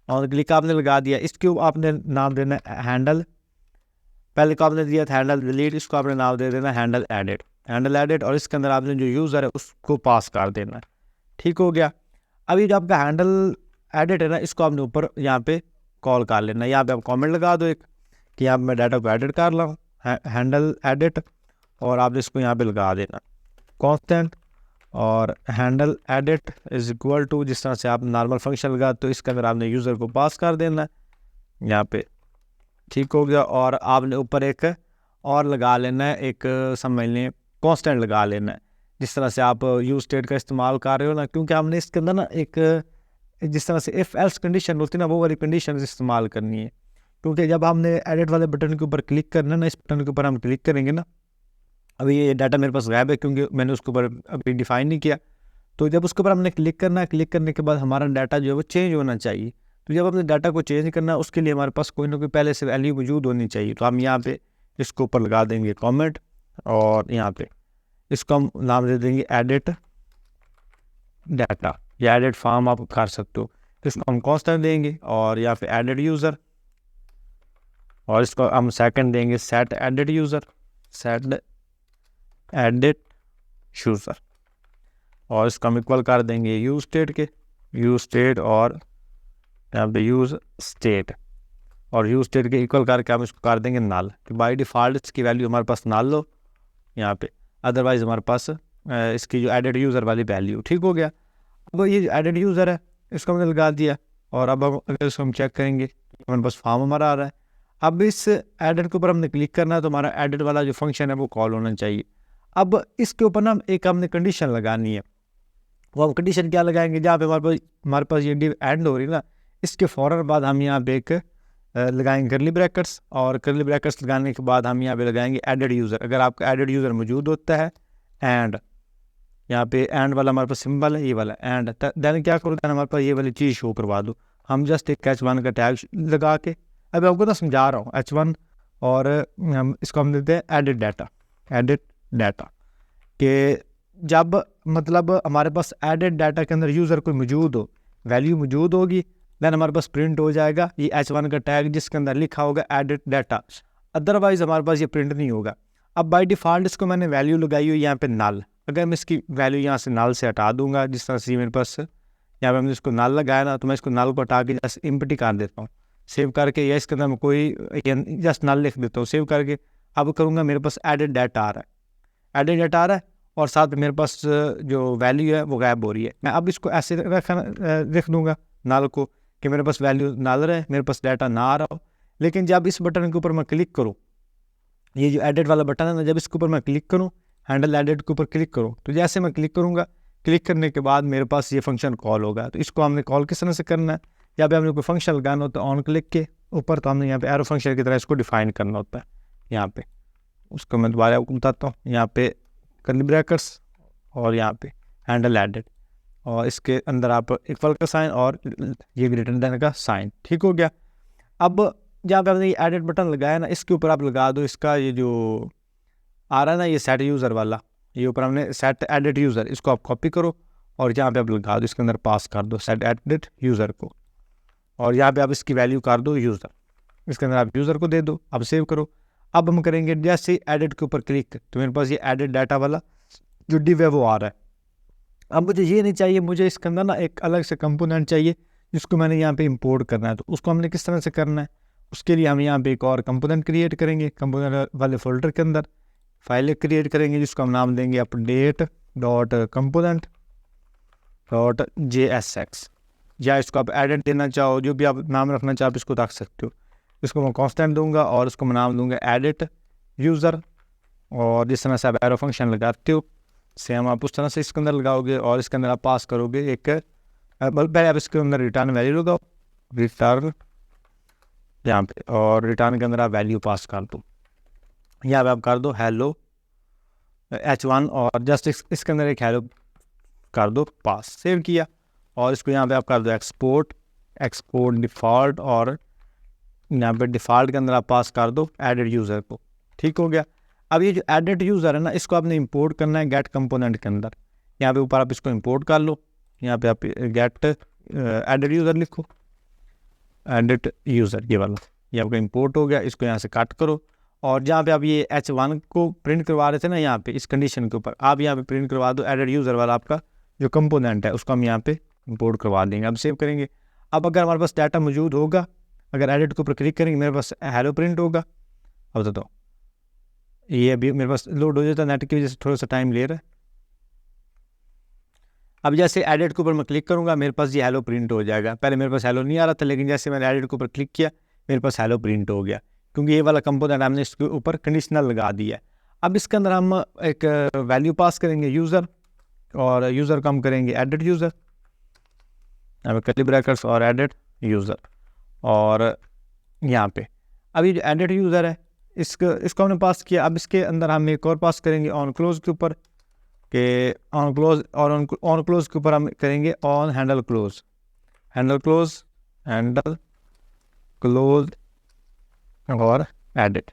ऑन क्लिक आपने लगा दिया, इसके आपने नाम देना है हैंडल, पहले को आपने दिया था हैंडल डिलीट, इसको आपने नाम दे देना हैंडल एडिट, हैंडल एडिट, और इसके अंदर आपने जो यूज़र है उसको पास कर देना है। ठीक हो गया। अब ये जो आपका हैंडल एडिट है ना, इसको आपने ऊपर यहाँ पे कॉल कर लेना। यहाँ पे आप कमेंट लगा दो एक कि यहाँ मैं डाटा को एडिट कर रहा हूँ, हैंडल एडिट, और आप इसको यहाँ पे लगा देना कांस्टेंट, और handle edit is equal to, जिस तरह से आप नॉर्मल फंक्शन लगाते हो इसके अंदर आपने यूज़र को पास कर देना है यहाँ पे। ठीक हो गया। और आपने ऊपर एक और लगा लेना है, एक समझ लें कांस्टेंट लगा लेना है, जिस तरह से आप यूज स्टेट का इस्तेमाल कर रहे हो ना, क्योंकि हमने इसके अंदर ना एक जिस तरह से इफ़ एल्स कंडीशन होती है ना, वो वाली कंडीशन इस्तेमाल करनी है। क्योंकि जब हमने एडिट वाले बटन के ऊपर क्लिक करना है ना, इस बटन के ऊपर हम क्लिक करेंगे ना, अभी ये डाटा मेरे पास गायब है क्योंकि मैंने उसके ऊपर अभी डिफाइन नहीं किया। तो जब उसके ऊपर हमने क्लिक करना है, क्लिक करने के बाद हमारा डाटा जो है वो चेंज होना चाहिए। तो जब हमने डाटा को चेंज करना है, उसके लिए हमारे पास कोई ना कोई पहले से वैल्यू मौजूद होनी चाहिए। तो हम यहाँ पे इसको ऊपर लगा देंगे कमेंट, और यहाँ पे इसको हम नाम दे देंगे एडिट डाटा, या एडिट फॉर्म आप कर सकते हो। इसको हम कांस्टेंट देंगे, और यहाँ पे एडिट यूज़र, और इसको हम सेकंड देंगे set edit user, set edit user, और इसको हम इक्वल कर देंगे यूज स्टेट के, यूज स्टेट, और यहाँ पे यूज स्टेट, और यूज स्टेट के इक्वल करके हम इसको कर देंगे नल, कि बाई डिफ़ॉल्ट इसकी वैल्यू हमारे पास नल हो यहाँ पे, अदरवाइज़ हमारे पास इसकी जो एडिट यूज़र वाली वैल्यू। ठीक हो गया। अब ये जो एडिट यूज़र है इसको हमने लगा दिया, और अब अगर इसको हम चेक करेंगे हमारे पास फॉर्म हमारा आ रहा है। अब इस एडिट के ऊपर हमने क्लिक करना है, तो हमारा एडिट वाला जो फंक्शन है वो कॉल होना चाहिए। अब इसके ऊपर ना एक हमने कंडीशन लगानी है। वो हम कंडीशन क्या लगाएंगे, जहाँ पे हमारे पास ये डिव एंड हो रही है ना, इसके फ़ौरन बाद हम यहाँ पे एक लगाएंगे कर्ली ब्रैकेट्स, और कर्ली ब्रैकेट्स लगाने के बाद हम यहाँ पे लगाएंगे एडिट यूज़र। अगर आपका एडिट यूज़र मौजूद होता है, एंड यहाँ पे एंड वाला हमारे पास सिंबल है, ये वाला एंड। देन क्या करो, देन हमारे पास ये वाली चीज़ शो करवा दो। हम जस्ट एक H1 का टैग लगा के, अभी आपको ना समझा रहा हूँ H1, और हम इसको हम देते हैं एडिट डाटा कि जब मतलब हमारे पास एडिट डाटा के अंदर यूज़र कोई मौजूद हो, वैल्यू मौजूद होगी, देन हमारे पास प्रिंट हो जाएगा ये H1 का टैग जिसके अंदर लिखा होगा एडिट डाटा, अदरवाइज़ हमारे पास ये प्रिंट नहीं होगा। अब बाय डिफ़ॉल्ट इसको मैंने वैल्यू लगाई हुई यहाँ पे नल, अगर मैं इसकी वैल्यू यहाँ से नल से हटा दूंगा, जिस तरह से मेरे पास यहाँ पे हमने इसको नल लगाया ना, तो मैं इसको नल को हटा के जस्ट एम्प्टी कर देता हूँ, सेव करके, या इसके अंदर मैं कोई जस्ट नल लिख देता हूँ सेव करके। अब करूँगा, मेरे पास एडिट डाटा आ रहा है, और साथ में मेरे पास जो वैल्यू है वो गायब हो रही है। मैं अब इसको ऐसे रख दूँगा नल को कि मेरे पास वैल्यू नल रहे, मेरे पास डाटा ना आ रहा हो। लेकिन जब इस बटन के ऊपर मैं क्लिक करूँ, ये जो एडिट वाला बटन है ना, जब इसके ऊपर मैं क्लिक करूँ, हैंडल एडिट के ऊपर क्लिक करूँ, तो जैसे मैं क्लिक करूँगा, क्लिक करने के बाद मेरे पास ये फंक्शन कॉल होगा। तो इसको हमने कॉल किस तरह से करना है, जहाँ पे हमने कोई फंक्शन लगाना होता है ऑन क्लिक के ऊपर, तो हमने यहाँ पे एरो फंक्शन की तरह इसको डिफाइन करना होता है। यहाँ पे उसको मैं दोबारा आपको बताता हूँ, यहाँ पे कर्ली ब्रैकेट्स और यहाँ पे हैंडल एडिट, और इसके अंदर आप इक्वल का साइन और ये ग्रेटर देन का साइन, ठीक हो गया। अब जहाँ पे आपने ये एडिट बटन लगाया ना, इसके ऊपर आप लगा दो इसका ये जो आ रहा है ना, ये सेट यूज़र वाला, ये ऊपर हमने सेट एडिट यूज़र, इसको आप कॉपी करो और यहाँ पे आप लगा दो, इसके अंदर पास कर दो सेट एडिट यूज़र को, और यहाँ पे आप इसकी वैल्यू कर दो यूज़र, इसके अंदर आप यूज़र को दे दो। अब सेव करो। अब हम करेंगे जैसे एडिट के ऊपर क्लिक, तो मेरे पास ये एडिट डाटा वाला जो डिव है वो आ रहा है। अब मुझे ये नहीं चाहिए, मुझे इसके अंदर ना एक अलग से कंपोनेंट चाहिए जिसको मैंने यहाँ पे इंपोर्ट करना है। तो उसको हमने किस तरह से करना है, उसके लिए हम यहाँ पे एक और कंपोनेंट क्रिएट करेंगे। कंपोनेंट वाले फोल्डर के अंदर फाइल क्रिएट करेंगे जिसको हम नाम देंगे update dot component dot JSX, या इसको आप एडिट देना चाहो, जो भी आप नाम रखना चाहो आप इसको रख सकते हो। इसको मैं कांस्टेंट दूंगा और इसको मैं नाम दूंगा एडिट यूज़र, और जिस तरह से आप एरो फंक्शन लगाते हो सेम आप उस तरह से इसके अंदर लगाओगे, और इसके अंदर आप पास करोगे एक पहले आप इसके अंदर रिटर्न वैल्यू लगाओ, रिटर्न यहाँ पे, और रिटर्न के अंदर आप वैल्यू पास कर दो। यहाँ पे आप कर दो हेलो H1, और जस्ट इसके अंदर एक हेलो कर दो पास, सेव किया, और इसको यहाँ पे आप कर दो एक्सपोर्ट डिफ़ॉल्ट, और यहाँ पे डिफ़ॉल्ट के अंदर आप पास कर दो एडिट यूज़र को, ठीक हो गया। अब ये जो एडिट यूज़र है ना, इसको आपने इंपोर्ट करना है गेट कंपोनेंट के अंदर। यहाँ पे ऊपर आप इसको इंपोर्ट कर लो, यहाँ पे आप गेट एडिट यूज़र लिखो, एडिट यूज़र ये वाला, ये आपका इंपोर्ट हो गया। इसको यहाँ से कट करो, और जहाँ पे आप ये H1 को प्रिंट करवा रहे थे ना, यहाँ पे इस कंडीशन के ऊपर आप यहाँ पे प्रिंट करवा दो एडिट यूज़र वाला आपका जो कंपोनेंट है, उसको हम यहाँ पे इंपोर्ट करवा देंगे। अब सेव करेंगे। अब अगर हमारे पास डाटा मौजूद होगा, अगर एडिट के ऊपर क्लिक करेंगे, मेरे पास हेलो प्रिंट होगा। अब बताओ, ये अभी मेरे पास लोड हो जाता है, नेट की वजह से थोड़ा सा टाइम ले रहा है। अब जैसे एडिट के ऊपर मैं क्लिक करूँगा, मेरे पास ये हेलो प्रिंट हो जाएगा। पहले मेरे पास हेलो नहीं आ रहा था, लेकिन जैसे मैंने एडिट के ऊपर क्लिक किया, मेरे पास हेलो प्रिंट हो गया, क्योंकि ये वाला कंपोनेंट हमने इसके ऊपर कंडीशनल लगा दिया है। अब इसके अंदर हम एक वैल्यू पास करेंगे यूज़र, और यूज़र को हम करेंगे एडिट यूज़र, यहाँ पे कर्ली ब्रैकेट्स और एडिट यूज़र, और यहाँ पे अब ये जो एडिट यूज़र है इसको हमने पास किया। अब इसके अंदर हम एक और पास करेंगे ऑन क्लोज के ऊपर, के ऑन क्लोज, और ऑन क्लोज के ऊपर हम करेंगे ऑन हैंडल क्लोज और एडिट।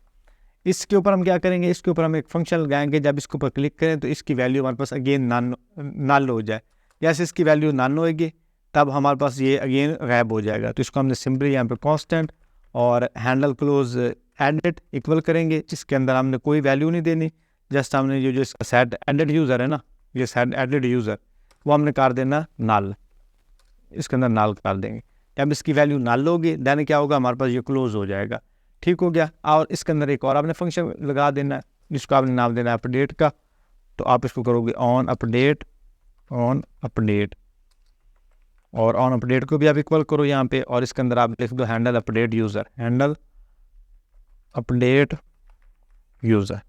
इसके ऊपर हम क्या करेंगे, इसके ऊपर हम एक फंक्शन लगाएंगे, जब इसके ऊपर क्लिक करें तो इसकी वैल्यू हमारे पास अगेन नल हो जाए। जैसे इसकी वैल्यू नल होएगी तब हमारे पास ये अगेन गायब हो जाएगा। तो इसको हमने सिंपली यहाँ पे कांस्टेंट और हैंडल क्लोज एडिट इक्वल करेंगे, जिसके अंदर हमने कोई वैल्यू नहीं देनी, जस्ट हमने जो इसका सेट एडिट यूज़र है ना, ये सेट एडिट यूज़र वो हमने कर देना नल, इसके अंदर नल कर देंगे। जब इसकी वैल्यू नल होगी देन क्या होगा, हमारे पास ये क्लोज हो जाएगा, ठीक हो गया। और इसके अंदर एक और आपने फंक्शन लगा देना है, जिसको आपने नाम देना है अपडेट का। तो आप इसको करोगे ऑन अपडेट, और ऑन अपडेट को भी आप इक्वल करो यहाँ पे, और इसके अंदर आप लिख दो हैंडल अपडेट यूज़र,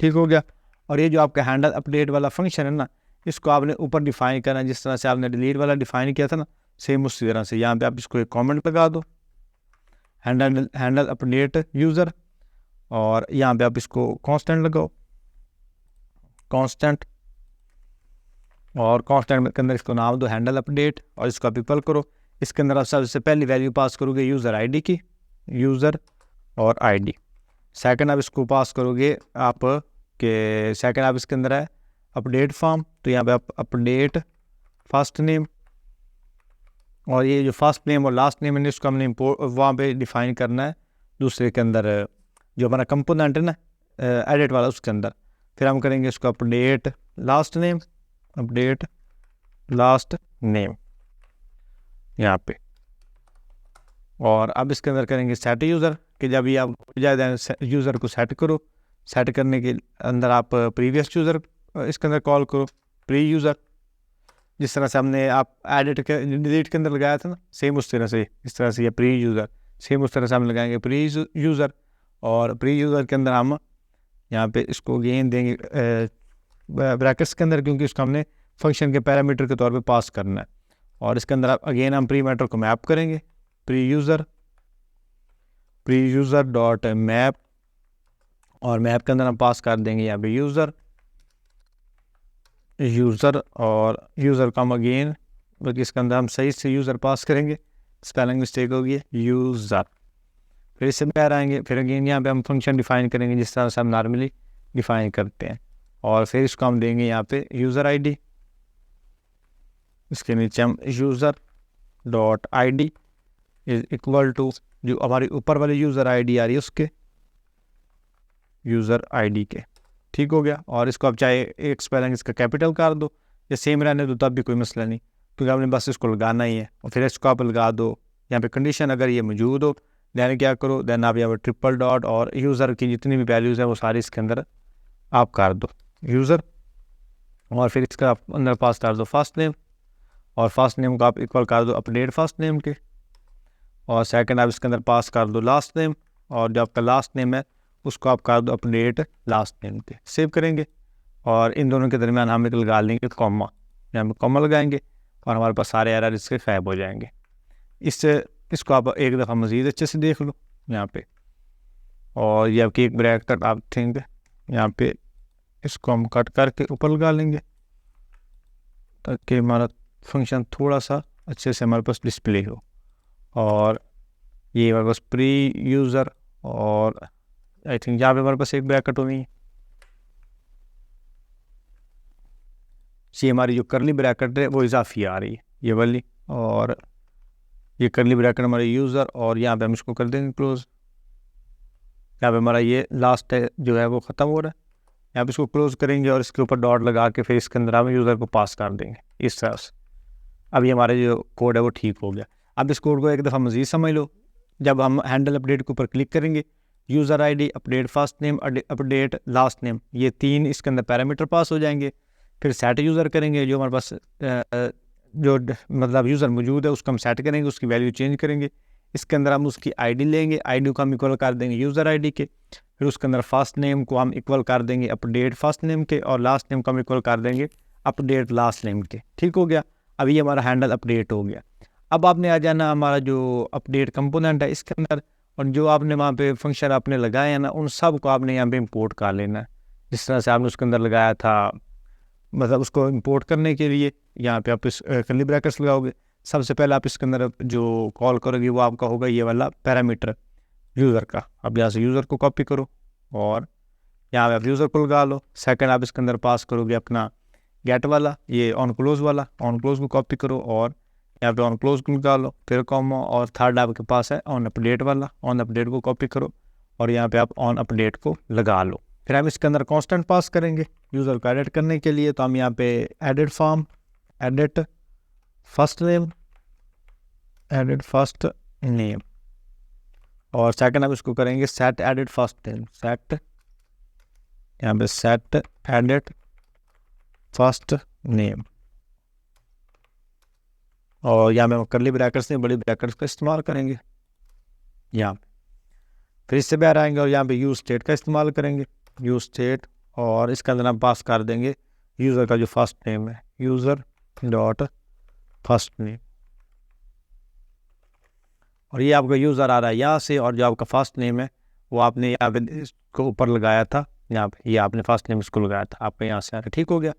ठीक हो गया। और ये जो आपका हैंडल अपडेट वाला फंक्शन है ना, इसको आपने ऊपर डिफाइन करना है, जिस तरह से आपने डिलीट वाला डिफाइन किया था ना, सेम उसी तरह से। यहाँ पे आप इसको एक कमेंट लगा दो, हैंडल अपडेट यूज़र, और यहाँ पे आप इसको कांस्टेंट लगाओ, कांस्टेंट और कांस्टेंट के अंदर इसको नाम दो हैंडल अपडेट और इसको पीपल करो। इसके अंदर आप सबसे पहली वैल्यू पास करोगे यूज़र आईडी की, यूज़र और आईडी। सेकंड आप इसको पास करोगे आप के सेकंड आप इसके अंदर है अपडेट फॉर्म, तो यहाँ पे आप अपडेट फर्स्ट नेम, और ये जो फर्स्ट नेम और लास्ट नेम है इसको हमने इम्पोर्ट वहाँ पे डिफाइन करना है दूसरे के अंदर, जो हमारा कंपोनेंट है ना एडिट वाला उसके अंदर। फिर हम करेंगे इसको update last name, update last name यहाँ पे। और अब इसके अंदर करेंगे सेट यूज़र, कि जब ये आप यूज़र को सेट करो, सेट करने के अंदर आप प्रीवियस यूज़र इसके अंदर कॉल करो, प्री यूज़र, जिस तरह से हमने आप एडिट के डिलीट के अंदर लगाया था ना, सेम उस तरह से, इस तरह से ये प्री यूज़र, सेम उस तरह से हम लगाएंगे प्री यूज़र। और प्री यूज़र के अंदर हम यहाँ पे इसको गेन देंगे ब्रैकेट्स के अंदर, क्योंकि उसको हमने फंक्शन के पैरामीटर के तौर पे पास करना है। और इसके अंदर अगेन हम प्री मैटर को मैप करेंगे, प्री यूज़र डॉट मैप, और मैप के अंदर हम पास कर देंगे यहाँ पे यूज़र, और यूज़र का हम अगेन, बल्कि इसके अंदर हम सही से यूज़र पास करेंगे, स्पेलिंग मिस्टेक होगी यूज़र। फिर इससे बाहर आएंगे, फिर अगेन यहाँ पे हम फंक्शन डिफाइन करेंगे जिस तरह से हम नॉर्मली डिफाइन करते हैं। और फिर इसको हम देंगे यहाँ पे यूज़र आईडी, इसके नीचे हम user dot ID is equal to जो हमारी ऊपर वाली यूज़र आईडी आ रही है उसके यूज़र आईडी के। ठीक हो गया। और इसको आप चाहे एक स्पेलिंग इसका कैपिटल कर दो या सेम रहने दो तब भी कोई मसला नहीं, क्योंकि आपने बस इसको लगाना ही है। और फिर इसको आप लगा दो यहाँ पे कंडीशन अगर ये मौजूद हो, दैन क्या करो, दैन आप यहाँ पर ट्रिपल डॉट और यूज़र की जितनी भी वैल्यूज़ हैं वो सारी इसके अंदर आप कर दो यूज़र। और फिर इसका आप अंदर पास कर दो फर्स्ट नेम, और फर्स्ट नेम को आप इक्वल कर दो अपडेट फर्स्ट नेम के। और सेकंड आप इसके अंदर पास कर दो लास्ट नेम, और जो आपका लास्ट नेम है उसको आप कर दो अपडेट लास्ट नेम के। सेव करेंगे और इन दोनों के दरमियान हम एक लगा लेंगे कॉमा, यहाँ पे कॉमा लगाएंगे और हमारे पास सारे एरर इसके गायब हो जाएंगे। इससे इसको आप एक दफ़ा मज़ीद अच्छे से देख लो यहाँ पे। और ये आपकी एक ब्रैकेट आप थिंक यहाँ पे इसको हम कट करके ऊपर लगा लेंगे ताकि हमारा फंक्शन थोड़ा सा अच्छे से हमारे पास डिस्प्ले हो। और ये हमारे पास प्री यूज़र, और आई थिंक यहाँ पे हमारे पास एक ब्रैकेट होनी है, ये हमारी जो करली ब्रैकेट है वो इजाफी आ रही है ये वाली, और ये करली ब्रैकेट हमारे यूज़र, और यहाँ पे हम इसको कर देंगे क्लोज। यहाँ पे हमारा ये लास्ट है जो है वो ख़त्म हो रहा है, यहाँ पे इसको क्लोज करेंगे और इसके ऊपर डॉट लगा के फिर इसके अंदर हम यूज़र को पास कर देंगे इस तरह से। अब ये हमारा जो कोड है वो ठीक हो गया। अब इस कोड को एक दफ़ा मज़ीद समझ लो। जब हम हैंडल अपडेट के ऊपर क्लिक करेंगे, user ID, update first name, update last name, ये तीन इसके अंदर पैरामीटर पास हो जाएंगे। फिर सेट यूज़र करेंगे, जो हमारे पास जो मतलब यूज़र मौजूद है उसको हम सेट करेंगे, उसकी वैल्यू चेंज करेंगे। इसके अंदर हम उसकी आईडी लेंगे, आईडी को हम इक्वल कर देंगे यूज़र आईडी के। फिर उसके अंदर फर्स्ट नेम को हम इक्वल कर देंगे अपडेट फर्स्ट नेम के, और लास्ट नेम को हम इक्वल कर देंगे अपडेट लास्ट नेम के। ठीक हो गया। अब ये हमारा हैंडल अपडेट हो गया। अब आपने आ जाना हमारा जो अपडेट कंपोनेंट है इसके अंदर, और जो आपने वहाँ पे फंक्शन आपने लगाए हैं ना उन सब को आपने यहाँ पे इंपोर्ट कर लेना है, जिस तरह से आपने उसके अंदर लगाया था। मतलब उसको इंपोर्ट करने के लिए यहाँ पे आप इस कर्ली ब्रैकेट्स लगाओगे। सबसे पहले आप इसके अंदर जो कॉल करोगे वो आपका होगा ये वाला पैरामीटर यूज़र का। अब यहाँ से यूज़र को कॉपी करो और यहाँ पे आप यूज़र को लगा लो। सेकंड आप इसके अंदर पास करोगे अपना गेट वाला, ये ऑन क्लोज वाला, ऑन क्लोज को कॉपी करो और यहाँ पे ऑन क्लोज को लगा लो, फिर कॉमा, और थर्ड आपके पास है ऑन अपडेट वाला, ऑन अपडेट को कॉपी करो और यहाँ पे आप ऑन अपडेट को लगा लो। फिर हम इसके अंदर कांस्टेंट पास करेंगे यूज़र को एडिट करने के लिए, तो हम यहाँ पे edit form, edit first name, edit first name, और सेकंड हम इसको करेंगे set edit first name, set यहाँ पे सेट एडिट फर्स्ट नेम, और यहाँ पे हम करली ब्रैकेट्स नहीं बड़ी ब्रैकेट्स का इस्तेमाल करेंगे यहाँ पे। फिर इससे बाहर आएंगे और यहाँ पे यूज स्टेट का इस्तेमाल करेंगे, यूज स्टेट, और इसके अंदर हम पास कर देंगे यूज़र का जो फर्स्ट नेम है, यूज़र डॉट फर्स्ट नेम, और ये आपका यूज़र आ रहा है यहाँ से, और जो आपका फर्स्ट नेम है वो आपने यहाँ पे इसको ऊपर लगाया था, यहाँ पे ये आपने फर्स्ट नेम इसको लगाया था, आपका यहाँ से आ रहा है। ठीक हो गया।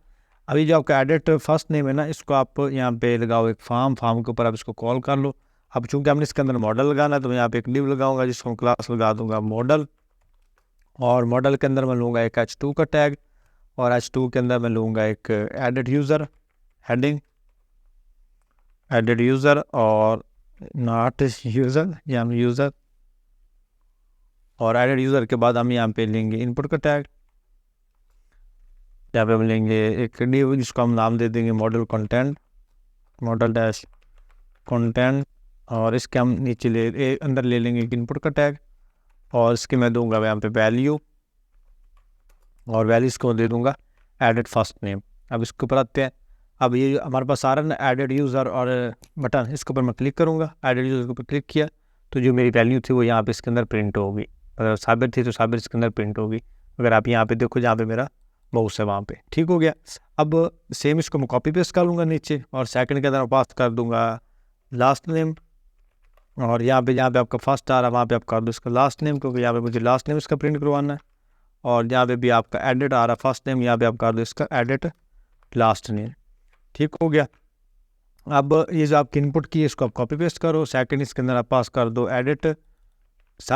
अभी जो आपका एडिट फर्स्ट नेम है ना, इसको आप यहाँ पे लगाओ एक फार्म के ऊपर आप इसको कॉल कर लो। अब चूंकि हमने इसके अंदर मॉडल लगाना है तो मैं यहाँ पे एक डिव लगाऊंगा जिसको क्लास लगा दूंगा मॉडल, और मॉडल के अंदर मैं लूँगा एक h2 का टैग, और h2 के अंदर मैं लूँगा एक edit user heading, edit user और नॉट यूज़र, यहाँ यूज़र, और एडिट यूज़र के बाद हम यहाँ पे लेंगे इनपुट का टैग, यहाँ पे हम लेंगे एक डिव जिसको हम नाम दे देंगे model content, model dash content, और इसके हम नीचे अंदर ले लेंगे एक इनपुट का टैग, और इसके मैं दूंगा यहाँ पे वैल्यू, और वैल्यू इसको दे दूंगा एडिट फर्स्ट नेम। अब इसके ऊपर आते हैं। अब ये हमारे पास आ रहा है ना एडिट यूज़र और बटन, इसके ऊपर मैं क्लिक करूँगा, एडिट यूज़र के ऊपर क्लिक किया तो जो मेरी वैल्यू थी वो यहाँ पे इसके अंदर प्रिंट होगी, अगर साबिर थी तो साबिर इसके अंदर प्रिंट होगी। अगर आप यहाँ पे देखो जहाँ पे मेरा माउस है वहाँ पे, ठीक हो गया। अब सेम इसको मैं कॉपी पेस्ट कर लूँगा नीचे, और सेकंड के अंदर मैं पास कर दूँगा लास्ट नेम, और यहाँ पे आपका फर्स्ट आ रहा है वहाँ पे आप कर दो इसका लास्ट नेम, क्योंकि यहाँ पे मुझे लास्ट नेम इसका प्रिंट करवाना है। और यहाँ पे भी आपका एडिट आ रहा है फर्स्ट नेम, यहाँ पे आप कर दो इसका एडिट लास्ट नेम, ठीक हो गया। अब ये जो आपकी इनपुट की है इसको आप कॉपी पेस्ट करो, सेकंड इसके अंदर आप पास कर दो एडिट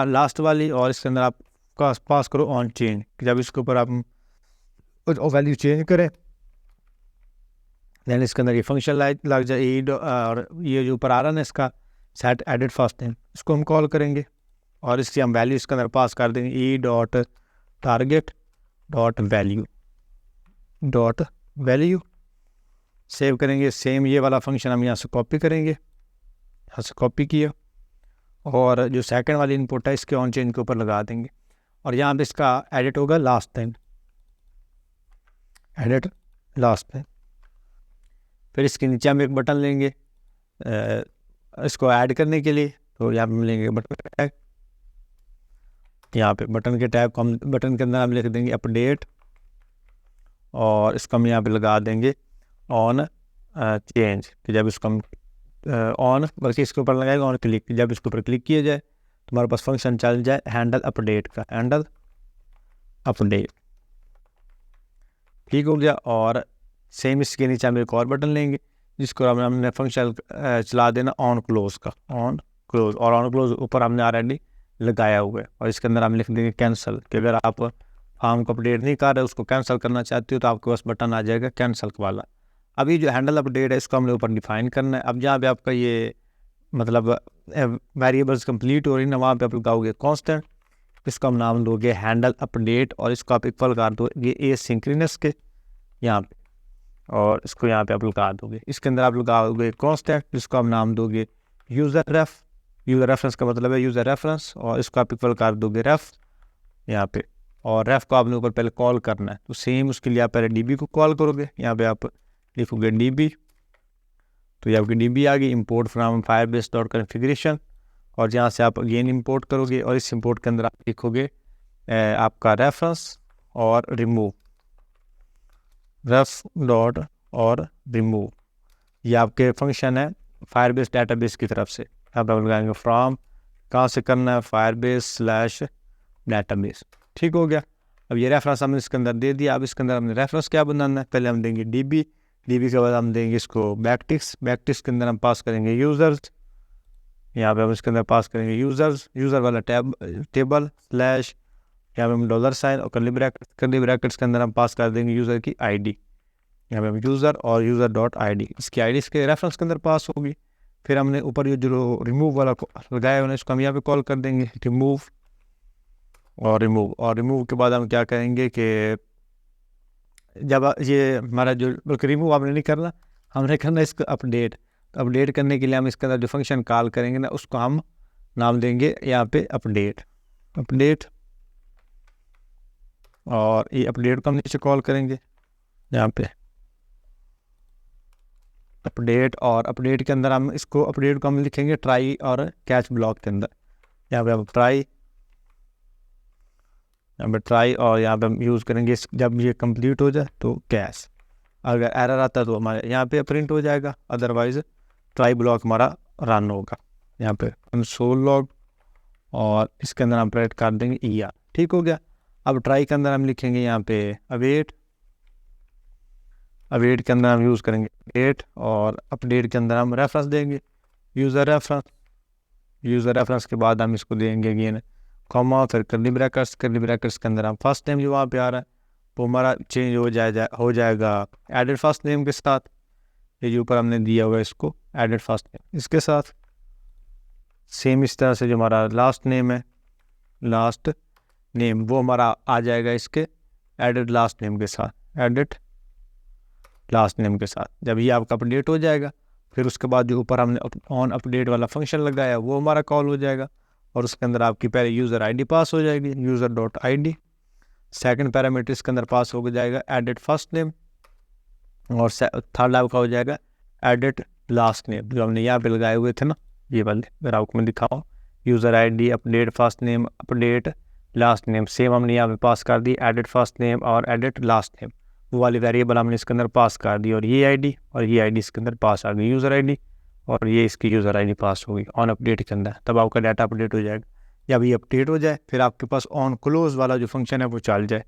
लास्ट वाली, और इसके अंदर आप पास करो ऑन चेंज, जब इसके ऊपर आप वैल्यू चेंज करें दैन इसके अंदर ये फंक्शन लग जाए, और ये जो ऊपर आ रहा है ना इसका सेट एडिट फर्स्ट नेम, इसको हम कॉल करेंगे, और इसकी हम वैल्यू इसके अंदर पास कर देंगे E dot target dot value, save करेंगे। सेम ये वाला फंक्शन हम यहाँ से कॉपी करेंगे, यहाँ से कॉपी किया, और जो सेकंड वाली इनपुट है इसके ऑन चेंज के ऊपर लगा देंगे, और यहाँ पे इसका एडिट होगा last name, edit last name. फिर इसके नीचे हम एक बटन लेंगे इसको ऐड करने के लिए, तो यहाँ पे हम लेंगे बटन टैग, यहाँ पे बटन के टैग को हम बटन के अंदर हम लिख देंगे अपडेट, और इसको हम यहाँ पे लगा देंगे ऑन चेंज, कि जब इसको हम ऑन बल्कि इसके ऊपर लगाएगा ऑन क्लिक, जब इसके ऊपर क्लिक किया जाए तो हमारे पास फंक्शन चल जाए हैंडल अपडेट का, हैंडल अपडेट, ठीक हो गया। और सेम इसके नीचे हम एक और बटन लेंगे जिसको हमने फंक्शन चला देना ऑन क्लोज का, ऑन क्लोज, और ऑन क्लोज ऊपर हमने ऑलरेडी लगाया हुआ है, और इसके अंदर हम लिख देंगे कैंसिल, कि अगर आप फॉर्म को अपडेट नहीं कर रहे उसको कैंसिल करना चाहते हो तो आपके पास बटन आ जाएगा कैंसिल वाला। अभी जो हैंडल अपडेट है इसको हमने ऊपर डिफाइन करना है। अब जहाँ पे आपका ये मतलब वेरिएबल्स कंप्लीट हो रही है ना, वहाँ पे आप लगाओगे कांस्टेंट, इसको हम नाम दोगे हैंडल अपडेट, और इसको आप इक्वल कर दोगे एसिंक्रोनस के यहाँ पे, और इसको यहाँ पे आप लगा दोगे। इसके अंदर आप लगाओगे कांस्टेंट जिसको आप नाम दोगे यूज़र रेफरेंस का मतलब है यूज़र रेफरेंस, और इसको आप इक्वल कर दोगे रेफ यहाँ पे, और रेफ को आपने ऊपर पहले कॉल करना है, तो सेम उसके लिए आप पहले डीबी को कॉल करोगे, यहाँ पे आप लिखोगे डीबी, तो ये आपकी डीबी आ गई, import from Firebase dot configuration, और जहाँ से आप अगेन इंपोर्ट करोगे, और इस इंपोर्ट के अंदर आप लिखोगे आपका रेफरेंस और रिमूव, रेफ डॉट और रिमूव, ये आपके फंक्शन है फायरबेस डेटाबेस की तरफ से। आप लगाएंगे फ्रॉम, कहाँ से करना है फायरबेस/डेटाबेस, ठीक हो गया। अब ये रेफरेंस हमने इसके अंदर दे दिया। अब इसके अंदर हमने रेफरेंस क्या बनाना है, पहले हम देंगे डीबी के बाद हम देंगे इसको बैकटिक्स के अंदर हम पास करेंगे यूज़र्स, यहाँ पे हम इसके अंदर पास करेंगे यूज़र वाला टेबल स्लैश, यहाँ पे हम $साइन और कर्ली ब्रैकेट्स के अंदर हम पास कर देंगे यूज़र की आईडी, यहाँ पे हम यूज़र और यूज़र डॉट आईडी, इसकी आईडी इसके रेफरेंस के अंदर पास होगी। फिर हमने ऊपर ये जो रिमूव वाला लगाया हुआ इसको हम यहाँ पे कॉल कर देंगे रिमूव के बाद हम क्या करेंगे कि जब ये हमारा जो बल्कि रिमूव हमने नहीं करना, हमने करना इसको अपडेट करने के लिए हम इसके अंदर जो फंक्शन कॉल करेंगे ना उसको हम नाम देंगे यहाँ पे अपडेट, और ये अपडेट को हम नीचे कॉल करेंगे यहाँ पे अपडेट, और अपडेट के अंदर हम इसको अपडेट को हम लिखेंगे ट्राई और कैच ब्लॉक के अंदर, यहाँ पे हम ट्राई और यहाँ पे हम यूज़ करेंगे जब ये कंप्लीट हो जाए तो कैश, अगर एरर आता है तो हमारे यहाँ पे प्रिंट हो जाएगा, अदरवाइज ट्राई ब्लॉक हमारा रन होगा। यहाँ पे कंसोल लॉग, और इसके अंदर हम प्रिंट कर देंगे ER, ठीक हो गया। अब ट्राई के अंदर हम लिखेंगे यहाँ पे अपडेट के अंदर हम यूज़ करेंगे अपडेट, और अपडेट के अंदर हम रेफरेंस देंगे यूज़र रेफरेंस के बाद हम इसको देंगे अगेन कॉमा, फिर कर्ली ब्रैकेट्स के अंदर हम फर्स्ट नेम जो वहाँ पे आ रहा है वो हमारा चेंज हो जाएगा एडेड फर्स्ट नेम के साथ। ये जो ऊपर हमने दिया हुआ है इसको एडेड फर्स्ट नेम, इसके साथ सेम इस तरह से जो हमारा लास्ट नेम है, लास्ट नेम वो हमारा आ जाएगा इसके एडेड लास्ट नेम के साथ, एडेड लास्ट नेम के साथ। जब ये आपका अपडेट हो जाएगा फिर उसके बाद जो ऊपर हमने ऑन अपडेट वाला फंक्शन लगाया वो हमारा कॉल हो जाएगा, और उसके अंदर आपकी पहले यूज़र आईडी पास हो जाएगी user.id, सेकंड पैरामीटर इसके अंदर पास हो जाएगा एडेड फर्स्ट नेम, और थर्ड आपका हो जाएगा एडेड लास्ट नेम जो हमने यहाँ पे लगाए हुए थे ना, ये वाले अगर आपको मैं दिखाऊँ user ID update first name update last name, same हमने यहाँ पे पास कर दी एडेड फर्स्ट नेम और एडेड लास्ट नेम, वो वाली वेरिएबल हमने इसके अंदर पास कर दी, और ये आईडी और ये आईडी इसके अंदर पास आ गई यूज़र आईडी, और ये इसकी यूज़र आईडी पास हो गई ऑन अपडेट के अंदर। तब आपका डाटा अपडेट हो जाएगा। जब ये अपडेट हो जाए फिर आपके पास ऑन क्लोज वाला जो फंक्शन है वो चल जाए,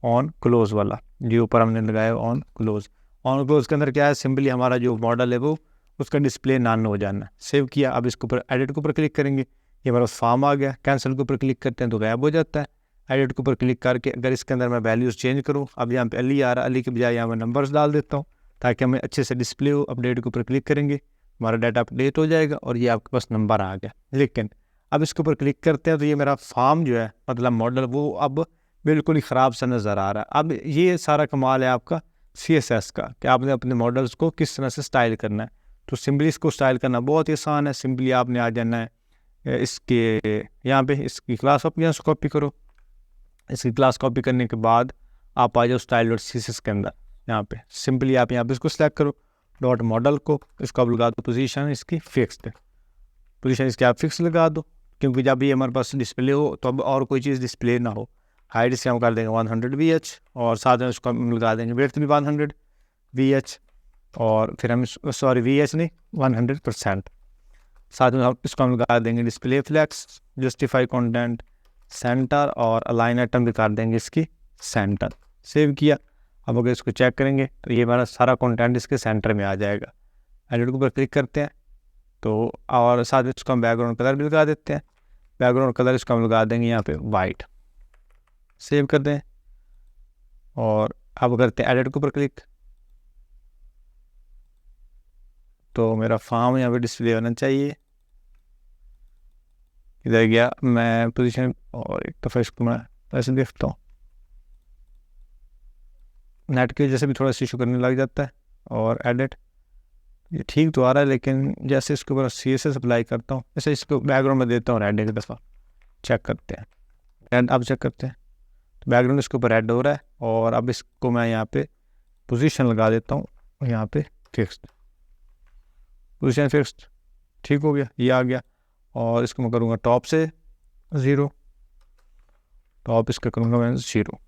ऑन क्लोज वाला जो ऊपर हमने लगाया ऑन क्लोज के अंदर क्या है, सिंपली हमारा जो मॉडल है वो उसका डिस्प्ले नन हो जाना है। सेव किया, अब इसके ऊपर एडिट के ऊपर क्लिक करेंगे, ये हमारा फॉर्म आ गया, कैंसिल के ऊपर क्लिक करते हैं तो गायब हो जाता है। एडिट के ऊपर क्लिक करके अगर इसके अंदर मैं वैल्यूज़ चेंज करूँ, अब यहाँ पे अली आ रहा है, अली के बजाय यहाँ मैं नंबर्स डाल देता हूँ ताकि हमें अच्छे से डिस्प्ले हो। अपडेट के ऊपर क्लिक करेंगे, हमारा डाटा अपडेट हो जाएगा और ये आपके पास नंबर आ गया। लेकिन अब इसके ऊपर क्लिक करते हैं तो ये मेरा फॉर्म जो है मतलब मॉडल वो अब बिल्कुल ही ख़राब सा नज़र आ रहा है। अब ये सारा कमाल है आपका CSS का कि आपने अपने मॉडल्स को किस तरह से स्टाइल करना है। तो सिंपली इसको स्टाइल करना बहुत ही आसान है। सिंपली आपने आ जाना है इसके यहाँ पे, इसकी क्लास आप यहाँ से कॉपी करो, इसकी क्लास कॉपी करने के बाद आप आ जाओ style.css के अंदर। यहाँ पे सिंपली आप यहाँ पे इसको सिलेक्ट करो डॉट मॉडल को, इसको आप लगा दो पोजीशन इसकी फिक्स्ड, पोजीशन इसकी आप फिक्स लगा दो, क्योंकि जब ये हमारे पास डिस्प्ले हो तो अब और कोई चीज़ डिस्प्ले ना हो। हाइट इसके हम कर देंगे 100 VH, और साथ में उसको हम लगा देंगे विड्थ भी 100 VH, और फिर हम सॉरी VH नहीं 100%, साथ में इसको हम लगा देंगे display flex, justify content center, और अलाइन आइटम भी कर देंगे इसकी सेंटर। सेव किया, अब अगर इसको चेक करेंगे तो ये हमारा सारा कंटेंट इसके सेंटर में आ जाएगा। एडिट के ऊपर क्लिक करते हैं तो, और साथ में इसको हम बैकग्राउंड कलर भी लगा देते हैं, बैकग्राउंड कलर इसको हम लगा देंगे यहाँ पे वाइट। सेव कर दें और अब करते हैं एडिट के ऊपर क्लिक, तो मेरा फॉर्म यहाँ पे डिस्प्ले होना चाहिए। इधर गया मैं पोजीशन, और एक दफ़ा इसको मैं ऐसे देखता हूँ, नेट की वजह से भी थोड़ा सा इशू करने लग जाता है। और एडिट ये ठीक तो आ रहा है, लेकिन जैसे इसके ऊपर CSS अप्लाई करता हूँ जैसे इसको बैकग्राउंड में देता हूँ रेड, एक दफ़ा चेक करते हैं रेड, अब चेक करते हैं तो बैकग्राउंड इसके ऊपर रेड हो रहा है। और अब इसको मैं यहाँ पे पोजीशन लगा देता हूँ, यहाँ पे फिक्स्ड, पोजीशन फिक्स्ड, ठीक हो गया, ये आ गया। और इसको मैं करूँगा टॉप से 0, टॉप इसका करूँगा मैं 0,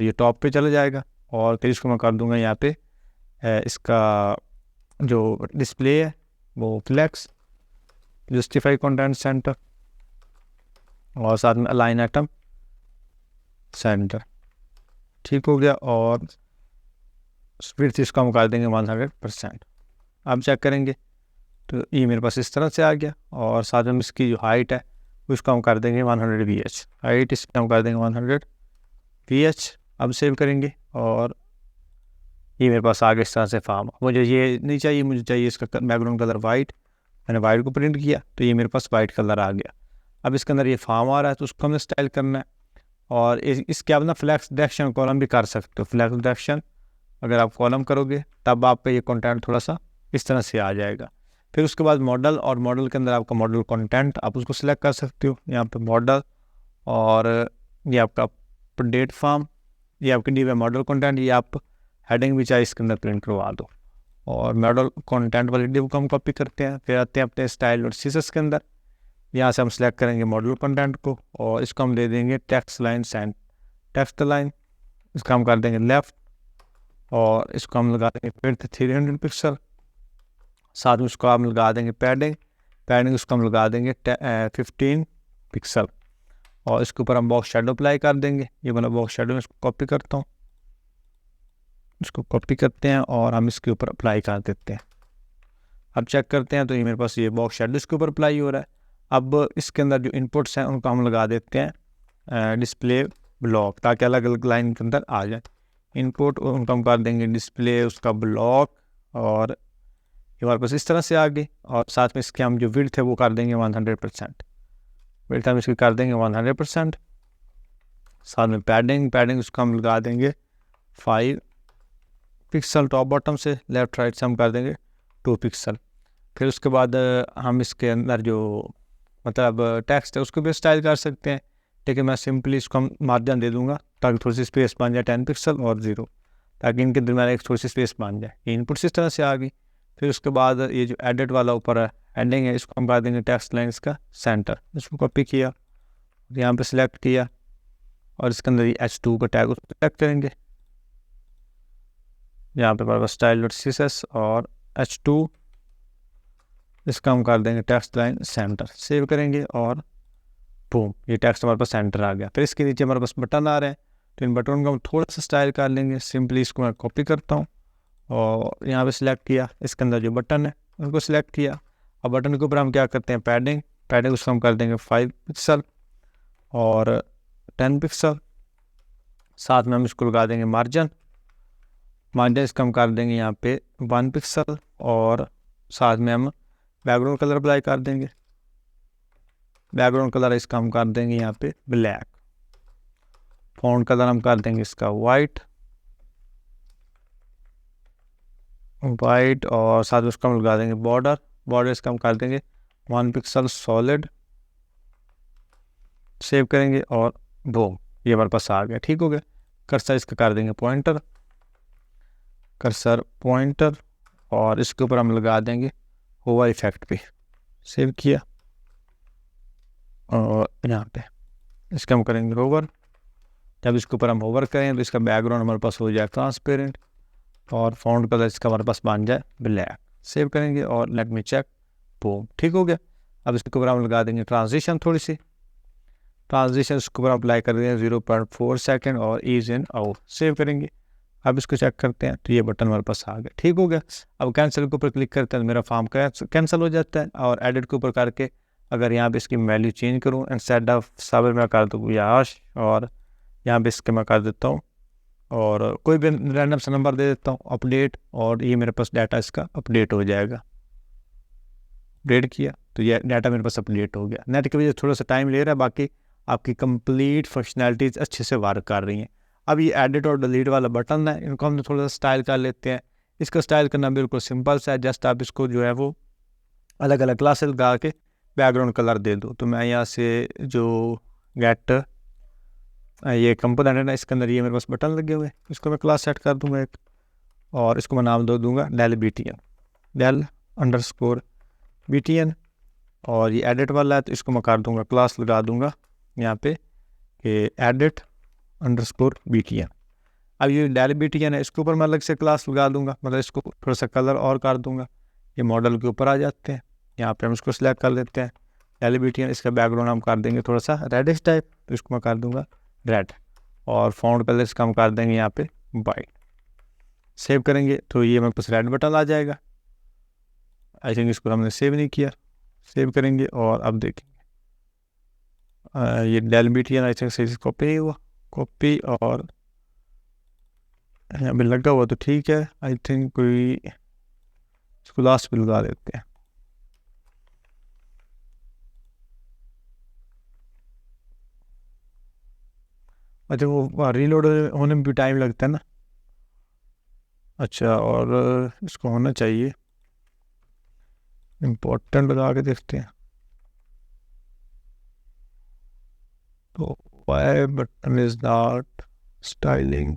ये टॉप पे चला जाएगा। और फिर इसको मैं कर दूँगा यहाँ पे इसका जो डिस्प्ले है वो फ्लेक्स, जस्टिफाई कंटेंट सेंटर, और साथ में अलाइन आइटम सेंटर, ठीक हो गया। और फिर से इसको हम कर देंगे 100%। अब चेक करेंगे तो ये मेरे पास इस तरह से आ गया। और साथ में इसकी जो हाइट है उसको हम कर देंगे 100 VH, हाइट इसकी हम कर देंगे 100 VH। अब सेव करेंगे और ये मेरे पास आगे इस तरह से फॉर्म। मुझे ये नहीं चाहिए, मुझे चाहिए इसका बैकग्राउंड कलर वाइट, मैंने वाइट को प्रिंट किया तो ये मेरे पास वाइट कलर आ गया। अब इसके अंदर ये फॉर्म आ रहा है तो उसको हमने स्टाइल करना है। और इसके आप ना फ्लैक्स डायरेक्शन कॉलम भी कर सकते हो। फ्लैक्स डायरेक्शन अगर आप कॉलम करोगे तब आप पे ये कंटेंट थोड़ा सा इस तरह से आ जाएगा। फिर उसके बाद मॉडल, और मॉडल के अंदर आपका मॉडल कंटेंट आप उसको सिलेक्ट कर सकते हो यहाँ पे मॉडल, और ये आपका अपडेट फॉर्म, ये आपके डी मॉडल कंटेंट, ये आप हेडिंग भी चाहे इसके अंदर प्रिंट करवा दो। और मॉडल कंटेंट वाली डिव को हम कॉपी करते हैं, फिर आते हैं अपने style.css के अंदर, यहाँ से हम सेलेक्ट करेंगे मॉडल कंटेंट को और इसको हम दे देंगे text line send, text line इसका हम कर देंगे लेफ़्ट, और इसको हम लगा देंगे विड्थ 300 पिक्सल, साथ में उसको हम लगा देंगे पैडिंग उसको हम लगा देंगे 15 पिक्सल, और इसके ऊपर हम बॉक्स शेडो अप्लाई कर देंगे। ये वाला बॉक्स शेडो में इसको कॉपी करता हूँ, इसको कॉपी करते हैं और हम इसके ऊपर अप्लाई कर देते हैं। अब चेक करते हैं तो ये मेरे पास ये बॉक्स शेडो इसके ऊपर अप्लाई हो रहा है। अब इसके अंदर जो इनपुट्स हैं उनको हम लगा देते हैं डिस्प्ले ब्लॉक, ताकि अलग अलग लाइन के अंदर आ जाए। इनपुट उनको हम कर देंगे डिस्प्ले उसका ब्लॉक, और ये हमारे पास इस तरह से आ गई। और साथ में इसके हम जो विड्थ है वो कर देंगे 100%। विड्थ हम इसकी कर देंगे 100%। साथ में पैडिंग उसको हम लगा देंगे 5 पिक्सल टॉप बॉटम से, लेफ्ट राइट से हम कर देंगे 2 पिक्सल। फिर उसके बाद हम इसके अंदर जो मतलब टेक्स्ट है उसको भी स्टाइल कर सकते हैं, लेकिन मैं सिंपली इसको हम मार्जिन दे दूंगा ताकि थोड़ी सी स्पेस बन जाए 10 पिक्सल और 0, ताकि इनके दरमियान एक थोड़ी सी स्पेस बन जाए। ये इनपुट इस तरह से आ गई। फिर उसके बाद ये जो एडिट वाला ऊपर है एंडिंग है, इसको हम कर देंगे टेक्स्ट लाइन का सेंटर। इसको कॉपी किया, यहाँ पे सिलेक्ट किया और इसके अंदर ये H2 का टैग उसको सेलेक्ट करेंगे। यहाँ पे हमारे पास style.css और H2, इसका हम कर देंगे टेक्स्ट लाइन सेंटर। सेव करेंगे और बूम, ये टेक्स्ट हमारे पास सेंटर आ गया। फिर इसके नीचे हमारे पास बटन आ रहे हैं, तो इन बटन को हम थोड़ा सा स्टाइल कर लेंगे। सिंपली इसको मैं कॉपी करता हूँ और यहाँ पे सिलेक्ट किया, इसके अंदर जो बटन है उनको सिलेक्ट किया। अब बटन के ऊपर हम क्या करते हैं पैडिंग उसको हम कर देंगे 5 पिक्सल और 10 पिक्सल। साथ में हम इसको लगा देंगे मार्जिन इसका हम कर देंगे यहाँ पे 1 पिक्सल, और साथ में हम बैकग्राउंड कलर अप्लाई कर देंगे। बैकग्राउंड कलर इसका हम कर देंगे यहाँ पे ब्लैक। फॉन्ट कलर हम कर देंगे इसका वाइट, और साथ में उसका हम लगा देंगे बॉर्डर इसका हम कर देंगे 1 पिक्सल सॉलिड। सेव करेंगे और बूम, ये हमारे पास आ गया। ठीक हो गया। कर्सर इसका कर देंगे पॉइंटर, और इसके ऊपर हम लगा देंगे होवर इफेक्ट पे। सेव किया और यहाँ पे इसका हम करेंगे होवर। जब इसके ऊपर हम होवर करें तो इसका बैकग्राउंड हमारे पास हो जाए ट्रांसपेरेंट, और फॉन्ट कलर इसका हमारे पास बन जाए ब्लैक। सेव करेंगे और लेट मी चेक, बूम, ठीक हो गया। अब इसके ऊपर हम लगा देंगे ट्रांजिशन, थोड़ी सी ट्रांजिशन इसके ऊपर अप्लाई कर देंगे 0.4 सेकेंड और ईज इन आउट। सेव करेंगे। अब इसको चेक करते हैं तो ये बटन हमारे पास आ गया। ठीक हो गया। अब कैंसिल के ऊपर क्लिक करते हैं तो मेरा फॉर्म कैंसिल हो जाता है। और एडिट के ऊपर करके अगर यहाँ पे इसकी वैल्यू चेंज करूँ, इंस्टेड ऑफ साबिर मैं कर दूँ याश, और यहाँ पे इसके मैं कर देता हूँ और कोई भी रैंडम सा नंबर दे देता हूँ अपडेट, और ये मेरे पास डाटा इसका अपडेट हो जाएगा। अपडेट किया तो ये डाटा मेरे पास अपडेट हो गया। नेट की वजह से थोड़ा सा टाइम ले रहा है, बाकी आपकी कंप्लीट फंक्शनैलिटीज़ अच्छे से वर्क कर रही हैं। अब ये एडिट और डिलीट वाला बटन है, इनको हम थोड़ा सा स्टाइल कर लेते हैं। इसका स्टाइल करना बिल्कुल सिंपल सा है, जस्ट आप इसको जो है वो अलग अलग क्लासेस लगा के बैकग्राउंड कलर दे दो। तो मैं यहाँ से जो गेट ये कंपोनेंट है ना, इसके अंदर ये मेरे पास बटन लगे हुए हैं, इसको मैं क्लास सेट कर दूंगा एक, और इसको मैं नाम दे दूंगा del_btn। और ये एडिट वाला है तो इसको मैं कर दूंगा क्लास लगा दूंगा यहाँ पे कि edit_btn। अब ये del_btn है, इसके ऊपर मैं अलग से क्लास लगा दूंगा, मतलब इसको थोड़ा सा कलर और कर दूंगा। ये मॉडल के ऊपर आ जाते हैं, यहाँ पे हम इसको सिलेक्ट कर लेते हैं del_btn। इसका बैकग्राउंड हम कर देंगे थोड़ा सा रेडिश टाइप, तो इसको मैं कर दूंगा रेड, और फॉन्ट कलर इसका हम कर देंगे यहाँ पे वाइट। सेव करेंगे तो ये मेरे पास रेड बटन आ जाएगा। आई थिंक इसको हमने सेव नहीं किया। सेव करेंगे और अब देखेंगे ये del_btn आई थिंक सही से कॉपी नहीं हुआ, कॉपी और यहाँ पे लगा हुआ तो ठीक है। आई थिंक कोई इसको लास्ट पे लगा देते हैं। अच्छा, वो रीलोड होने में भी टाइम लगता है ना। अच्छा, और इसको होना चाहिए इम्पोर्टेंट लगा के देखते हैं। तो why button is not styling.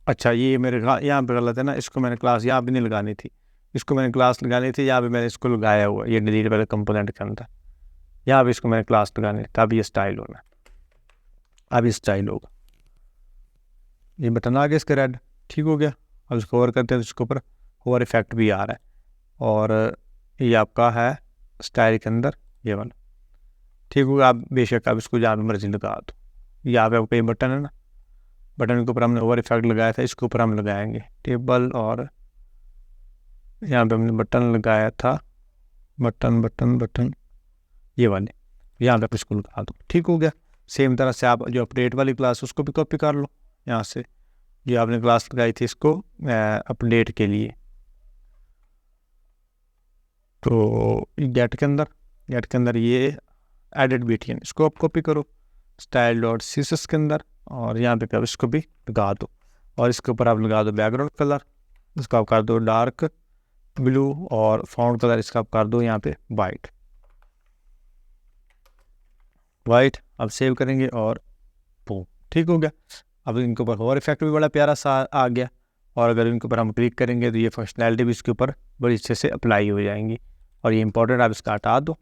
अच्छा, ये मेरे यहाँ पे गलत है ना, इसको मैंने क्लास यहाँ पे नहीं लगानी थी, इसको मैंने क्लास लगानी थी यहाँ पे, मैंने इसको लगाया हुआ ये डिलीट वाले कंपोनेंट के अंदर। यहाँ पे इसको मैंने क्लास लगानी, तब ये स्टाइल होना, अब ये स्टाइल होगा। ये बटन आ गया इसका रेड, ठीक हो गया। अब इसको ओवर करते हैं तो इसके ऊपर ओवर इफेक्ट भी आ रहा है, और ये आपका है स्टाइल के अंदर ये वाला। ठीक होगा। आप बेशक आप इसको जहाँ पे मर्जी लगा दो। यहाँ पे आपका ये बटन है ना, बटन के ऊपर हमने ओवर इफेक्ट लगाया था, इसके ऊपर हम लगाएंगे टेबल, और यहाँ पे हमने बटन लगाया था, बटन ये वाले, यहाँ पे इसको लगा दो। ठीक हो गया। सेम तरह से आप जो अपडेट वाली क्लास उसको भी कॉपी कर लो, यहाँ से जो आपने क्लास लगाई थी इसको अपडेट के लिए। तो गेट के अंदर ये एडिट BTN, इसको आप कॉपी करो style.css के अंदर, और यहाँ पे आप इसको भी लगा दो, और इसके ऊपर आप लगा दो बैकग्राउंड कलर, इसको आप कर दो डार्क ब्लू, और फॉन्ट कलर इसका आप कर दो यहाँ पे वाइट। अब सेव करेंगे और बूम, ठीक हो गया। अब इनके ऊपर ओवर इफेक्ट भी बड़ा प्यारा सा आ गया, और अगर इनके ऊपर हम क्लिक करेंगे तो ये फंक्शनैलिटी भी इसके ऊपर बड़ी अच्छे से अप्लाई हो जाएंगी, और ये इंपॉर्टेंट आप इसका हटा दो।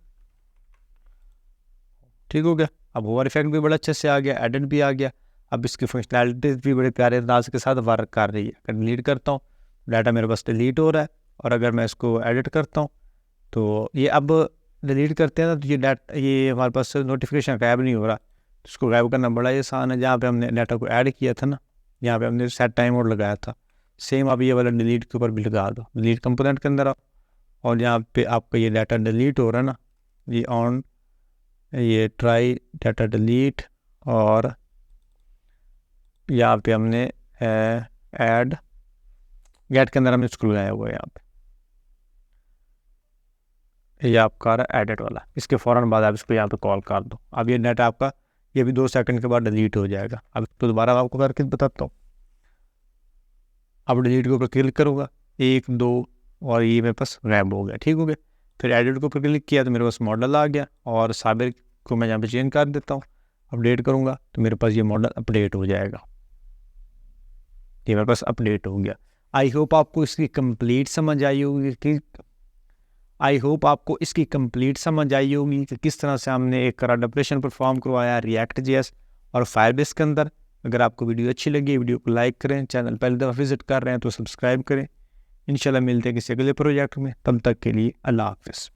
ठीक हो गया। अब ओवर इफेक्ट भी बड़ा अच्छे से आ गया, एडिट भी आ गया। अब इसकी फंक्शनैलिटी भी बड़े प्यारे अंदाज के साथ वर्क कर रही है। अगर डिलीट करता हूँ, डाटा मेरे पास डिलीट हो रहा है, और अगर मैं इसको एडिट करता हूँ तो ये अब डिलीट करते हैं ना, तो ये हमारे पास नोटिफिकेशन गायब नहीं हो रहा। तो इसको गायब करना बड़ा आसान है। जहाँ पे हमने डाटा को ऐड किया था ना, यहाँ पे हमने सेट टाइम मोड लगाया था, सेम अब ये वाला डिलीट के ऊपर भी लगा दो। डिलीट कंपोनेंट के अंदर आओ, और यहाँ पे आपका ये डाटा डिलीट हो रहा है ना, ये ऑन, ये ट्राई डाटा डिलीट, और यहाँ पे हमने ऐड गेट के अंदर हमने इसको लगाया हुआ है। यहाँ पे ये आपका एडिट वाला, इसके फ़ौरन बाद आप इसको यहाँ पे कॉल कर दो। अब ये डाटा आपका ये भी 2 सेकंड के बाद डिलीट हो जाएगा। अब तो दोबारा आपको करके बताता हूँ। अब डिलीट के ऊपर क्लिक करूँगा, 1 2, और ये मेरे पास गायब हो गया। ठीक हो गया। फिर एडिट के ऊपर क्लिक किया तो मेरे पास मॉडल आ गया, और साबिर को मैं यहाँ पे चेंज कर देता हूँ। अपडेट करूँगा तो मेरे पास ये मॉडल अपडेट हो जाएगा। ये मेरे पास अपडेट हो गया। आई होप आपको इसकी कंप्लीट समझ आई होगी कि किस तरह से हमने एक करंट ऑपरेशन परफॉर्म करवाया React.js और फायरबेस के अंदर। अगर आपको वीडियो अच्छी लगी, वीडियो को लाइक करें, चैनल पहली दफ़ा विजिट कर रहे हैं तो सब्सक्राइब करें। इंशाल्लाह मिलते हैं किसी अगले प्रोजेक्ट में, तब तक के लिए अल्लाह हाफिज़।